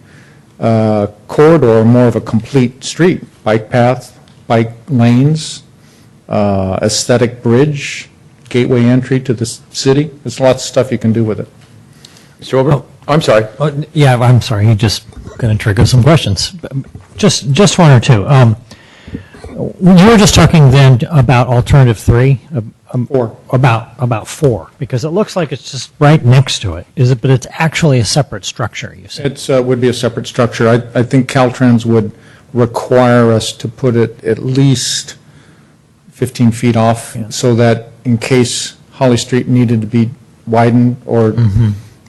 corridor more of a complete street, bike path, bike lanes, aesthetic bridge, gateway entry to the city. There's lots of stuff you can do with it. Mr. Ober? Oh, I'm sorry. Yeah, I'm sorry. You're just going to trigger some questions. Just one or two. You were just talking then about alternative 3. 4. About 4, because it looks like it's just right next to it. Is it? But it's actually a separate structure, you said. It would be a separate structure. I think Caltrans would require us to put it at least 15 feet off, so that in case Holly Street needed to be widened or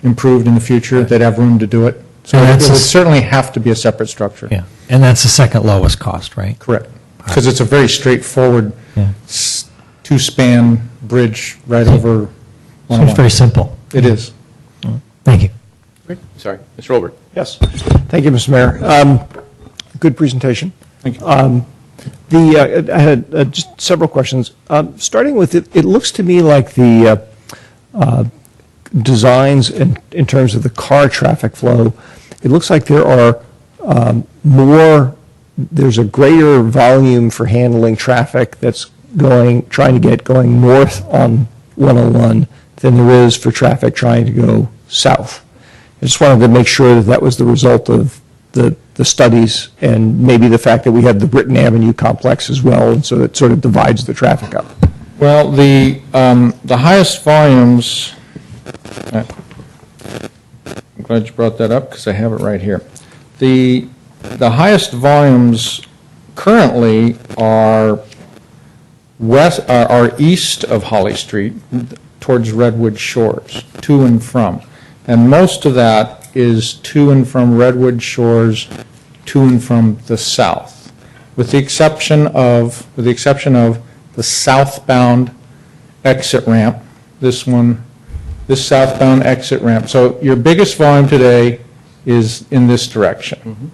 improved in the future, they'd have room to do it. So it would certainly have to be a separate structure. Yeah, and that's the second lowest cost, right? Correct. Because it's a very straightforward 2-span bridge right over 101. Seems very simple. It is. Thank you. Great. Sorry. Mr. Olbert? Yes. Thank you, Mr. Mayor. Good presentation. Thank you. I had just several questions. Starting with it looks to me like the designs in terms of the car traffic flow, it looks like there are more there's a greater volume for handling traffic that's trying to get going north on 101 than there is for traffic trying to go south. I just wanted to make sure that that was the result of the studies and maybe the fact that we have the Britton Avenue complex as well, and so it sort of divides the traffic up. Well, the highest volumes, I'm glad you brought that up because I have it right here. The highest volumes currently are east of Holly Street towards Redwood Shores, to and from. And most of that is to and from Redwood Shores, to and from the south, with the exception of the southbound exit ramp, this southbound exit ramp. So your biggest volume today is in this direction.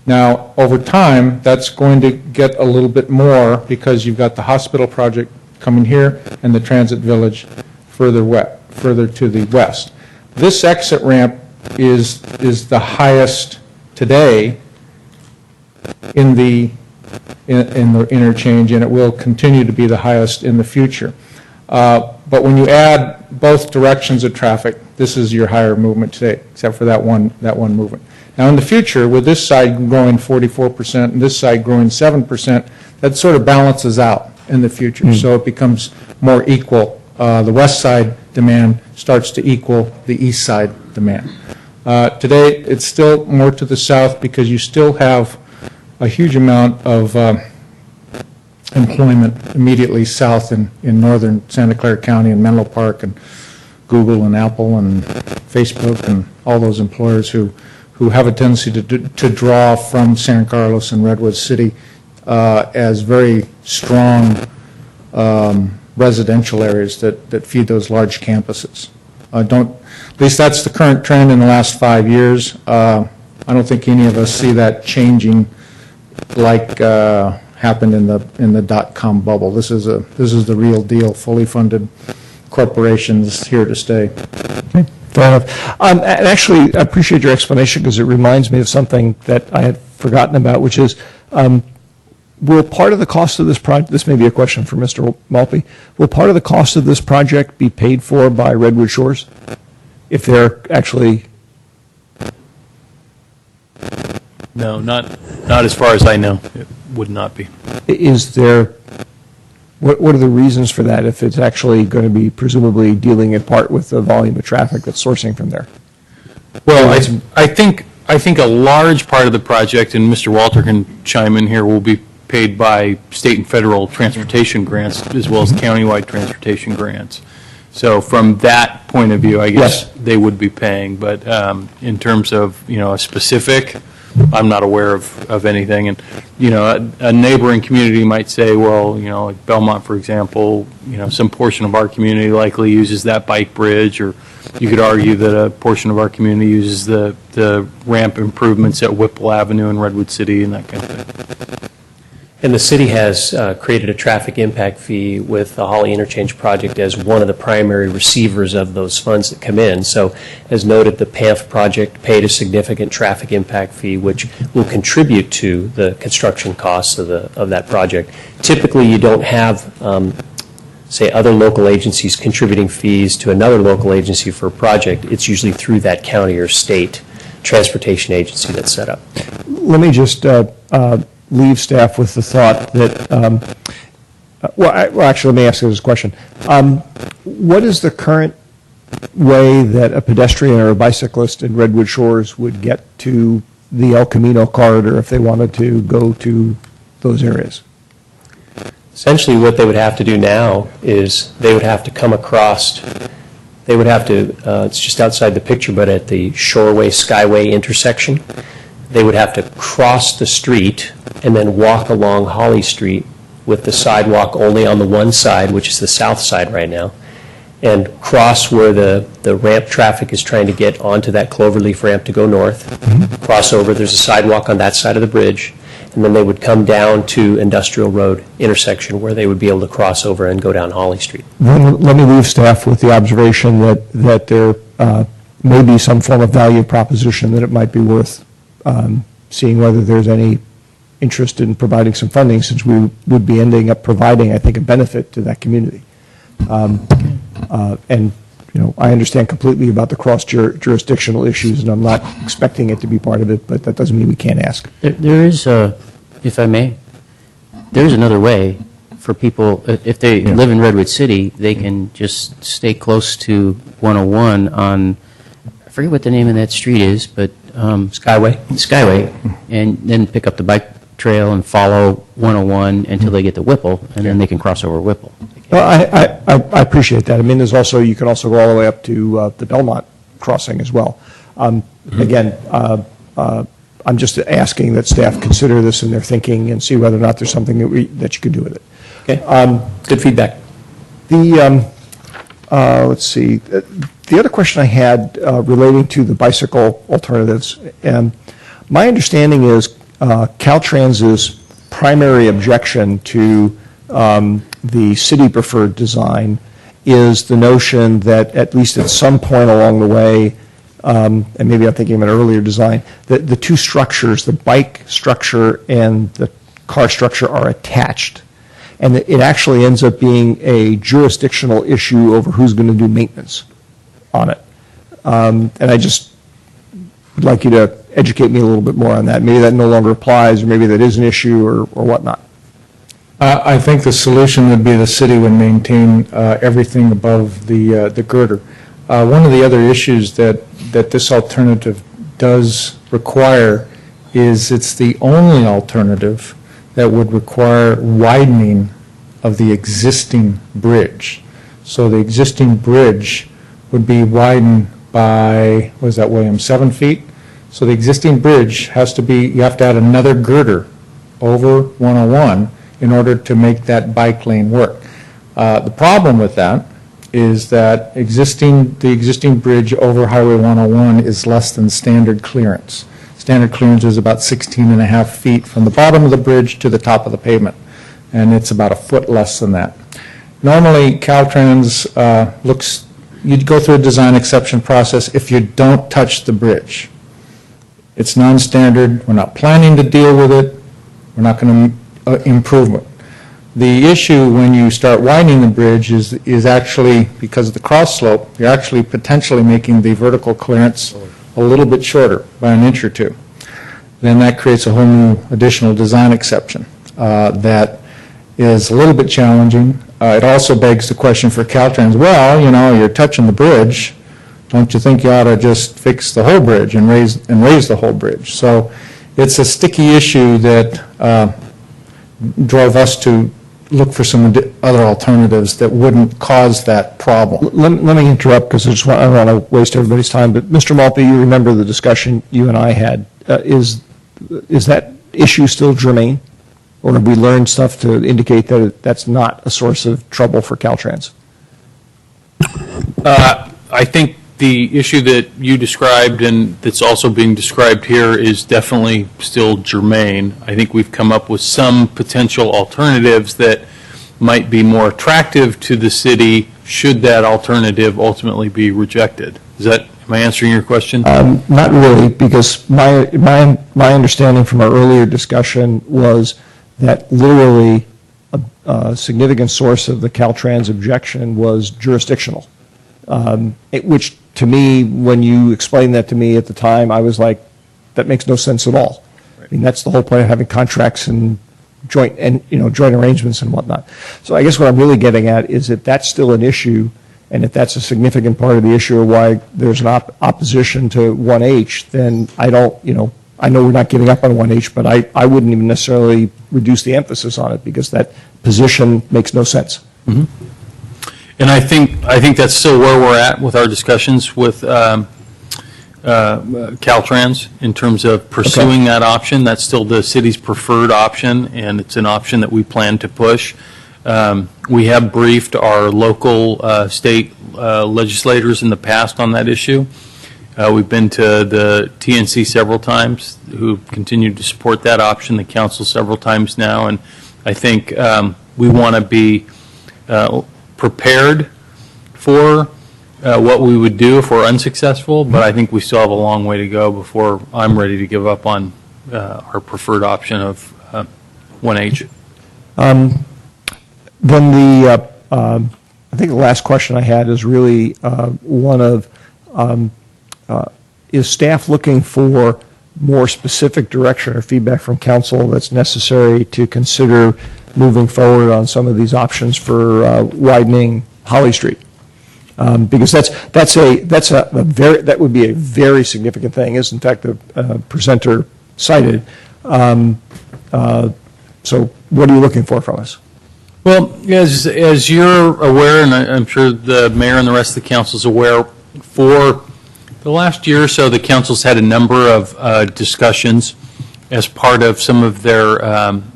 Now, over time, that's going to get a little bit more because you've got the hospital project coming here and the transit village further to the west. This exit ramp is the highest today in the interchange, and it will continue to be the highest in the future. But when you add both directions of traffic, this is your higher movement today, except for that one movement. Now, in the future, with this side growing 44% and this side growing 7%, that sort of balances out in the future. So it becomes more equal. The west side demand starts to equal the east side demand. Today, it's still more to the south because you still have a huge amount of employment immediately south in northern Santa Clara County and Menlo Park and Google and Apple and Facebook and all those employers who have a tendency to draw from San Carlos and Redwood City as very strong residential areas that feed those large campuses. At least that's the current trend in the last 5 years. I don't think any of us see that changing like happened in the dot-com bubble. This is the real deal. Fully funded corporations here to stay. Okay, fair enough. And actually, I appreciate your explanation because it reminds me of something that I had forgotten about, which is, will part of the cost of this project, this may be a question for Mr. Malpe, will part of the cost of this project be paid for by Redwood Shores? If they're actually... No, not as far as I know. It would not be. Is there, what are the reasons for that if it's actually going to be presumably dealing in part with the volume of traffic that's sourcing from there? Well, I think a large part of the project, and Mr. Walter can chime in here, will be paid by state and federal transportation grants as well as countywide transportation grants. So from that point of view, I guess they would be paying. But in terms of a specific, I'm not aware of anything. And a neighboring community might say, well, like Belmont, for example, some portion of our community likely uses that bike bridge, or you could argue that a portion of our community uses the ramp improvements at Whipple Avenue in Redwood City and that kind of thing. And the city has created a traffic impact fee with the Holly Interchange project as one of the primary receivers of those funds that come in. So, as noted, the PAMF project paid a significant traffic impact fee, which will contribute to the construction costs of that project. Typically, you don't have, say, other local agencies contributing fees to another local agency for a project. It's usually through that county or state transportation agency that's set up. Let me just leave staff with the thought that, actually, let me ask you this question. What is the current way that a pedestrian or a bicyclist in Redwood Shores would get to the El Camino corridor if they wanted to go to those areas? Essentially, what they would have to do now is they would have to come across, it's just outside the picture, but at the Shoreway Skyway intersection, they would have to cross the street and then walk along Holly Street with the sidewalk only on the one side, which is the south side right now, and cross where the ramp traffic is trying to get onto that Cloverleaf ramp to go north, cross over, there's a sidewalk on that side of the bridge, and then they would come down to Industrial Road intersection where they would be able to cross over and go down Holly Street. Then let me leave staff with the observation that there may be some form of value proposition that it might be worth seeing whether there's any interest in providing some funding, since we would be ending up providing, I think, a benefit to that community. And, I understand completely about the cross-jurisdictional issues, and I'm not expecting it to be part of it, but that doesn't mean we can't ask. There is, if I may, there's another way for people, if they live in Redwood City, they can just stay close to 101 on, I forget what the name of that street is, but... Skyway, and then pick up the bike trail and follow 101 until they get to Whipple, and then they can cross over Whipple. Well, I appreciate that. I mean, you can also go all the way up to the Belmont crossing as well. Again, I'm just asking that staff consider this in their thinking and see whether or not there's something that you could do with it. Okay. Good feedback. Let's see. The other question I had relating to the bicycle alternatives, and my understanding is Caltrans's primary objection to the city-preferred design is the notion that at least at some point along the way, and maybe I'm thinking of an earlier design, that the two structures, the bike structure and the car structure, are attached. And it actually ends up being a jurisdictional issue over who's going to do maintenance on it. And I just would like you to educate me a little bit more on that. Maybe that no longer applies, or maybe that is an issue, or whatnot. I think the solution would be the city would maintain everything above the girder. One of the other issues that this alternative does require is it's the only alternative that would require widening of the existing bridge. So the existing bridge would be widened by, what is that, William, 7 feet? So the existing bridge has to be, you have to add another girder over 101 in order to make that bike lane work. The problem with that is that the existing bridge over Highway 101 is less than standard clearance. Standard clearance is about 16.5 feet from the bottom of the bridge to the top of the pavement, and it's about a foot less than that. Normally, Caltrans you'd go through a design exception process if you don't touch the bridge. It's non-standard. We're not planning to deal with it. We're not going to improve it. The issue when you start widening the bridge is actually, because of the cross slope, you're actually potentially making the vertical clearance a little bit shorter by an inch or two. Then that creates a whole new additional design exception that is a little bit challenging. It also begs the question for Caltrans, well, you're touching the bridge. Don't you think you ought to just fix the whole bridge and raise the whole bridge? So it's a sticky issue that drove us to look for some other alternatives that wouldn't cause that problem. Let me interrupt, because I don't want to waste everybody's time, but Mr. Maltby, you remember the discussion you and I had. Is that issue still germane? Or have we learned stuff to indicate that that's not a source of trouble for Caltrans? I think the issue that you described and that's also being described here is definitely still germane. I think we've come up with some potential alternatives that might be more attractive to the city should that alternative ultimately be rejected. Am I answering your question? Not really, because my understanding from our earlier discussion was that literally a significant source of the Caltrans objection was jurisdictional, which to me, when you explained that to me at the time, I was like, that makes no sense at all. Right. I mean, that's the whole point of having contracts and joint arrangements and whatnot. So I guess what I'm really getting at is that that's still an issue, and if that's a significant part of the issue of why there's an opposition to 1H, then I know we're not giving up on 1H, but I wouldn't even necessarily reduce the emphasis on it, because that position makes no sense. Mm-hmm. And I think that's still where we're at with our discussions with Caltrans in terms of pursuing that option. That's still the city's preferred option, and it's an option that we plan to push. We have briefed our local state legislators in the past on that issue. We've been to the TNC several times, who continue to support that option, the council several times now, and I think we want to be prepared for what we would do if we're unsuccessful, but I think we still have a long way to go before I'm ready to give up on our preferred option of 1H. Then I think the last question I had is really one of, is staff looking for more specific direction or feedback from council that's necessary to consider moving forward on some of these options for widening Holly Street? Because that would be a very significant thing, as in fact the presenter cited. So what are you looking for from us? Well, as you're aware, and I'm sure the mayor and the rest of the council is aware, for the last year or so, the council's had a number of discussions as part of some of their,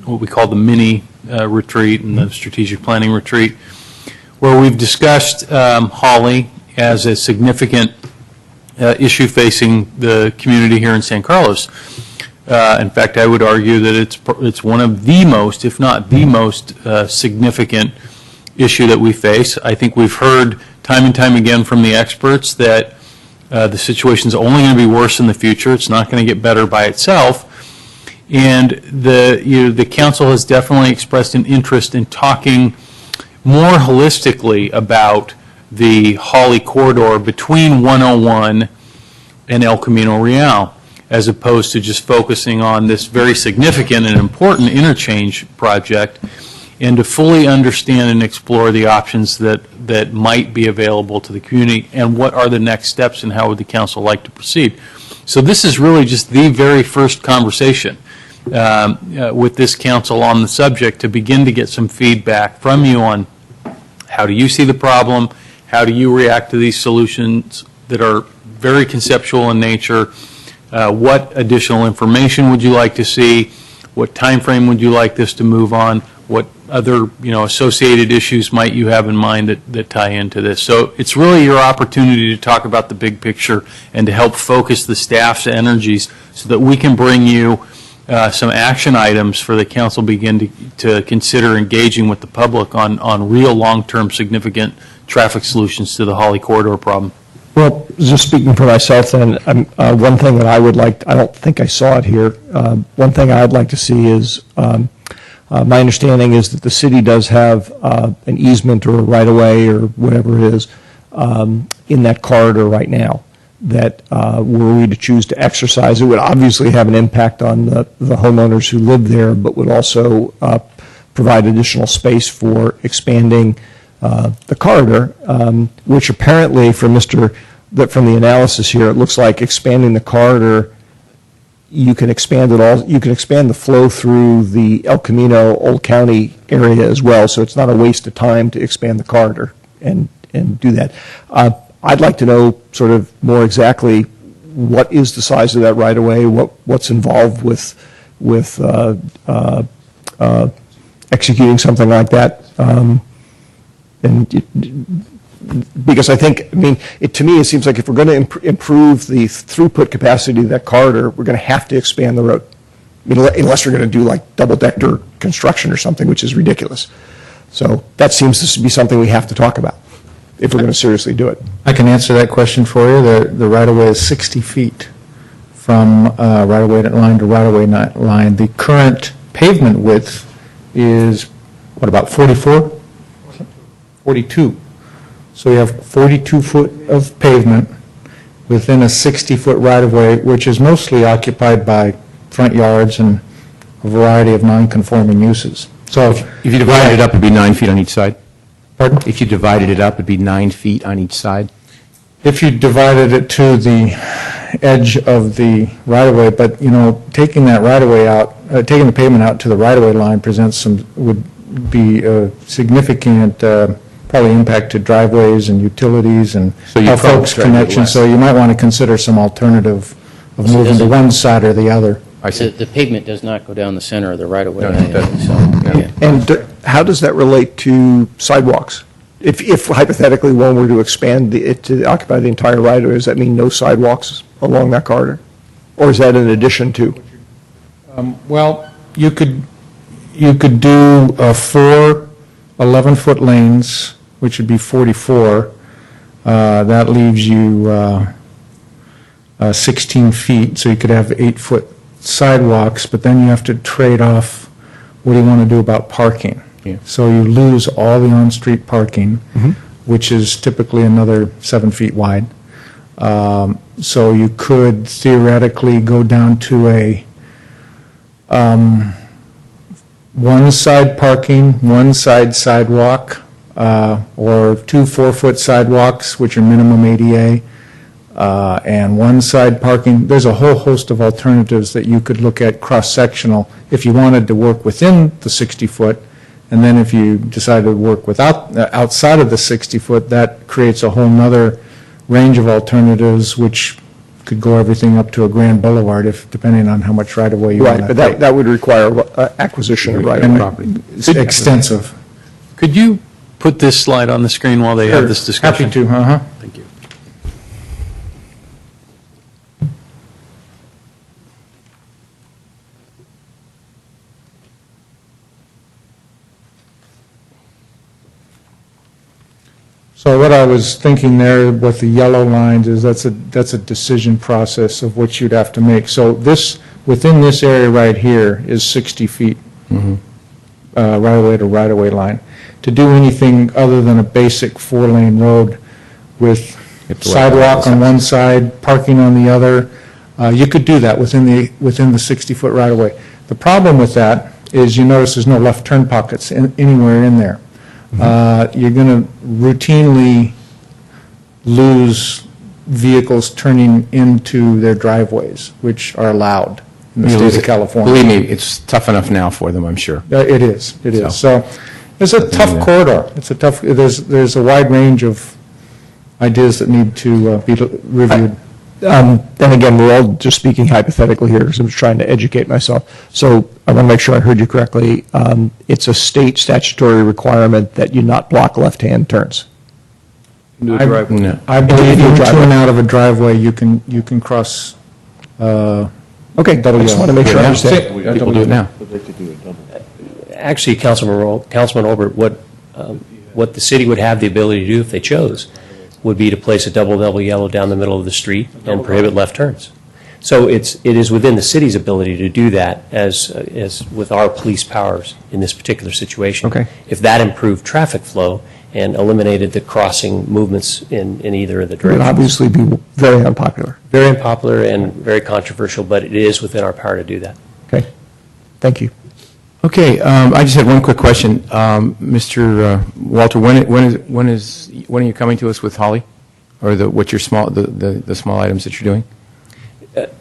what we call the mini retreat and the strategic planning retreat, where we've discussed Holly as a significant issue facing the community here in San Carlos. In fact, I would argue that it's one of the most, if not the most, significant issue that we face. I think we've heard time and time again from the experts that the situation is only going to be worse in the future. It's not going to get better by itself. And the council has definitely expressed an interest in talking more holistically about the Holly corridor between 101 and El Camino Real, as opposed to just focusing on this very significant and important interchange project, and to fully understand and explore the options that might be available to the community and what are the next steps and how would the council like to proceed. So this is really just the very first conversation with this council on the subject to begin to get some feedback from you on how do you see the problem, how do you react to these solutions that are very conceptual in nature, what additional information would you like to see, what time frame would you like this to move on, what other associated issues might you have in mind that tie into this. So it's really your opportunity to talk about the big picture and to help focus the staff's energies so that we can bring you some action items for the council begin to consider engaging with the public on real long-term significant traffic solutions to the Holly corridor problem. Well, just speaking for myself then, one thing that I would like, I don't think I saw it here, one thing I'd like to see is, my understanding is that the city does have an easement or a right-of-way or whatever it is in that corridor right now, that were we to choose to exercise, it would obviously have an impact on the homeowners who live there, but would also provide additional space for expanding the corridor, which apparently from the analysis here, it looks like expanding the corridor, you can expand it all. You can expand the flow through the El Camino Old County area as well. So it's not a waste of time to expand the corridor and do that. I'd like to know sort of more exactly what is the size of that right of way, what's involved with executing something like that. Because I think, to me, it seems like if we're going to improve the throughput capacity of that corridor, we're going to have to expand the road, unless we're going to do like double-decker construction or something, which is ridiculous. So that seems to be something we have to talk about if we're going to seriously do it. I can answer that question for you. The right-of-way is 60 feet from right-of-way line to right-of-way line. The current pavement width is, what, about 44? 42. So we have 42 foot of pavement within a 60-foot right-of-way, which is mostly occupied by front yards and a variety of non-conforming uses. So if you divided it up, it'd be 9 feet on each side? Pardon? If you divided it up, it'd be 9 feet on each side? If you divided it to the edge of the right-of-way, but, taking that right-of-way out, taking the pavement out to the right-of-way line would be a significant probably impact to driveways and utilities and how folks connection. So you might want to consider some alternative of moving to one side or the other. The pavement does not go down the center of the right-of-way. No, it doesn't. And how does that relate to sidewalks? If hypothetically one were to expand to occupy the entire right-of-way, does that mean no sidewalks along that corridor? Or is that in addition to? Well, you could do 4 11-foot lanes, which would be 44. That leaves you 16 feet, so you could have 8-foot sidewalks, but then you have to trade off what do you want to do about parking? Yeah. So you lose all the on-street parking, which is typically another 7 feet wide. So you could theoretically go down to a one side parking, one side sidewalk, or 2 4-foot sidewalks, which are minimum ADA, and one side parking. There's a whole host of alternatives that you could look at cross-sectional if you wanted to work within the 60-foot, and then if you decided to work outside of the 60-foot, that creates a whole nother range of alternatives, which could go everything up to a Grand Boulevard, depending on how much right-of-way you want Right, to but take. that would require acquisition of right-of-way. It's extensive. Could you put this slide on the screen while they have this discussion? Happy to, Thank you. So what I was thinking there with the yellow lines is that's a decision process of which you'd have to make. So within this area right here is 60 feet right-of-way to right-of-way line. To do anything other than a basic 4-lane road with sidewalk on one side, parking on the other, you could do that within the 60-foot right-of-way. The problem with that is you notice there's no left turn pockets anywhere in there. You're going to routinely lose vehicles turning into their driveways, which are allowed in the state of California. Believe me, it's tough enough now for them, I'm sure. It is. So it's a tough corridor. There's a wide range of ideas that need to be reviewed. And again, we're all just speaking hypothetically here because I'm just trying to educate myself. So I want to make sure I heard you correctly. It's a state statutory requirement that you not block left-hand turns. No. I believe you turn out of a driveway, you can cross. Okay, I just want to make sure I understand. People do it now. Actually, Councilman Olbert, what the city would have the ability to do if they chose would be to place a double yellow down the middle of the street and prohibit left turns. So it is within the city's ability to do that as with our police powers in this particular situation. Okay. If that improved traffic flow and eliminated the crossing movements in either of the It would directions. obviously be very unpopular. Very unpopular and very controversial, but it is within our power to do that. Okay, thank you. Okay, I just had one quick question. Mr. Walter, when are you coming to us with Holly? Or what's your the small items that you're doing?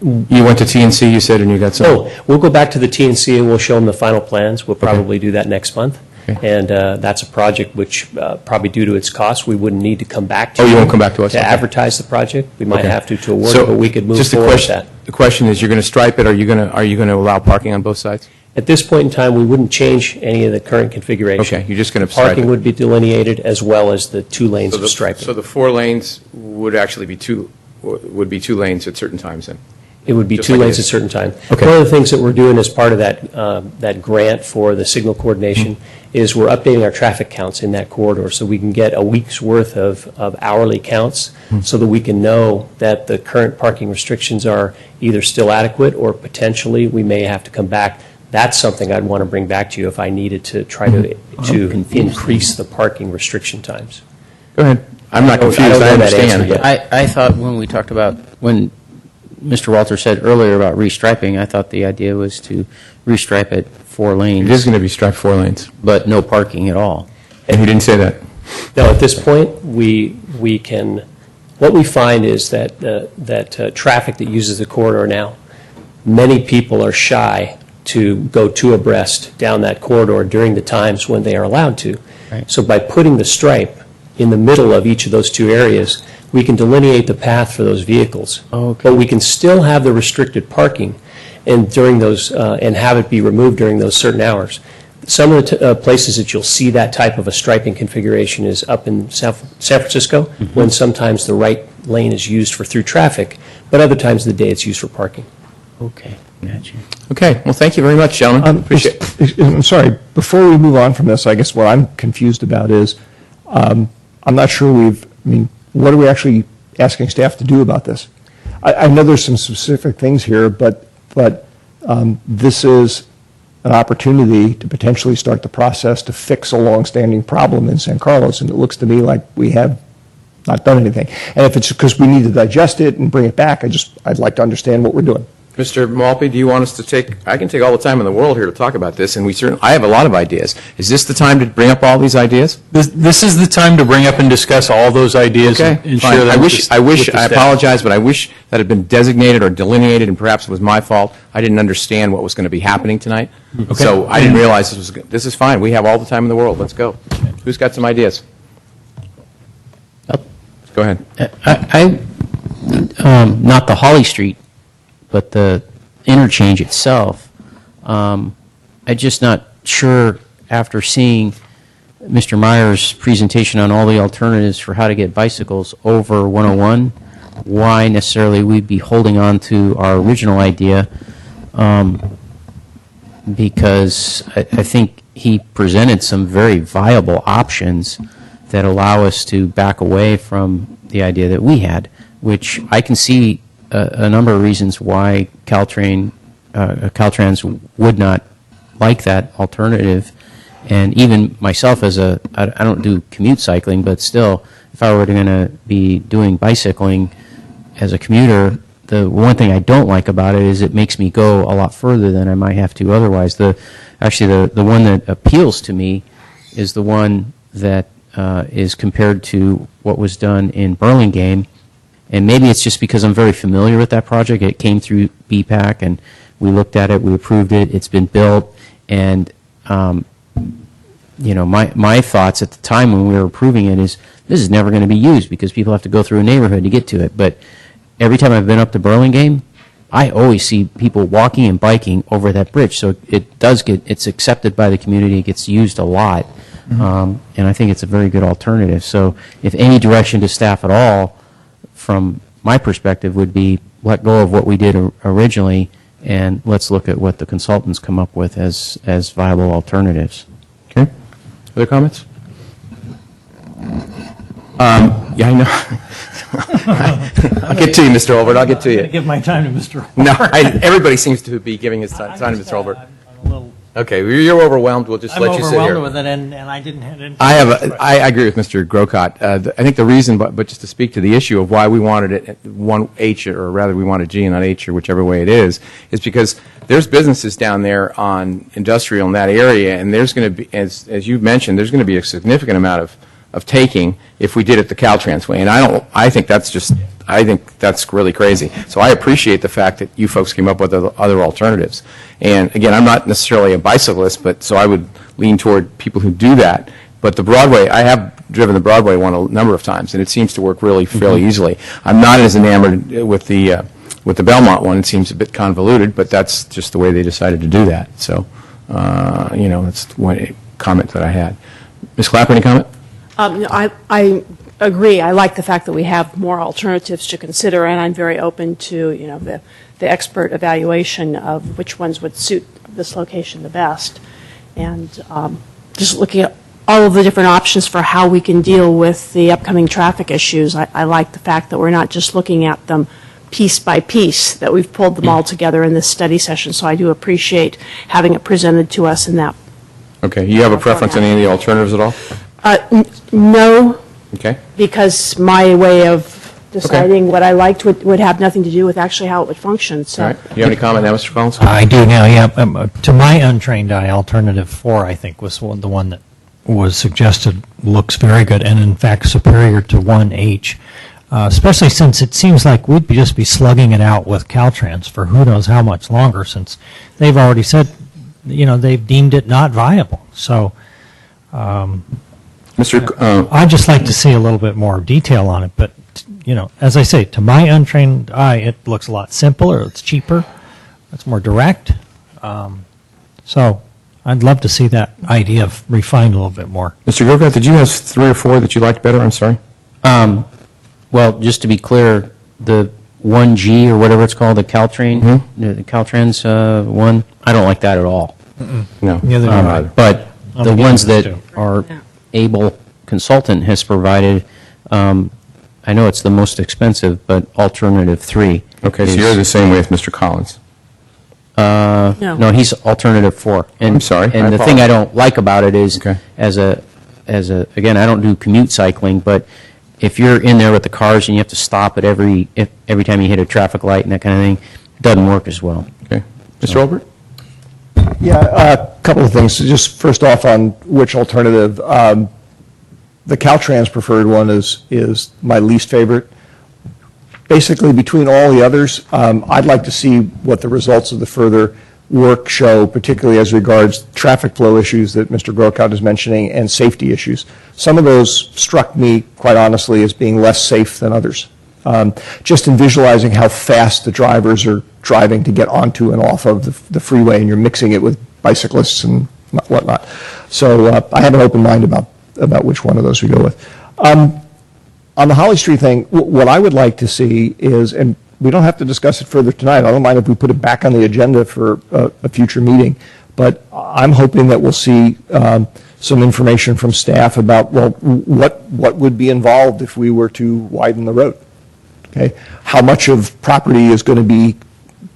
You went to TNC, you said, and you got some? Oh, we'll go back to the TNC and we'll show them the final plans. We'll probably do that next month. Okay. And that's a project which, probably due to its cost, we wouldn't need to come back to. Oh, you won't come back to us? To Okay. advertise the project. We might Okay. have to award So, it, but we could move just a forward with question- that. The question is, you're going to stripe it, are you going to allow parking on both sides? At this point in time, we wouldn't change any of the current configuration. Okay, you're just going to stripe Parking it. would be delineated as well as the 2 lanes of striping. So the 4 lanes would actually be 2 lanes at certain times then? It would be Just 2 like it lanes is. at certain time. Okay. One of the things that we're doing as part of that grant for the signal coordination is we're updating our traffic counts in that corridor so we can get a week's worth of hourly counts so that we can know that the current parking restrictions are either still adequate or potentially we may have to come back. That's something I'd want to bring back to you if I needed to try to increase the parking restriction times. Go ahead. I'm not I don't confused, know I that answer understand. yet. I thought when we talked about, when Mr. Walter said earlier about restriping, I thought the idea was to restripe it 4 lanes. It is going to be striped 4 lanes. But no parking at all. And he didn't say that. Now, at this point, we can, what we find is that traffic that uses the corridor now, many people are shy to go 2 abreast down that corridor during the times when they are allowed to. Right. So by putting the stripe in the middle of each of those 2 areas, we can delineate the path for those vehicles. Okay. But we can still have the restricted parking and during those, and have it be removed during those certain hours. Some of the places that you'll see that type of a striping configuration is up in San Francisco, when sometimes the right lane is used for through traffic, but other times of the day it's used for parking. Okay, gotcha. Okay, well, thank you very much, gentlemen. Appreciate it. I'm sorry, before we move on from this, I guess what I'm confused about is, I'm not sure what are we actually asking staff to do about this? I know there's some specific things here, but this is an opportunity to potentially start the process to fix a longstanding problem in San Carlos, and it looks to me like we have not done anything. And if it's because we need to digest it and bring it back, I'd like to understand what we're doing. Mr. Malpe, do you want us to take, I can take all the time in the world here to talk about this, and I have a lot of ideas. Is this the time to bring up all these ideas? This is the time to bring up and discuss all those ideas Okay, and fine. share them I apologize, but I wish that had been designated or delineated, and perhaps it was my fault. I didn't understand what was going to be happening tonight. So I didn't realize this is fine. We have all the time in the world. Let's go. Who's got some ideas? Go ahead. Not the Holly Street, but the interchange itself. I'm just not sure, after seeing Mr. Meyer's presentation on all the alternatives for how to get bicycles over 101, why necessarily we'd be holding on to our original idea, because I think he presented some very viable options that allow us to back away from the idea that we had, which I can see a number of reasons why Caltrans would not like that alternative. And even myself, I don't do commute cycling, but still, if I were going to be doing bicycling as a commuter, the one thing I don't like about it is it makes me go a lot further than I might have to otherwise. The one that appeals to me is the one that is compared to what was done in Burlingame. And maybe it's just because I'm very familiar with that project. It came through BPAC, and we looked at it, we approved it, it's been built, and my thoughts at the time when we were approving it is this is never going to be used because people have to go through a neighborhood to get to it. But every time I've been up to Burlingame, I always see people walking and biking over that bridge. So it's accepted by the community, it gets used a lot, and I think it's a very good alternative. So if any direction to staff at all, from my perspective, would be let go of what we did originally, and let's look at what the consultants come up with as viable alternatives. Okay. Other comments? Yeah, I know. I'll get to you, Mr. Olbert. I'll get to you. Give my time to Mr. Olbert. No, everybody seems to be giving his time to Mr. Olbert. I'm a little. Okay, you're overwhelmed. We'll just let you sit here. I'm overwhelmed with it, and I didn't. I agree with Mr. Grocott. I think the reason, but just to speak to the issue of why we wanted it at 1H, or rather we wanted G and not H, or whichever way it is because there's businesses down there on industrial in that area, and there's going to be, as you mentioned, there's going to be a significant amount of taking if we did it the Caltrans way. And I think that's really crazy. So I appreciate the fact that you folks came up with other alternatives. And again, I'm not necessarily a bicyclist, so I would lean toward people who do that. But the Broadway, I have driven the Broadway one a number of times, and it seems to work really fairly easily. I'm not as enamored with the Belmont one. It seems a bit convoluted, but that's just the way they decided to do that. So, that's one comment that I had. Ms. Clapper, any comment? No, I agree. I like the fact that we have more alternatives to consider, and I'm very open to the expert evaluation of which ones would suit this location the best, and just looking at all of the different options for how we can deal with the upcoming traffic issues. I like the fact that we're not just looking at them piece by piece, that we've pulled them all together in this study session. So I do appreciate having it presented to us in that. Okay. You have a preference on any of the alternatives at all? No. Okay. Because my way of deciding what I liked would have nothing to do with actually how it would function. So. All right. Do you have any comment now, Mr. Collins? I do now, yeah. To my untrained eye, alternative 4, I think, was the one that was suggested looks very good and, in fact, superior to 1H, especially since it seems like we'd just be slugging it out with Caltrans for who knows how much longer, since they've already said, they've deemed it not viable. So I'd just like to see a little bit more detail on it. But, as I say, to my untrained eye, it looks a lot simpler, it's cheaper, it's more direct. So I'd love to see that idea refined a little bit more. Mr. Grocott, did you have 3 or 4 that you liked better? I'm sorry. Well, just to be clear, the 1G or whatever it's called, the Caltrain, the Caltrans one, I don't like that at all. No. Neither do I. But I'm the against ones those that two. our able consultant has provided, I know it's the most expensive, but alternative 3. Okay, so you're the same way with Mr. Collins. No. No, he's alternative 4. And, I'm sorry, I And the thing apologize. I don't like about it is, Okay. as a, again, I don't do commute cycling, but if you're in there with the cars and you have to stop at every time you hit a traffic light and that kind of thing, it doesn't work as well. Okay. Mr. Olbert? Yeah, a couple of things. Just first off on which alternative, the Caltrans preferred one is my least favorite. Basically, between all the others, I'd like to see what the results of the further work show, particularly as regards traffic flow issues that Mr. Grocott is mentioning and safety issues. Some of those struck me, quite honestly, as being less safe than others. Just in visualizing how fast the drivers are driving to get onto and off of the freeway, and you're mixing it with bicyclists and whatnot. So I have an open mind about which one of those we go with. On the Holly Street thing, what I would like to see is, and we don't have to discuss it further tonight, I don't mind if we put it back on the agenda for a future meeting, but I'm hoping that we'll see some information from staff about, well, what would be involved if we were to widen the road? Okay, how much of property is going to be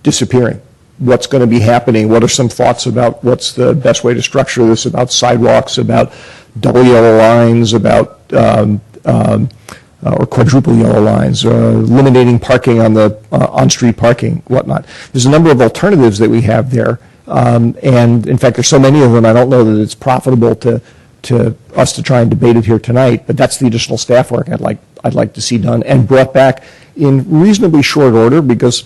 disappearing? What's going to be happening? What are some thoughts about what's the best way to structure this, about sidewalks, about double yellow lines, about or quadruple yellow lines, eliminating parking on the on-street parking, whatnot. There's a number of alternatives that we have there, and in fact, there's so many of them, I don't know that it's profitable to us to try and debate it here tonight, but that's the additional staff work I'd like to see done and brought back in reasonably short order, because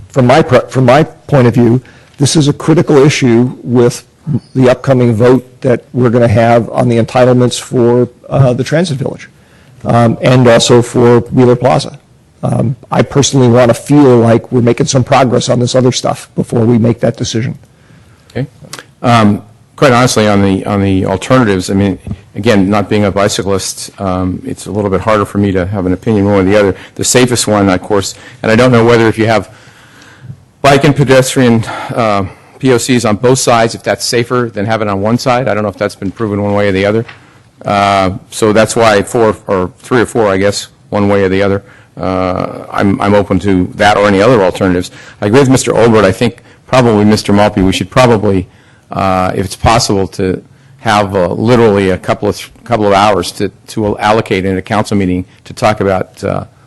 from my point of view, this is a critical issue with the upcoming vote that we're going to have on the entitlements for the Transit Village, and also for Wheeler Plaza. I personally want to feel like we're making some progress on this other stuff before we make that decision. Okay. Quite honestly, on the alternatives, I mean, again, not being a bicyclist, it's a little bit harder for me to have an opinion one or the other. The safest one, of course, and I don't know whether if you have bike and pedestrian POCs on both sides, if that's safer than having it on one side. I don't know if that's been proven one way or the other. So that's why 3 or 4, I guess, one way or the other. I'm open to that or any other alternatives. I agree with Mr. Olbert. I think probably, Mr. Malpe, we should probably, if it's possible, to have literally a couple of hours to allocate in a council meeting to talk about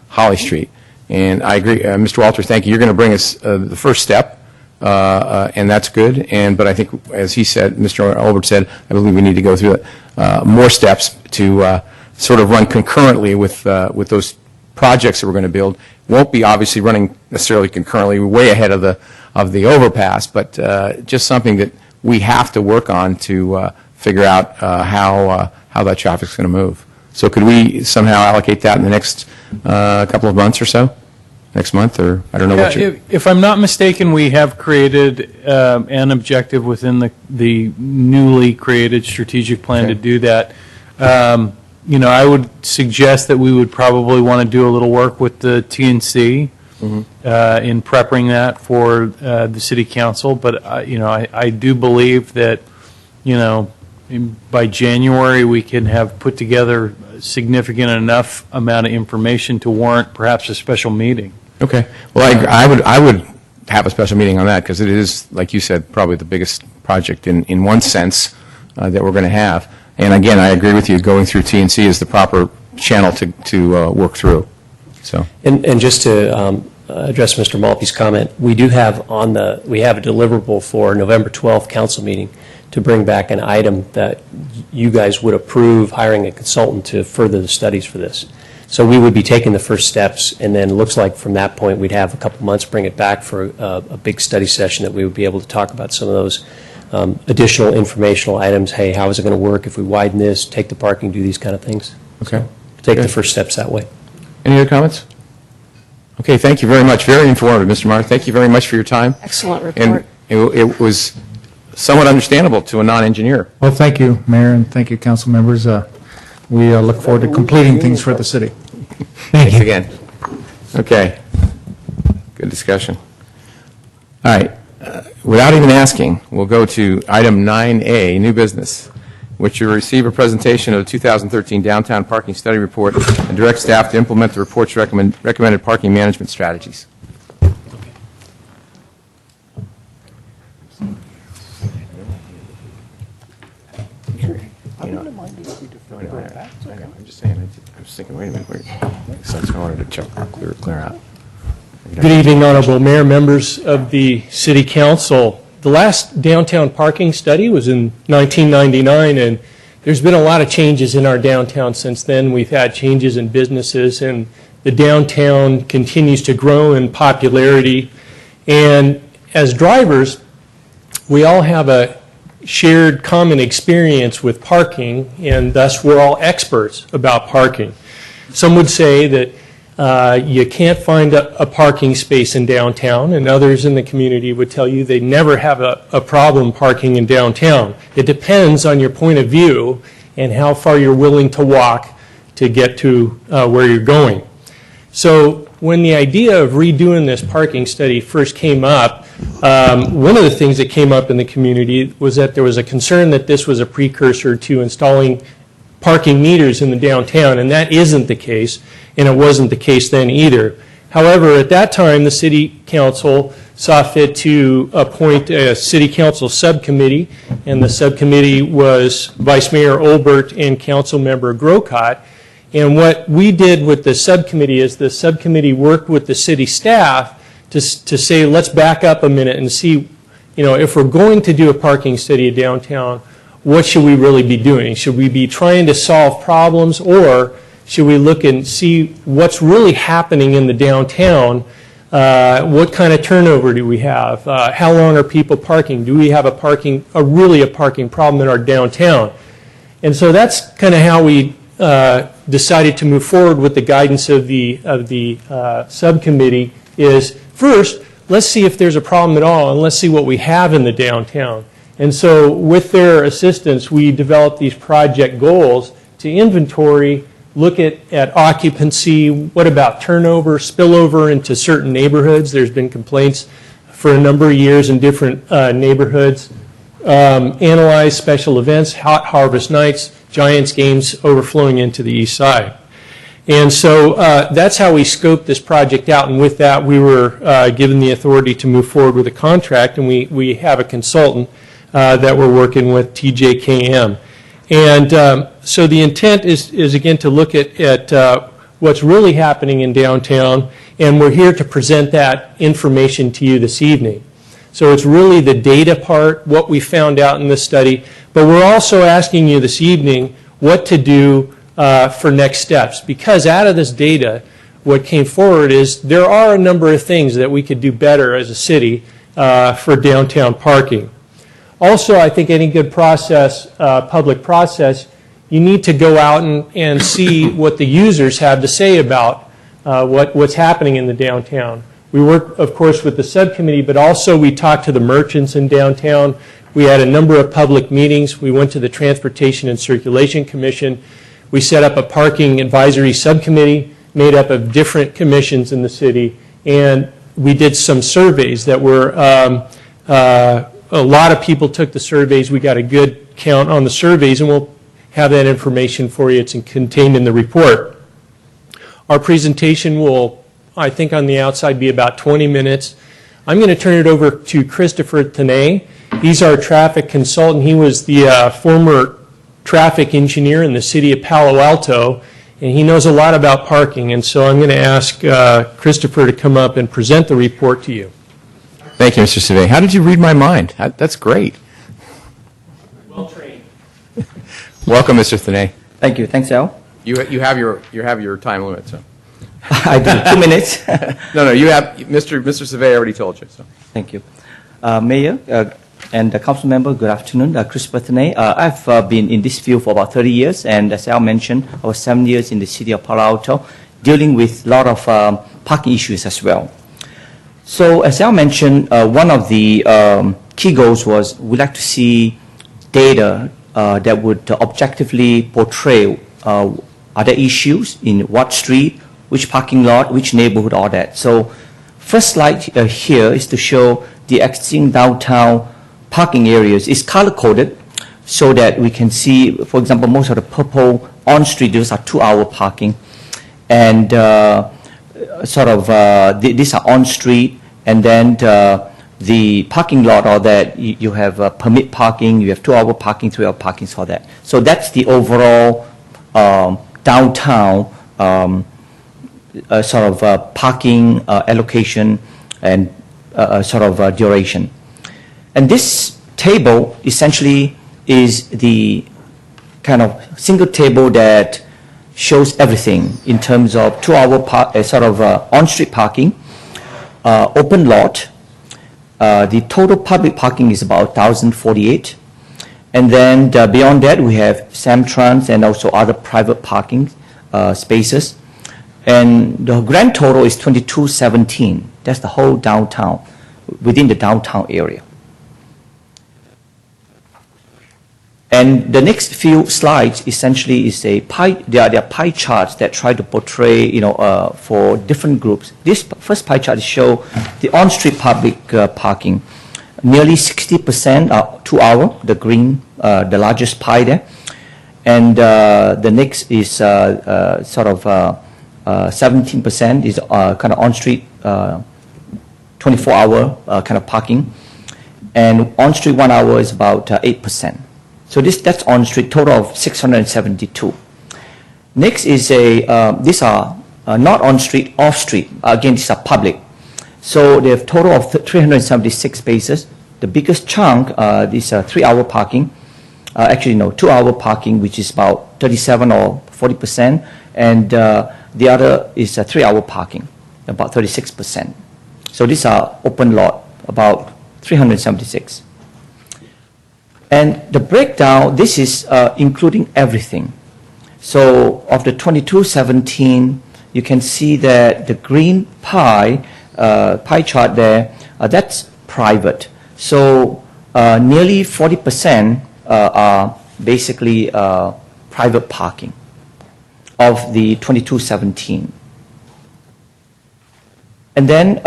Holly Street. And I agree, Mr. Walters, thank you. You're going to bring us the first step, and that's good. But I think, as he said, Mr. Olbert said, I believe we need to go through more steps to sort of run concurrently with those projects that we're going to build. Won't be obviously running necessarily concurrently, way ahead of the overpass, but just something that we have to work on to figure out how that traffic's going to move. So could we somehow allocate that in the next couple of months or so? Next month, or I don't know what you... If I'm not mistaken, we have created an objective within the newly created strategic plan to do that. I would suggest that we would probably want to do a little work with the TNC in prepping that for the city council. But I do believe that by January we can have put together significant enough amount of information to warrant perhaps a special meeting. Okay. Well, I would have a special meeting on that, because it is, like you said, probably the biggest project in one sense that we're going to have. And again, I agree with you. Going through TNC is the proper channel to work through. So. And just to address Mr. Malpe's comment, we do have we have a deliverable for November 12th council meeting to bring back an item that you guys would approve hiring a consultant to further the studies for this. So we would be taking the first steps, and then it looks like from that point we'd have a couple months, bring it back for a big study session that we would be able to talk about some of those additional informational items. Hey, how is it going to work if we widen this, take the parking, do these kind of things? Okay. Take the first steps that way. Any other comments? Okay, thank you very much. Very informative, Mr. Marr. Thank you very much for your time. Excellent report. And it was somewhat understandable to a non-engineer. Well, thank you, Mayor, and thank you, council members. We look forward to completing things for the city. Thanks again. Okay. Good discussion. All right. Without even asking, we'll go to item 9A, new business, which you receive a presentation of the 2013 Downtown Parking Study Report and direct staff to implement the report's recommended parking management strategies. you know. No, I know, I'm just saying, I was thinking, wait a minute, so I wanted to clear out. Good evening, Honorable Mayor, members of the City Council. The last downtown parking study was in 1999, and there's been a lot of changes in our downtown since then. We've had changes in businesses, and the downtown continues to grow in popularity. And as drivers, we all have a shared common experience with parking, and thus we're all experts about parking. Some would say that you can't find a parking space in downtown, and others in the community would tell you they never have a problem parking in downtown. It depends on your point of view and how far you're willing to walk to get to where you're going. So when the idea of redoing this parking study first came up, one of the things that came up in the community was that there was a concern that this was a precursor to installing parking meters in the downtown, and that isn't the case, and it wasn't the case then either. However, at that time, the City Council saw fit to appoint a City Council subcommittee, and the subcommittee was Vice Mayor Olbert and Council Member Grocott. And what we did with the subcommittee is the subcommittee worked with the city staff to say, let's back up a minute and see, you know, if we're going to do a parking study downtown, what should we really be doing? Should we be trying to solve problems, or should we look and see what's really happening in the downtown? What kind of turnover do we have? How long are people parking? Do we have a parking problem in our downtown? And so that's kind of how we decided to move forward with the guidance of the subcommittee. Is first, let's see if there's a problem at all, and let's see what we have in the downtown. And so with their assistance, we developed these project goals to inventory, look at occupancy, what about turnover, spillover into certain neighborhoods. There's been complaints for a number of years in different neighborhoods. Analyze special events, hot harvest nights, Giants games overflowing into the east side. And so that's how we scoped this project out, and with that we were given the authority to move forward with a contract, and we have a consultant that we're working with, TJKM. And so the intent is again to look at what's really happening in downtown, and we're here to present that information to you this evening. So it's really the data part, what we found out in this study, but we're also asking you this evening what to do for next steps, because out of this data, what came forward is there are a number of things that we could do better as a city for downtown parking. Also, I think any good process, public process, you need to go out and see what the users have to say about what's happening in the downtown. We work, of course, with the subcommittee, but also we talked to the merchants in downtown. We had a number of public meetings. We went to the Transportation and Circulation Commission. We set up a parking advisory subcommittee made up of different commissions in the city, and we did some surveys that were, a lot of people took the surveys. We got a good count on the surveys, and we'll have that information for you. It's contained in the report. Our presentation will, I think, on the outside be about 20 minutes. I'm going to turn it over to Christopher Tanay. He's our traffic consultant. He was the former traffic engineer in the city of Palo Alto, and he knows a lot about parking. And so I'm going to ask Christopher to come up and present the report to you. Thank you, Mr. Savay. How did you read my mind? That's great. Well trained. Welcome, Mr. Tanay. Thank you. Thanks, Al. You have your time limit, so. I do. 2 minutes. No, you have, Mr. Savay already told you, so. Thank you. Mayor and the council member, good afternoon. Christopher Tanay. I've been in this field for about 30 years, and as Al mentioned, I was 7 years in the city of Palo Alto, dealing with a lot of parking issues as well. So as Al mentioned, one of the key goals was we'd like to see data that would objectively portray other issues in what street, which parking lot, which neighborhood, all that. So first slide here is to show the existing downtown parking areas. It's color-coded so that we can see, for example, most of the purple on-street, those are 2-hour parking. And these are on-street, and then the parking lot or that you have permit parking, you have 2-hour parking, 3-hour parking for that. So that's the overall downtown sort of parking allocation and sort of duration. And this table essentially is the kind of single table that shows everything in terms of 2-hour sort of on-street parking, open lot. The total public parking is about 1,048. And then beyond that, we have Samtrans and also other private parking spaces. And the grand total is 2217. That's the whole downtown, within the downtown area. And the next few slides essentially is they are pie charts that try to portray, for different groups. This first pie chart shows the on-street public parking. Nearly 60% are 2-hour, the green, the largest pie there. And the next is sort of 17% is kind of on-street 24-hour kind of parking. And on-street 1 hour is about 8%. So that's on-street, total of 672. Next is these are not on-street, off-street. Again, these are public. So they have total of 376 spaces. The biggest chunk, these are 3-hour parking. Actually, no, 2-hour parking, which is about 37 or 40%. And the other is 3-hour parking, about 36%. So these are open lot, about 376. And the breakdown, this is including everything. So of the 2217, you can see that the green pie chart there, that's private. So nearly 40% are basically private parking of the 2217. And then,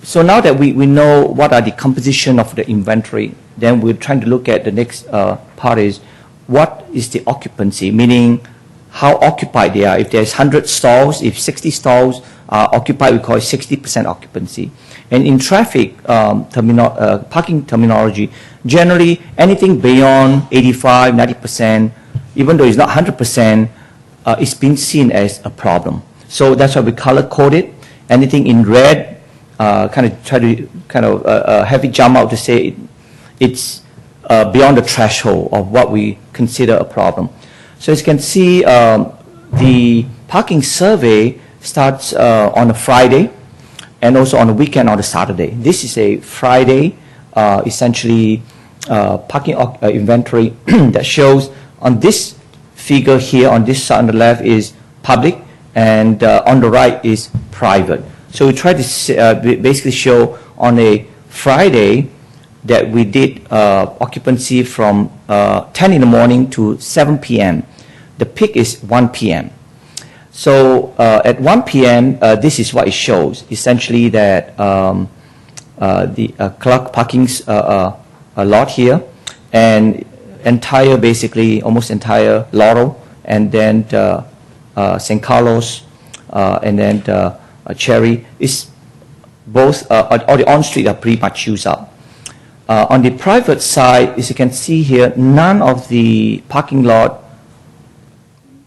so now that we know what are the composition of the inventory, then we're trying to look at the next part is what is the occupancy, meaning how occupied they are. If there's 100 stalls, if 60 stalls are occupied, we call it 60% occupancy. And in traffic parking terminology, generally anything beyond 85, 90%, even though it's not 100%, it's been seen as a problem. So that's why we color code it. Anything in red, kind of try to have it jump out to say it's beyond the threshold of what we consider a problem. So as you can see, the parking survey starts on a Friday and also on a weekend on a Saturday. This is a Friday, essentially parking inventory that shows on this figure here, on this side on the left is public and on the right is private. So we try to basically show on a Friday that we did occupancy from 10 in the morning to 7 p.m. The peak is 1 p.m. So at 1 p.m., this is what it shows. Essentially that the Clark Parking's a lot here, and entire, basically almost entire Laurel, and then St. Carlos, and then Cherry is both, all the on-street are pretty much used up. On the private side, as you can see here, none of the parking lot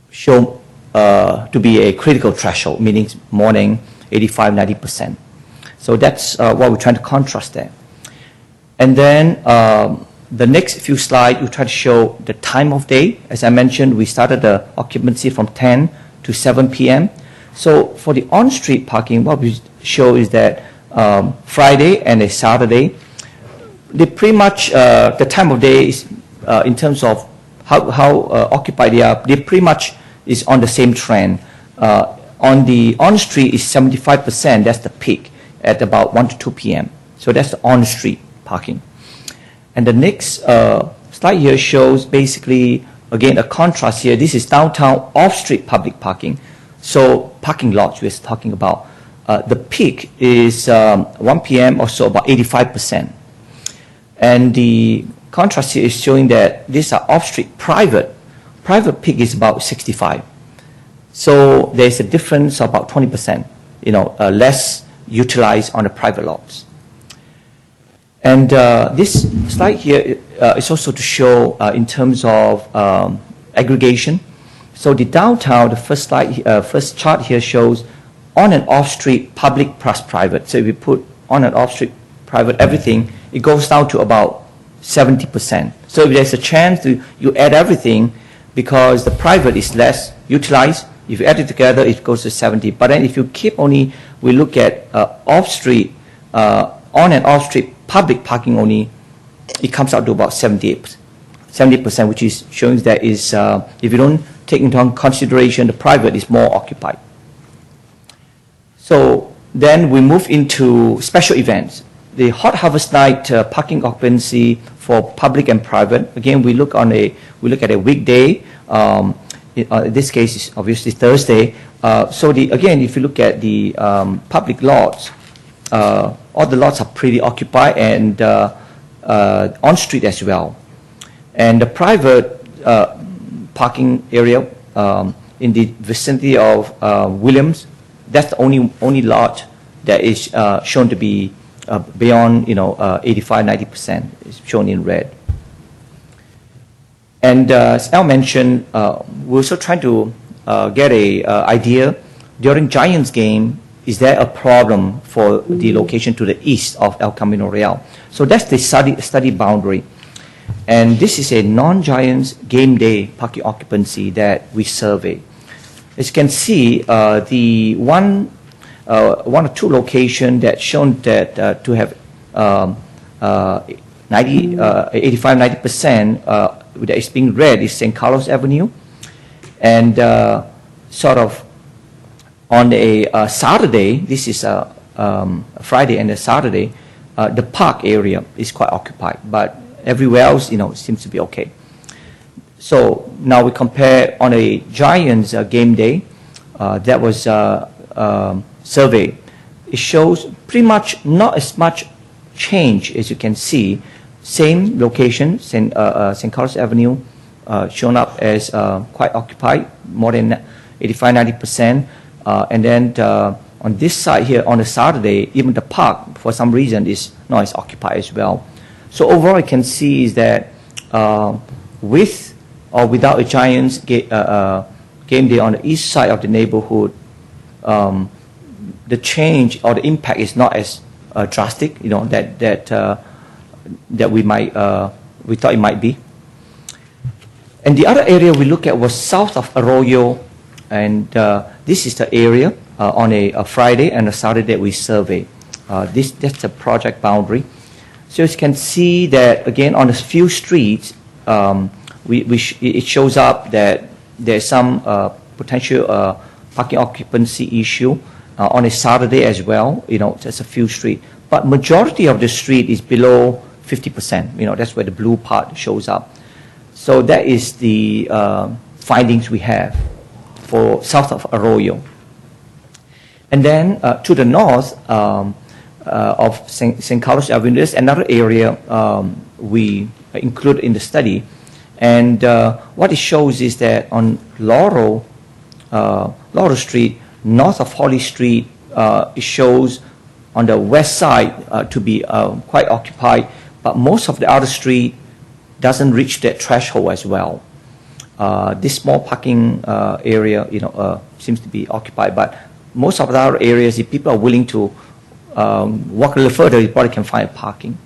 show to be a critical threshold, meaning morning 85, 90%. So that's what we're trying to contrast there. And then the next few slides, we try to show the time of day. As I mentioned, we started the occupancy from 10 to 7 p.m. So for the on-street parking, what we show is that Friday and a Saturday, they pretty much, the time of day is, in terms of how occupied they are, they pretty much is on the same trend. On the on-street is 75%, that's the peak, at about 1 to 2 p.m. So that's the on-street parking. And the next slide here shows basically, again, a contrast here. This is downtown off-street public parking. So parking lots we're talking about. The peak is 1 p.m. or so, about 85%. And the contrast here is showing that these are off-street private. Private peak is about 65. So there's a difference of about 20%, less utilized on the private lots. And this slide here is also to show in terms of aggregation. So the downtown, the first chart here shows on and off street, public plus private. So if we put on and off street, private, everything, it goes down to about 70%. So if there's a chance you add everything, because the private is less utilized, if you add it together, it goes to 70. But then if you keep only, we look at off-street, on and off-street public parking only, it comes out to about 70%, which is showing that is, if you don't take into consideration, the private is more occupied. So then we move into special events. The Hot Harvest Night parking occupancy for public and private. Again, we look at a weekday. In this case, it's obviously Thursday. So again, if you look at the public lots, all the lots are pretty occupied and on street as well. And the private parking area in the vicinity of Williams, that's the only lot that is shown to be beyond 85-90%, is shown in red. And as Al mentioned, we're also trying to get an idea during Giants game, is there a problem for the location to the east of El Camino Real? So that's the study boundary. And this is a non-Giants game day parking occupancy that we survey. As you can see, the one or two locations that shown that to have 85-90% that is being red is St. Carlos Avenue, and sort of on a Saturday, this is a Friday and a Saturday, the park area is quite occupied, but everywhere else, seems to be okay. So now we compare on a Giants game day, that was survey. It shows pretty much not as much change as you can see. Same location, St. Carlos Avenue, shown up as quite occupied, more than 85-90%. And then on this side here, on a Saturday, even the park, for some reason, is not as occupied as well. So overall, you can see is that with or without a Giants game day on the east side of the neighborhood, the change or the impact is not as drastic, that we thought it might be. And the other area we looked at was south of Arroyo, and this is the area on a Friday and a Saturday that we survey. That's the project boundary. So as you can see that again on a few streets, it shows up that there's some potential parking occupancy issue on a Saturday as well. Just a few streets, but majority of the street is below 50%. That's where the blue part shows up. So that is the findings we have for south of Arroyo. And then to the north of St. Carlos Avenue, there's another area we include in the study. And what it shows is that on Laurel Street, north of Holly Street, it shows on the west side to be quite occupied, but most of the other street doesn't reach that threshold as well. This small parking area, seems to be occupied, but most of the other areas, if people are willing to walk a little further, you probably can find parking.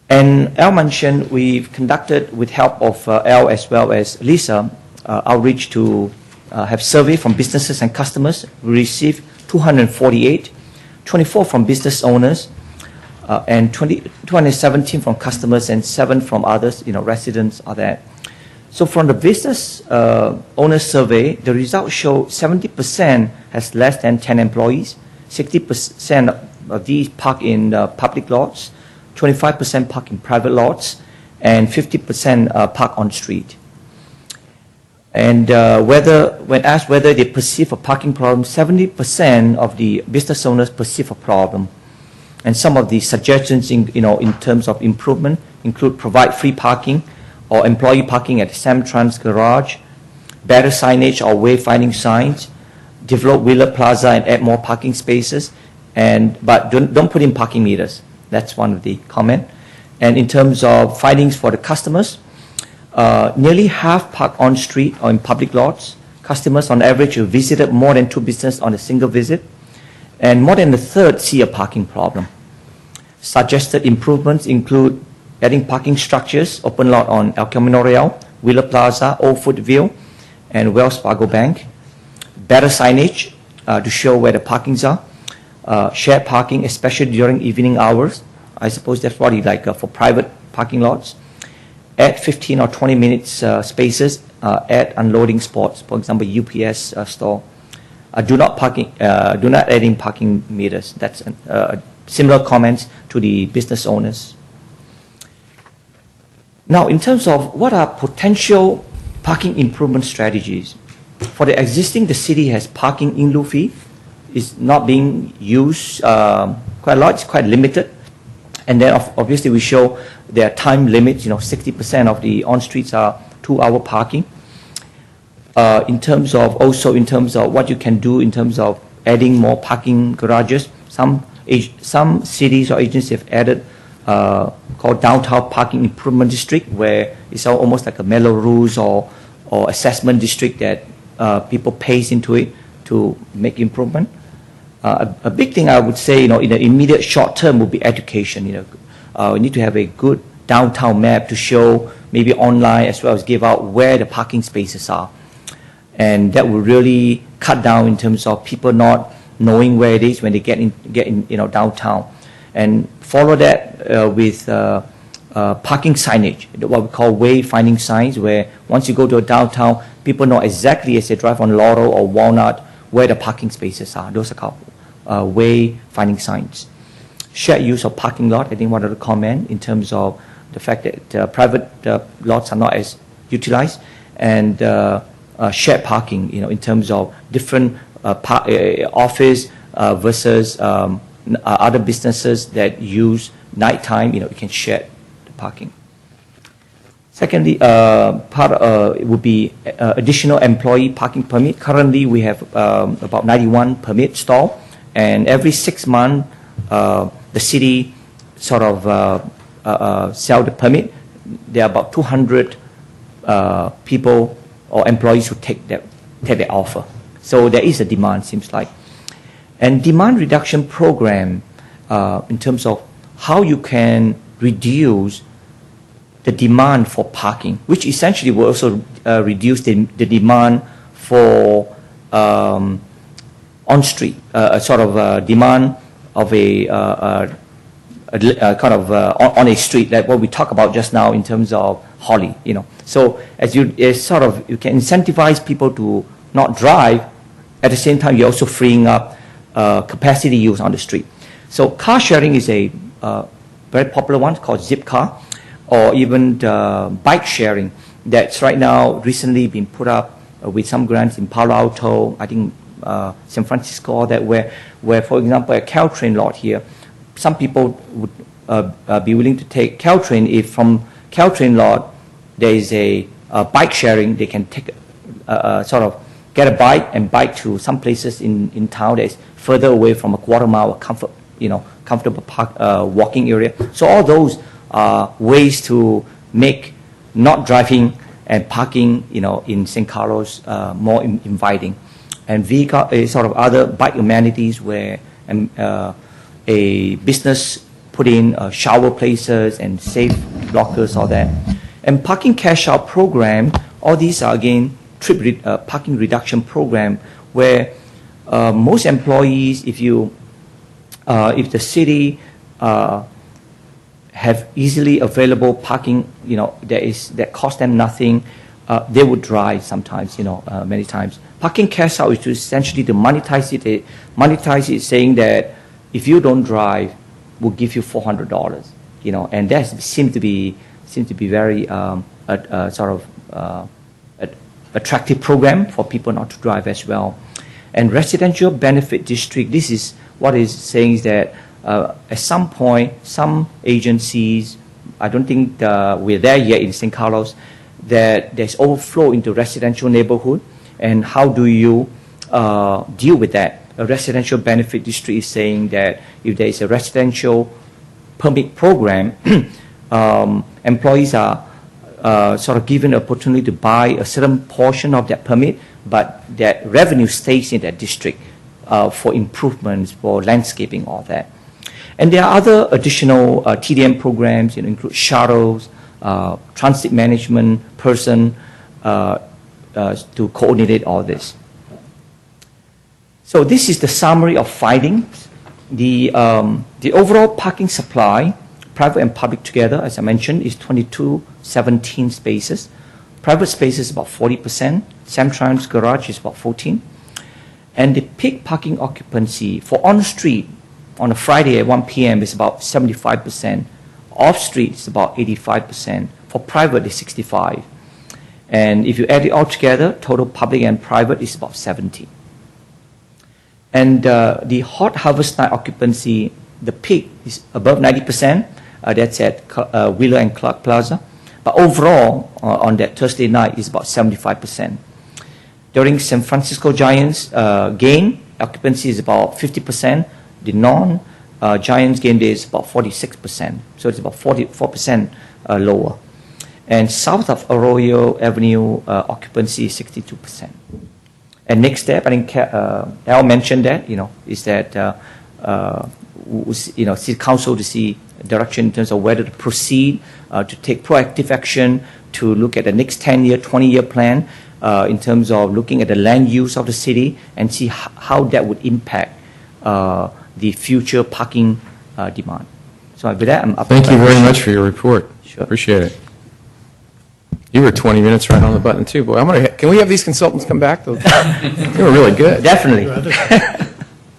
And Al mentioned we've conducted, with help of Al as well as Lisa, outreach to have survey from businesses and customers. We received 248, 24 from business owners, and 217 from customers and 7 from others, residents are there. So from the business owner survey, the results show 70% has less than 10 employees, 60% of these park in public lots, 25% park in private lots, and 50% park on street. And when asked whether they perceive a parking problem, 70% of the business owners perceive a problem. And some of the suggestions in terms of improvement include provide free parking or employee parking at Samtrans garage, better signage or wayfinding signs, develop Wheeler Plaza and add more parking spaces, but don't put in parking meters. That's one of the comment. And in terms of findings for the customers, nearly half park on street or in public lots. Customers on average have visited more than 2 businesses on a single visit, and more than a third see a parking problem. Suggested improvements include adding parking structures, open lot on El Camino Real, Wheeler Plaza, Old Footville, and Wells Fargo Bank. Better signage to show where the parkings are. Shared parking, especially during evening hours. I suppose that's probably like for private parking lots. Add 15 or 20 minutes spaces at unloading spots, for example, UPS store. Do not add in parking meters. That's similar comments to the business owners. Now, in terms of what are potential parking improvement strategies, for the existing, the city has parking in lieu fee. It's not being used quite a lot. It's quite limited. And then obviously we show there are time limits. 60% of the on streets are 2-hour parking. In terms of what you can do in terms of adding more parking garages, some cities or agencies have added called downtown parking improvement district, where it's almost like a Melrose or assessment district that people pays into it to make improvement. A big thing I would say, in the immediate short term would be education. We need to have a good downtown map to show, maybe online as well as give out where the parking spaces are, and that will really cut down in terms of people not knowing where it is when they get in downtown, and follow that with parking signage, what we call wayfinding signs, where once you go to a downtown, people know exactly as they drive on Laurel or Walnut where the parking spaces are. Those are called wayfinding signs. Shared use of parking lot, I think one of the comment in terms of the fact that private lots are not as utilized, and shared parking, in terms of different office versus other businesses that use nighttime, you can share the parking. Secondly, it would be additional employee parking permit. Currently, we have about 91 permit stall, and every 6 months, the city sort of sell the permit. There are about 200 people or employees who take the offer. So there is a demand, seems like. And demand reduction program in terms of how you can reduce the demand for parking, which essentially will also reduce the demand for on-street, sort of demand of a kind of on a street, like what we talked about just now in terms of Holly. So you can incentivize people to not drive. At the same time, you're also freeing up capacity use on the street. So car sharing is a very popular one called Zipcar, or even bike sharing that's right now recently been put up with some grants in Palo Alto, I think San Francisco, all that, where for example, a Caltrain lot here, some people would be willing to take Caltrain if from Caltrain lot there is a bike sharing. They can take sort of get a bike and bike to some places in town that is further away from a quarter-mile comfortable walking area. So all those are ways to make not driving and parking, in St. Carlos more inviting. And vehicle, sort of other bike amenities where a business put in shower places and safe lockers, all that. And parking cash out program, all these are again parking reduction program where most employees, if the city have easily available parking, that cost them nothing, they would drive sometimes, many times. Parking cash out is essentially to monetize it. Monetize it saying that if you don't drive, we'll give you $400, and that seems to be very sort of attractive program for people not to drive as well. And residential benefit district, this is what is saying is that at some point, some agencies, I don't think we're there yet in St. Carlos, that there's overflow into residential neighborhood, and how do you deal with that? A residential benefit district is saying that if there is a residential permit program, employees are sort of given the opportunity to buy a certain portion of that permit, but that revenue stays in that district for improvements, for landscaping, all that. And there are other additional TDM programs, include shuttles, transit management person to coordinate all this. So this is the summary of findings. The overall parking supply, private and public together, as I mentioned, is 2217 spaces. Private spaces about 40%. Samtrans garage is about 14%. And the peak parking occupancy for on the street on a Friday at 1 p.m. is about 75%. Off street is about 85%. For private, it's 65%. And if you add it all together, total public and private is about 70%. And the hot harvest night occupancy, the peak is above 90%. That's at Wheeler and Clark Plaza. But overall, on that Thursday night, is about 75%. During San Francisco Giants game, occupancy is about 50%. The non-Giants game day is about 46%. So it's about 44% lower. And south of Arroyo Avenue, occupancy is 62%. And next step, I think Al mentioned that, is that, City Council to see direction in terms of whether to proceed, to take proactive action, to look at the next 10-year, 20-year plan in terms of looking at the land use of the city and see how that would impact the future parking demand. So with that, I'm up. Thank you very much for your report. Sure. Appreciate it. You were 20 minutes right on the button, too. Boy, can we have these consultants come back? They were really good. Definitely.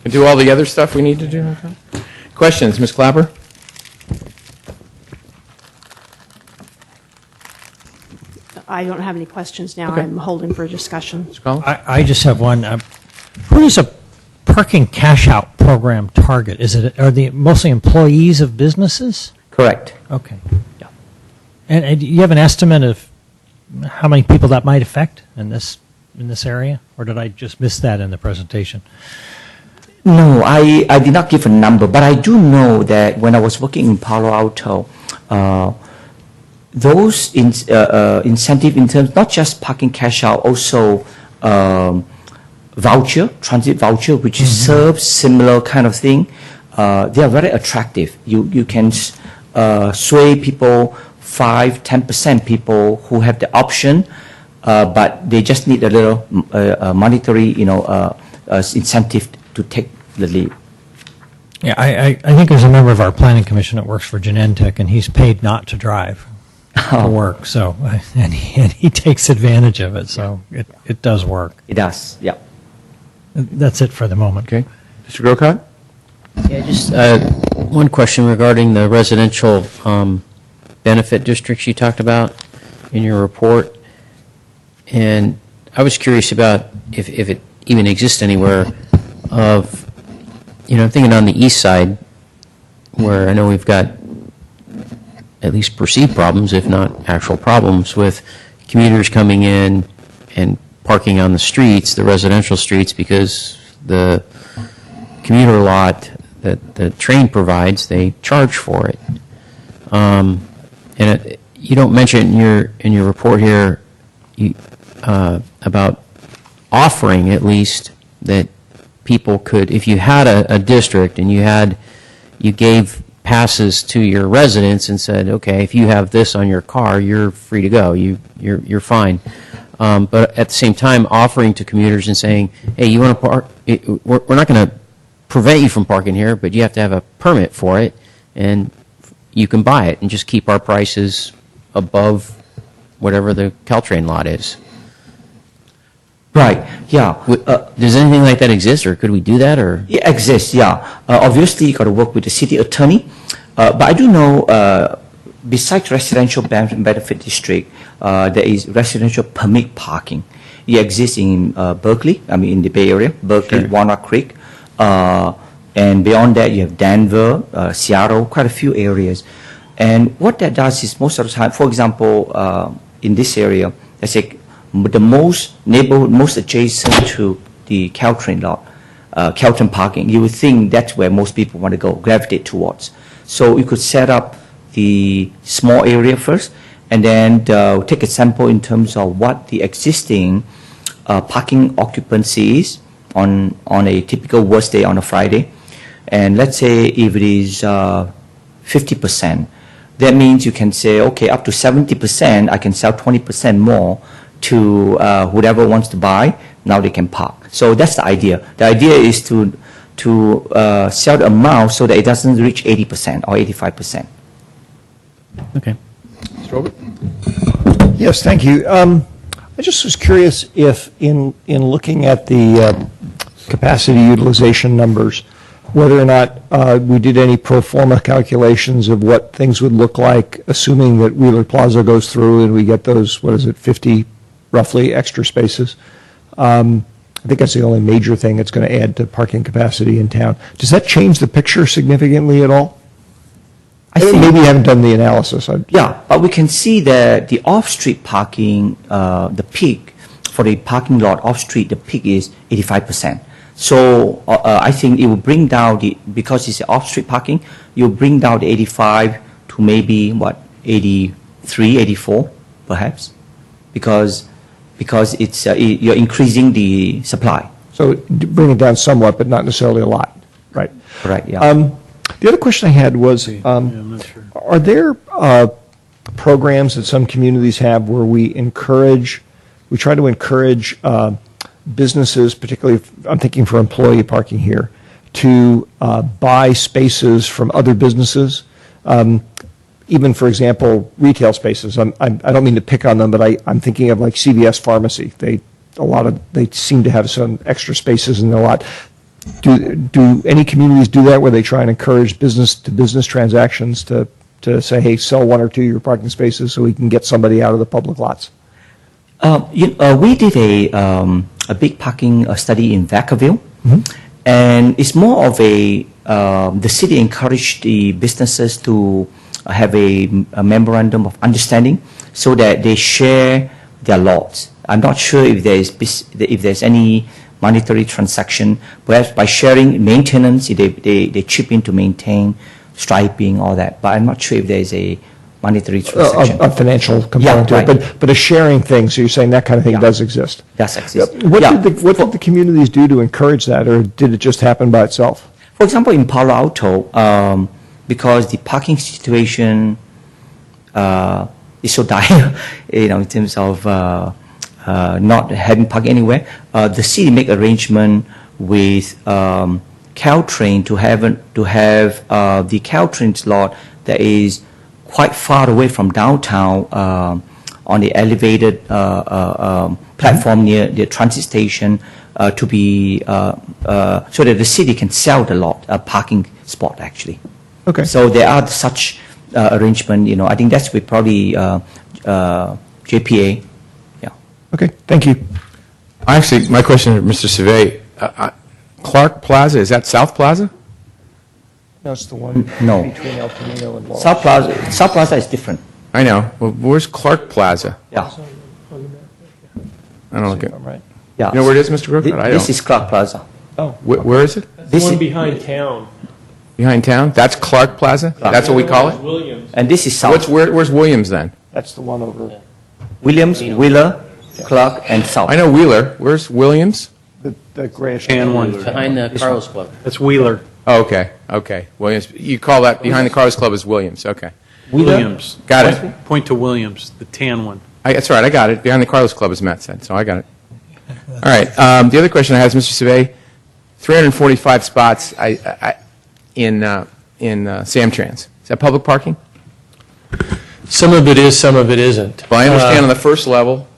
And do all the other stuff we need to do? Okay. Questions, Ms. Clapper? I don't have any questions now. Okay. I'm holding for discussion. I just have one. Who does a parking cash-out program target? Are they mostly employees of businesses? Correct. Okay. Yeah. And do you have an estimate of how many people that might affect in this area? Or did I just miss that in the presentation? No, I did not give a number, but I do know that when I was working in Palo Alto, those incentive in terms, not just parking cash out, also transit voucher, which serves similar kind of thing, they are very attractive. You can sway people, 5-10% people who have the option, but they just need a little monetary, incentive to take the lead. Yeah, I think there's a member of our planning commission that works for Genentech, and he's paid not to drive to work. So, and he takes advantage of it. So it does work. It does. Yeah. That's it for the moment. Okay, Mr. Grocott? Yeah, just one question regarding the residential benefit districts you talked about in your report. And I was curious about if it even exists anywhere of, I'm thinking on the east side, where I know we've got at least perceived problems, if not actual problems, with commuters coming in and parking on the streets, the residential streets, because the commuter lot that the train provides, they charge for it. And you don't mention in your report here about offering, at least, that people could, if you had a district and you gave passes to your residents and said, okay, if you have this on your car, you're free to go. You're fine. But at the same time, offering to commuters and saying, hey, you want to park? We're not going to prevent you from parking here, but you have to have a permit for it, and you can buy it and just keep our prices above whatever the Caltrain lot is. Right. Yeah. Does anything like that exist, or could we do that? Or it exists. Yeah. Obviously, you got to work with the city attorney. But I do know, besides residential benefit district, there is residential permit parking. It exists in Berkeley. In the Bay Area, Berkeley, sure. Walnut Creek, and beyond that, you have Denver, Seattle, quite a few areas. And what that does is, most of the time, for example, in this area, let's say the most neighborhood, most adjacent to the Caltrain lot, Caltrain parking, you would think that's where most people want to go, gravitate towards. So you could set up the small area first, and then take a sample in terms of what the existing parking occupancy is on a typical worst day on a Friday. And let's say if it is 50%, that means you can say, okay, up to 70%, I can sell 20% more to whoever wants to buy. Now they can park. So that's the idea. The idea is to sell the amount so that it doesn't reach 80% or 85%. Okay. Mr. Obert? Yes, thank you. I just was curious if in looking at the capacity utilization numbers, whether or not we did any pro forma calculations of what things would look like, assuming that Wheeler Plaza goes through and we get those, 50 roughly extra spaces. I think that's the only major thing that's going to add to parking capacity in town. Does that change the picture significantly at all? I think Maybe you haven't done the analysis. Yeah, but we can see that the off-street parking, the peak for the parking lot off-street, the peak is 85%. So I think it will bring down because it's off-street parking, you'll bring down the 85 to maybe 83, 84 perhaps, because it's you're increasing the supply. So bring it down somewhat, but not necessarily a lot, right? Correct. Yeah. The other question I had was, are there programs that some communities have where we try to encourage businesses, particularly I'm thinking for employee parking here, to buy spaces from other businesses? Even, for example, retail spaces. I don't mean to pick on them, but I'm thinking of like CVS Pharmacy. They seem to have some extra spaces in their lot. Do any communities do that where they try and encourage business-to-business transactions to say, hey, sell one or two of your parking spaces so we can get somebody out of the public lots? We did a big parking study in Vacaville, and it's more of the city encouraged the businesses to have a memorandum of understanding so that they share their lots. I'm not sure if there's any monetary transaction. Perhaps by sharing maintenance, they chip in to maintain striping, all that. But I'm not sure if there's a monetary transaction. A financial component to it, but a sharing thing. So you're saying that kind of thing does exist. Does exist. What did the communities do to encourage that, or did it just happen by itself? For example, in Palo Alto, because the parking situation is so dire, in terms of not having parking anywhere, the city make arrangement with Caltrain to have the Caltrain slot that is quite far away from downtown on the elevated platform near the transit station to be so that the city can sell the lot, a parking spot actually. Okay. So there are such arrangement. I think that's with probably JPA. Yeah. Okay. Thank you. Actually, my question to Mr. Savay, Clark Plaza, is that South Plaza? That's the one No. between El Camino and Walsh. South Plaza is different. I know. Well, where's Clark Plaza? Yeah. I don't know. Right. Yeah. You know where it is, Mr. Grocott? I This don't. is Clark Plaza. Oh. Where is it? The This one is, behind town. Behind town? That's Clark Plaza? That's what we call it? Williams. and this is South. Where's Williams then? That's the one over Williams, Wheeler, Clark, and South. I know Wheeler. Where's Williams? the grayish. And one. Behind the Carlos Club. That's Wheeler. Oh, okay. Williams. You call that behind the Cars Club is Williams. Okay. Williams. Got it. Point to Williams, the tan one. That's right. I got it. Behind the Carlos Club, as Matt said. So I got it. All right. The other question I have is, Mr. Savay, 345 spots in Samtrans. Is that public parking? Some of it is, some of it isn't. Well, I understand on the first level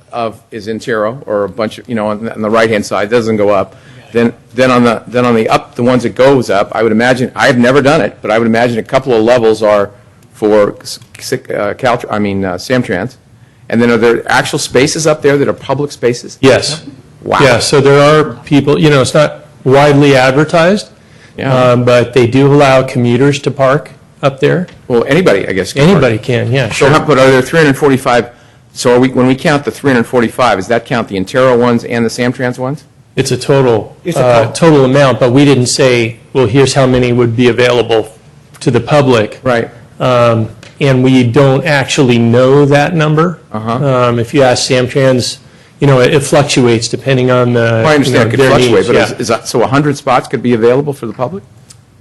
is Intero, or a bunch of, on the right-hand side, it doesn't go up. Then on the up, the ones that goes up, I would imagine, I've never done it, but I would imagine a couple of levels are for Samtrans. And then are there actual spaces up there that are public spaces? Yes. Wow. Yeah, so there are people, it's not widely advertised, but they do allow commuters to park up there. Well, anybody, I guess. Can Anybody can, yeah, So, sure. but are there 345, so when we count the 345, does that count the Intero ones and the Samtrans ones? It's a total It's a total amount, but we didn't say, well, here's how many would be available to the public. Right. And we don't actually know that number. If you ask Samtrans, it fluctuates depending on the. Well, I understand it could their fluctuate, needs, but is that, so 100 spots could be available for the public?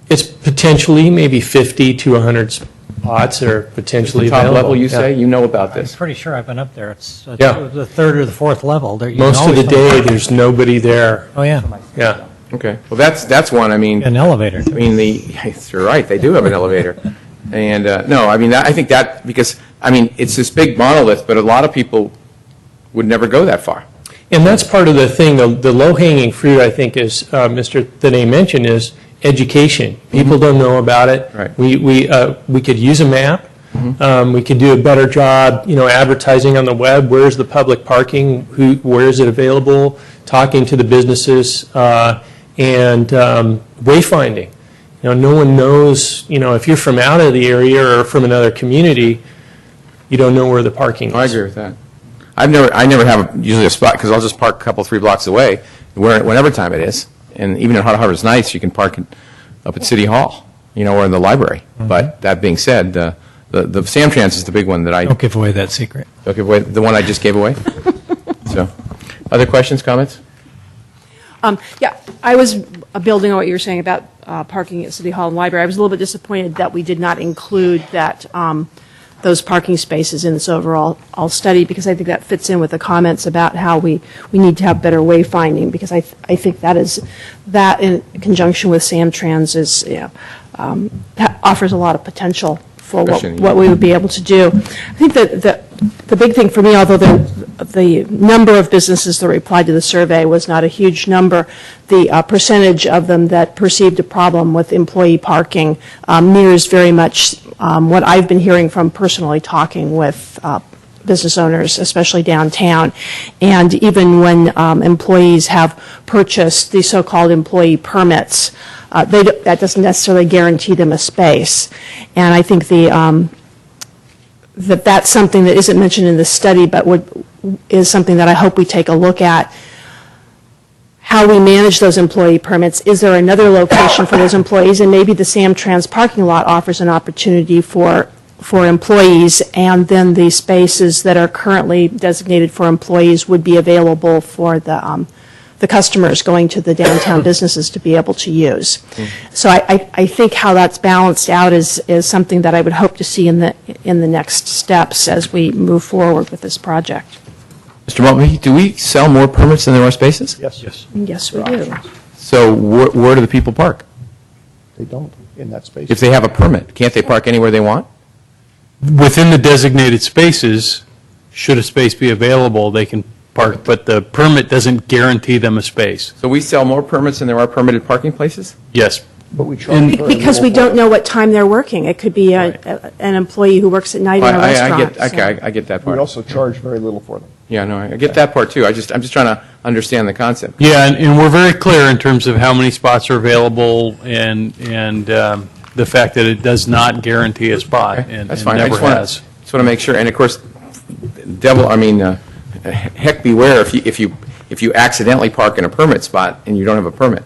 It's potentially maybe 50 to 100 spots are potentially Top available. level, you Yeah. say? You know about this? I'm pretty sure I've been up there. It's Yeah. the third or the fourth level. There, you Most can of the always come day, down. there's nobody there. Oh, yeah. Yeah. Okay. Well, that's one. I mean, An elevator. I mean, you're right. They do have an elevator. And no, I mean, I think that because I mean, it's this big monolith, but a lot of people would never go that far. And that's part of the thing, the low-hanging fruit, I think, is Mr. Thene mentioned, is education. People don't know about it. Right. We could use a map. We could do a better job, advertising on the web. Where's the public parking? Where is it available? Talking to the businesses and wayfinding. No one knows. If you're from out of the area or from another community, you don't know where the parking is. I agree with that. I never have usually a spot because I'll just park a couple, 3 blocks away, whenever time it is. And even at Hot Harvest Nights, you can park up at City Hall, or in the library. But that being said, the Samtrans is the big one that I Don't give away that secret. don't give away. The one I just gave away. So, other questions, comments? Yeah, I was building on what you were saying about parking at City Hall and Library. I was a little bit disappointed that we did not include that those parking spaces in this overall study, because I think that fits in with the comments about how we need to have better wayfinding, because I think that in conjunction with Samtrans is, that offers a lot of potential for what we would be able to do. I think that the big thing for me, although the number of businesses that replied to the survey was not a huge number, the percentage of them that perceived a problem with employee parking mirrors very much what I've been hearing from personally talking with business owners, especially downtown. And even when employees have purchased the so-called employee permits, that doesn't necessarily guarantee them a space. And I think that's something that isn't mentioned in the study, but is something that I hope we take a look at. How we manage those employee permits. Is there another location for those employees? And maybe the Samtrans parking lot offers an opportunity for employees, and then the spaces that are currently designated for employees would be available for the customers going to the downtown businesses to be able to use. So I think how that's balanced out is something that I would hope to see in the next steps as we move forward with this project. Mr. Mulvey, do we sell more permits than there are spaces? Yes. Yes, we do. So where do the people park? They don't in that space. If they have a permit, can't they park anywhere they want? Within the designated spaces, should a space be available, they can park, but the permit doesn't guarantee them a space. So we sell more permits than there are permitted parking places? Yes. But we charge very Because we little don't know what time they're working. It could be an employee who works at night in a restaurant. I get that for it. We part. also charge very little for them. Yeah, no, I get that part too. I'm just trying to understand the concept. Yeah, and we're very clear in terms of how many spots are available and the fact that it does not guarantee a spot, and That's fine. never I has. just want to make sure. And of course, heck beware if you accidentally park in a permit spot and you don't have a permit,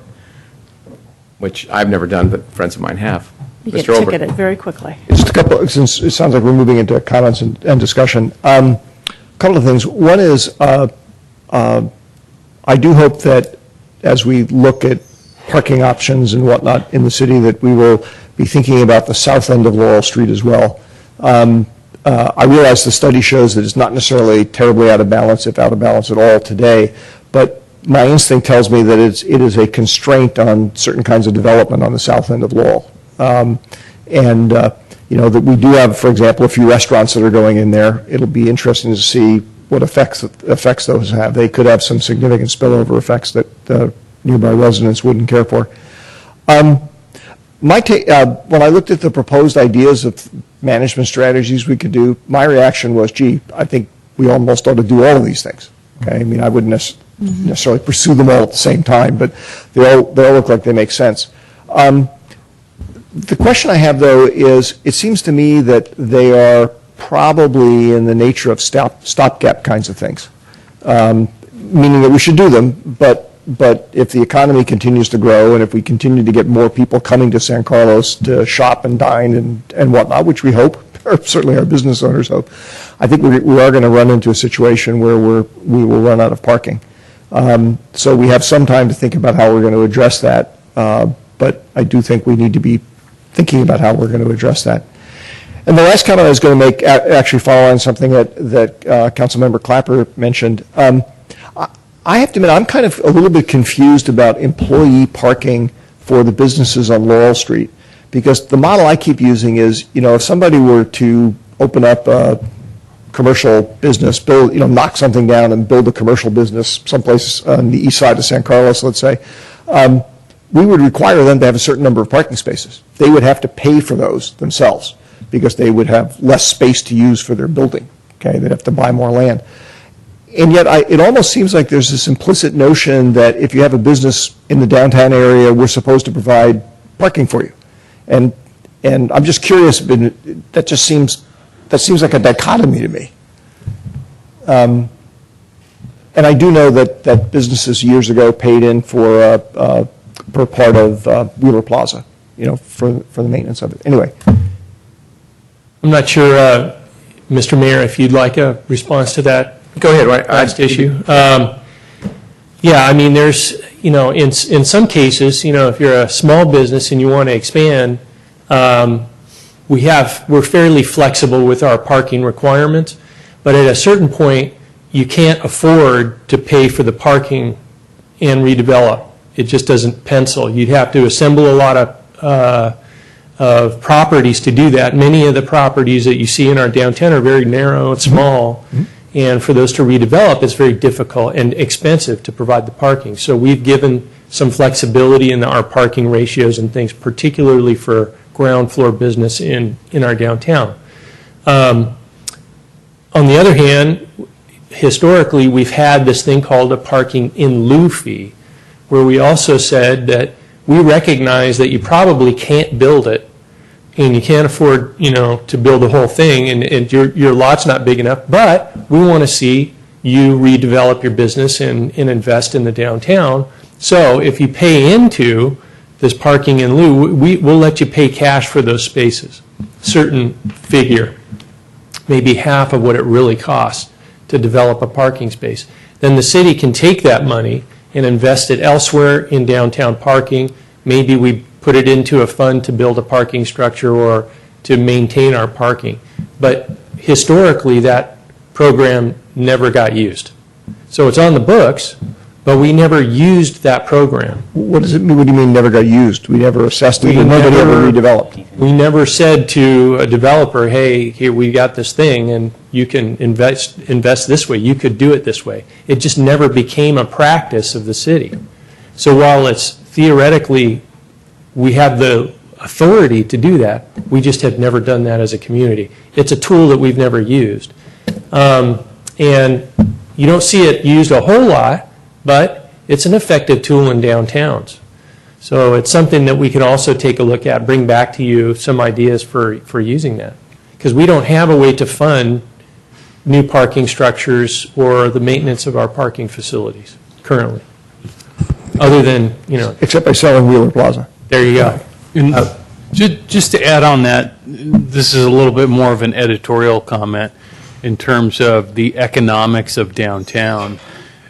which I've never done, but friends of mine have. You get Mr. Olbert. ticketed very quickly. Just a couple, since it sounds like we're moving into comments and discussion. A couple of things. One is, I do hope that as we look at parking options and whatnot in the city, that we will be thinking about the south end of Laurel Street as well. I realize the study shows that it's not necessarily terribly out of balance, if out of balance at all today, but my instinct tells me that it is a constraint on certain kinds of development on the south end of Laurel. That we do have, for example, a few restaurants that are going in there. It'll be interesting to see what effects those have. They could have some significant spillover effects that nearby residents wouldn't care for. When I looked at the proposed ideas of management strategies we could do, my reaction was, gee, I think we almost ought to do all of these things. Okay, I mean, I wouldn't necessarily pursue them all at the same time, but they all look like they make sense. The question I have, though, is it seems to me that they are probably in the nature of stopgap kinds of things, meaning that we should do them, but but if the economy continues to grow and if we continue to get more people coming to San Carlos to shop and dine and whatnot, which we hope, or certainly our business owners hope, I think we are going to run into a situation where we will run out of parking. So we have some time to think about how we're going to address that, but I do think we need to be thinking about how we're going to address that. And the last comment I was going to make, actually follow on something that Councilmember Clapper mentioned. I have to admit, I'm kind of a little bit confused about employee parking for the businesses on Laurel Street, because the model I keep using is, if somebody were to open up a commercial business, knock something down and build a commercial business someplace on the east side of San Carlos, let's say, we would require them to have a certain number of parking spaces. They would have to pay for those themselves because they would have less space to use for their building. Okay, they'd have to buy more land. And yet, it almost seems like there's this implicit notion that if you have a business in the downtown area, we're supposed to provide parking for you. And I'm just curious, that seems like a dichotomy to me. And I do know that businesses years ago paid in for per part of Wheeler Plaza, for the maintenance of it. Anyway. I'm not sure, Mr. Mayor, if you'd like a response to that. Go ahead. Last issue. Yeah, I mean, there's, in some cases, if you're a small business and you want to expand, we're fairly flexible with our parking requirements, but at a certain point, you can't afford to pay for the parking and redevelop. It just doesn't pencil. You'd have to assemble a lot of properties to do that. Many of the properties that you see in our downtown are very narrow and small, and for those to redevelop, it's very difficult and expensive to provide the parking. So we've given some flexibility in our parking ratios and things, particularly for ground floor business in our downtown. On the other hand, historically, we've had this thing called a parking in lieu fee, where we also said that we recognize that you probably can't build it and you can't afford, to build the whole thing, and your lot's not big enough, but we want to see you redevelop your business and invest in the downtown. So if you pay into this parking in lieu, we'll let you pay cash for those spaces, certain figure, maybe half of what it really costs to develop a parking space. Then the city can take that money and invest it elsewhere in downtown parking. Maybe we put it into a fund to build a parking structure or to maintain our parking. But historically, that program never got used. So it's on the books, but we never used that program. What does it mean? What do you mean never got used? We never assessed it, and nobody ever redeveloped. We never said to a developer, hey, here we got this thing, and you can invest this way. You could do it this way. It just never became a practice of the city. So while it's theoretically, we have the authority to do that, we just have never done that as a community. It's a tool that we've never used. And you don't see it used a whole lot, but it's an effective tool in downtowns. So it's something that we can also take a look at, bring back to you some ideas for using that. Because we don't have a way to fund new parking structures or the maintenance of our parking facilities currently, other than, Except by selling Wheeler Plaza. There you go. And just to add on that, this is a little bit more of an editorial comment in terms of the economics of downtown.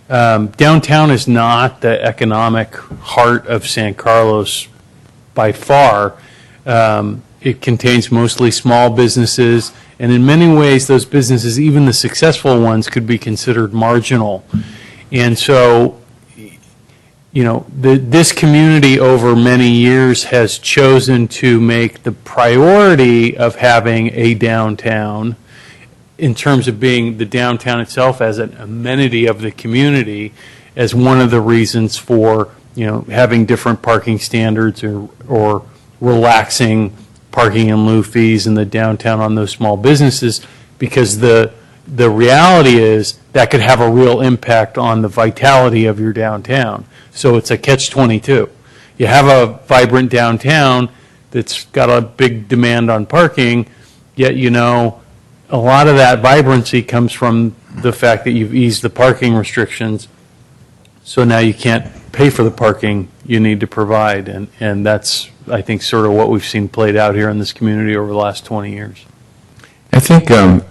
Downtown is not the economic heart of San Carlos by far. It contains mostly small businesses, and in many ways, those businesses, even the successful ones, could be considered marginal. And so, this community over many years has chosen to make the priority of having a downtown, in terms of being the downtown itself as an amenity of the community, as one of the reasons for having different parking standards or relaxing parking in lieu fees in the downtown on those small businesses, because the reality is that could have a real impact on the vitality of your downtown. So it's a catch-22. You have a vibrant downtown that's got a big demand on parking, yet a lot of that vibrancy comes from the fact that you've eased the parking restrictions, so now you can't pay for the parking you need to provide, and that's, I think, sort of what we've seen played out here in this community over the last 20 years. I think, when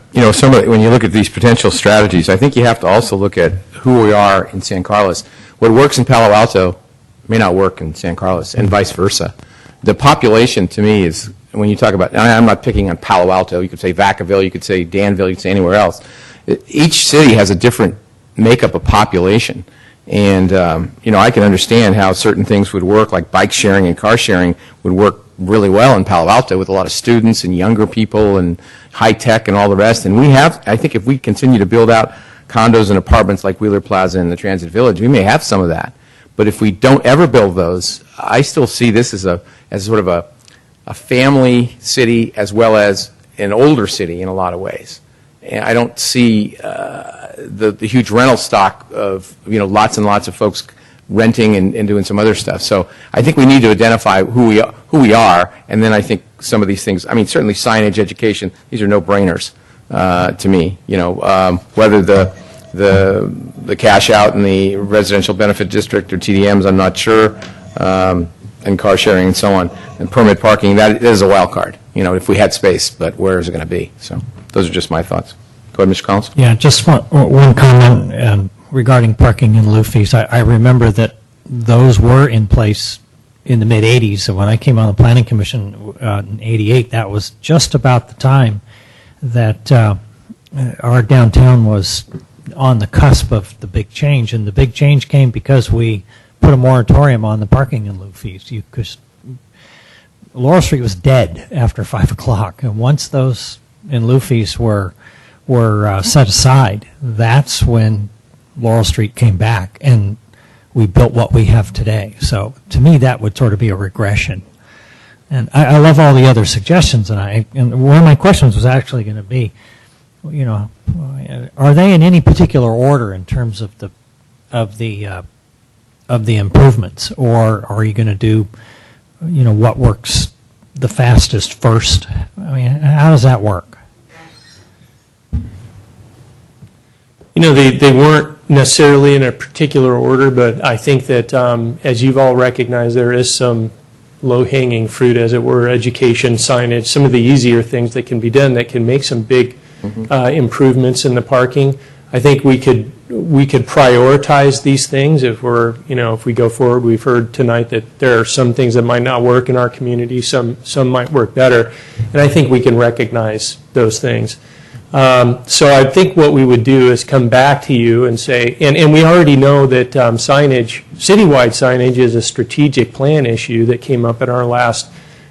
you look at these potential strategies, I think you have to also look at who we are in San Carlos. What works in Palo Alto may not work in San Carlos, and vice versa. The population, to me, is, when you talk about, I'm not picking on Palo Alto, you could say Vacaville, you could say Danville, you could say anywhere else. Each city has a different makeup of population. And, I can understand how certain things would work, like bike sharing and car sharing would work really well in Palo Alto with a lot of students and younger people and high tech and all the rest. And I think if we continue to build out condos and apartments like Wheeler Plaza and the Transit Village, we may have some of that. But if we don't ever build those, I still see this as sort of a family city as well as an older city in a lot of ways. And I don't see the huge rental stock of lots and lots of folks renting and doing some other stuff. So I think we need to identify who we are, and then I think some of these things. I mean, certainly signage, education. These are no-brainers to me. Whether the cash out in the residential benefit district or TDMs, I'm not sure. And car sharing and so on, and permit parking, that is a wild card, if we had space, but where is it going to be? So those are just my thoughts. Go ahead, Mr. Collins. Yeah, just one comment regarding parking and lieu fees. I remember that those were in place in the mid-'80s, so when I came on the Planning Commission in '88, that was just about the time that our downtown was on the cusp of the big change, and the big change came because we put a moratorium on the parking in lieu fees. Laurel Street was dead after 5 o'clock, and once those in lieu fees were set aside, that's when Laurel Street came back, and we built what we have today. So to me, that would sort of be a regression. And I love all the other suggestions, and one of my questions was actually going to be, are they in any particular order in terms of the improvements, or are you going to do, what works the fastest first? I mean, how does that work? They weren't necessarily in a particular order, but I think that, as you've all recognized, there is some low-hanging fruit, as it were, education, signage, some of the easier things that can be done that can make some big improvements in the parking. I think we could prioritize these things if we go forward. We've heard tonight that there are some things that might not work in our community, some might work better, and I think we can recognize those things. So I think what we would do is come back to you and say, and we already know that signage, citywide signage, is a strategic plan issue that came up at our last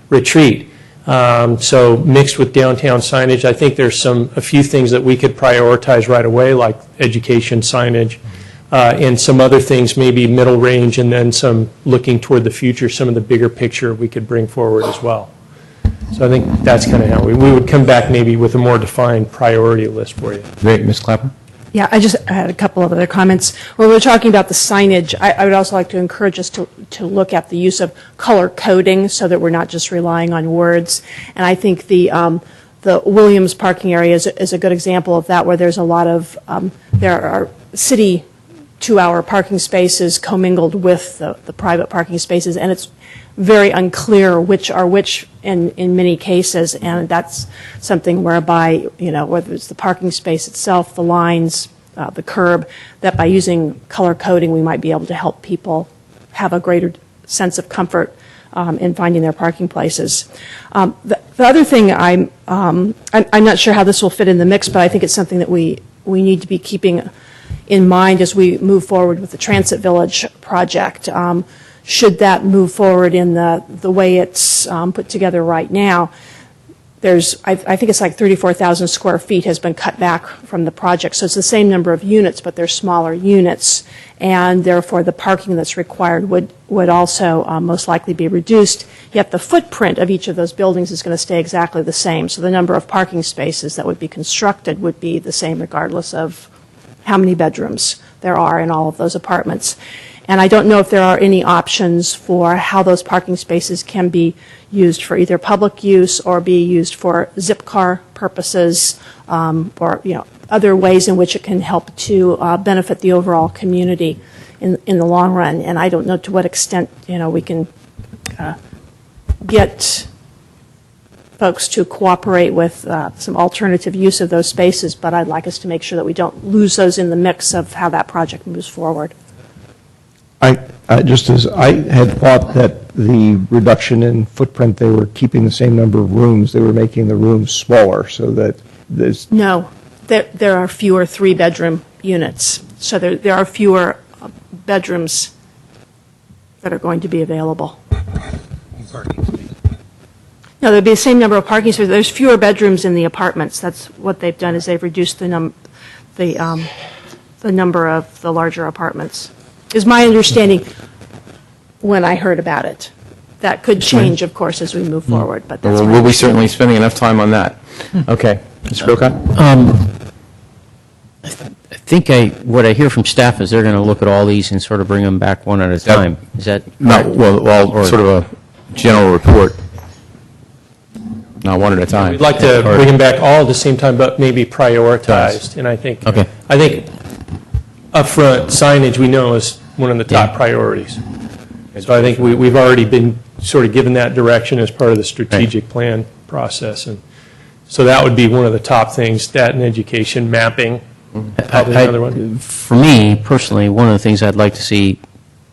retreat. So mixed with downtown signage, I think there's a few things that we could prioritize right away, like education signage, and some other things, maybe middle range, and then some looking toward the future, some of the bigger picture we could bring forward as well. So I think that's kind of how we would come back maybe with a more defined priority list for you. Great. Ms. Clapper? Yeah, I had a couple of other comments. When we're talking about the signage, I would also like to encourage us to look at the use of color coding so that we're not just relying on words. And I think the Williams parking area is a good example of that, where there's a lot of, there are city 2-hour parking spaces commingled with the private parking spaces, and it's very unclear which are which in many cases, and that's something whereby, whether it's the parking space itself, the lines, the curb, that by using color coding we might be able to help people have a greater sense of comfort in finding their parking places. The other thing, I'm not sure how this will fit in the mix, but I think it's something that we need to be keeping in mind as we move forward with the Transit Village project. Should that move forward in the way it's put together right now, I think it's like 34,000 square feet has been cut back from the project. So it's the same number of units, but they're smaller units, and therefore the parking that's required would also most likely be reduced. Yet the footprint of each of those buildings is going to stay exactly the same. So the number of parking spaces that would be constructed would be the same regardless of how many bedrooms there are in all of those apartments. And I don't know if there are any options for how those parking spaces can be used for either public use or be used for zip car purposes, or other ways in which it can help to benefit the overall community in the long run. And I don't know to what extent, we can get folks to cooperate with some alternative use of those spaces, but I'd like us to make sure that we don't lose those in the mix of how that project moves forward. Just as I had thought that the reduction in footprint, they were keeping the same number of rooms, they were making the rooms smaller so that there's... No, there are fewer three-bedroom units, so there are fewer bedrooms that are going to be available. No, there'll be the same number of parking spaces. There's fewer bedrooms in the apartments. That's what they've done, is they've reduced the number of the larger apartments, is my understanding when I heard about it. That could change, of course, as we move forward, but that's Well, my we'll be understanding. certainly spending enough time on that. Okay. Mr. Grocott? I think what I hear from staff is they're going to look at all these and sort of bring them back one at a time. Is that Not, correct? well, sort of a general report, not one at a time. We'd like to bring them back all at the same time, but maybe prioritized. And I think upfront signage, we know, is one of the top priorities. So I think we've already been sort of given that direction as part of the strategic plan process. And so that would be one of the top things, stat and education, mapping, probably another one. For me, personally, one of the things I'd like to see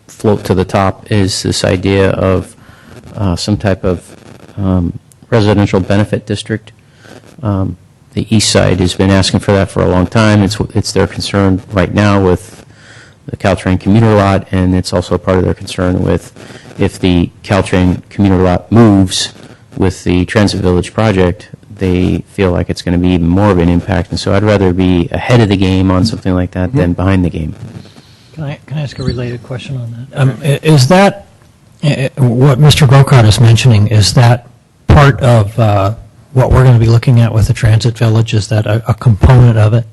float to the top is this idea of some type of residential benefit district. The east side has been asking for that for a long time. It's their concern right now with the Caltrain commuter lot, and it's also part of their concern with if the Caltrain commuter lot moves with the Transit Village project, they feel like it's going to be even more of an impact. And so I'd rather be ahead of the game on something like that than behind the game. Can I ask a related question on that? Is that, what Mr. Grocott is mentioning, is that part of what we're going to be looking at with the Transit Village? Is that a component of it?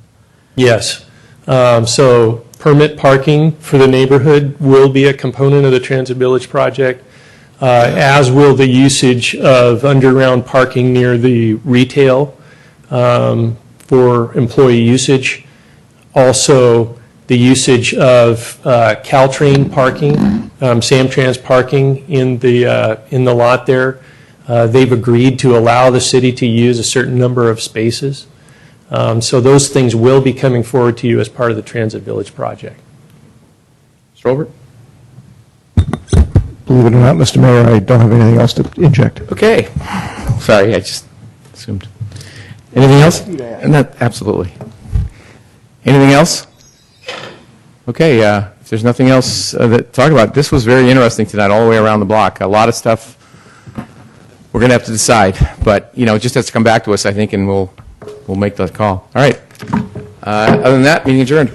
Yes. So permit parking for the neighborhood will be a component of the Transit Village project, as will the usage of underground parking near the retail for employee usage. Also, the usage of Caltrain parking, Samtrans parking in the lot there. They've agreed to allow the city to use a certain number of spaces. So those things will be coming forward to you as part of the Transit Village project. Mr. Olbert? Believe it or not, Mr. Mayor, I don't have anything else to inject. Okay. Sorry, I just assumed. Anything else? Absolutely. Anything else? Okay, if there's nothing else to talk about, this was very interesting tonight, all the way around the block. A lot of stuff we're going to have to decide, but, it just has to come back to us, I think, and we'll make that call. All right. Other than that, meeting adjourned.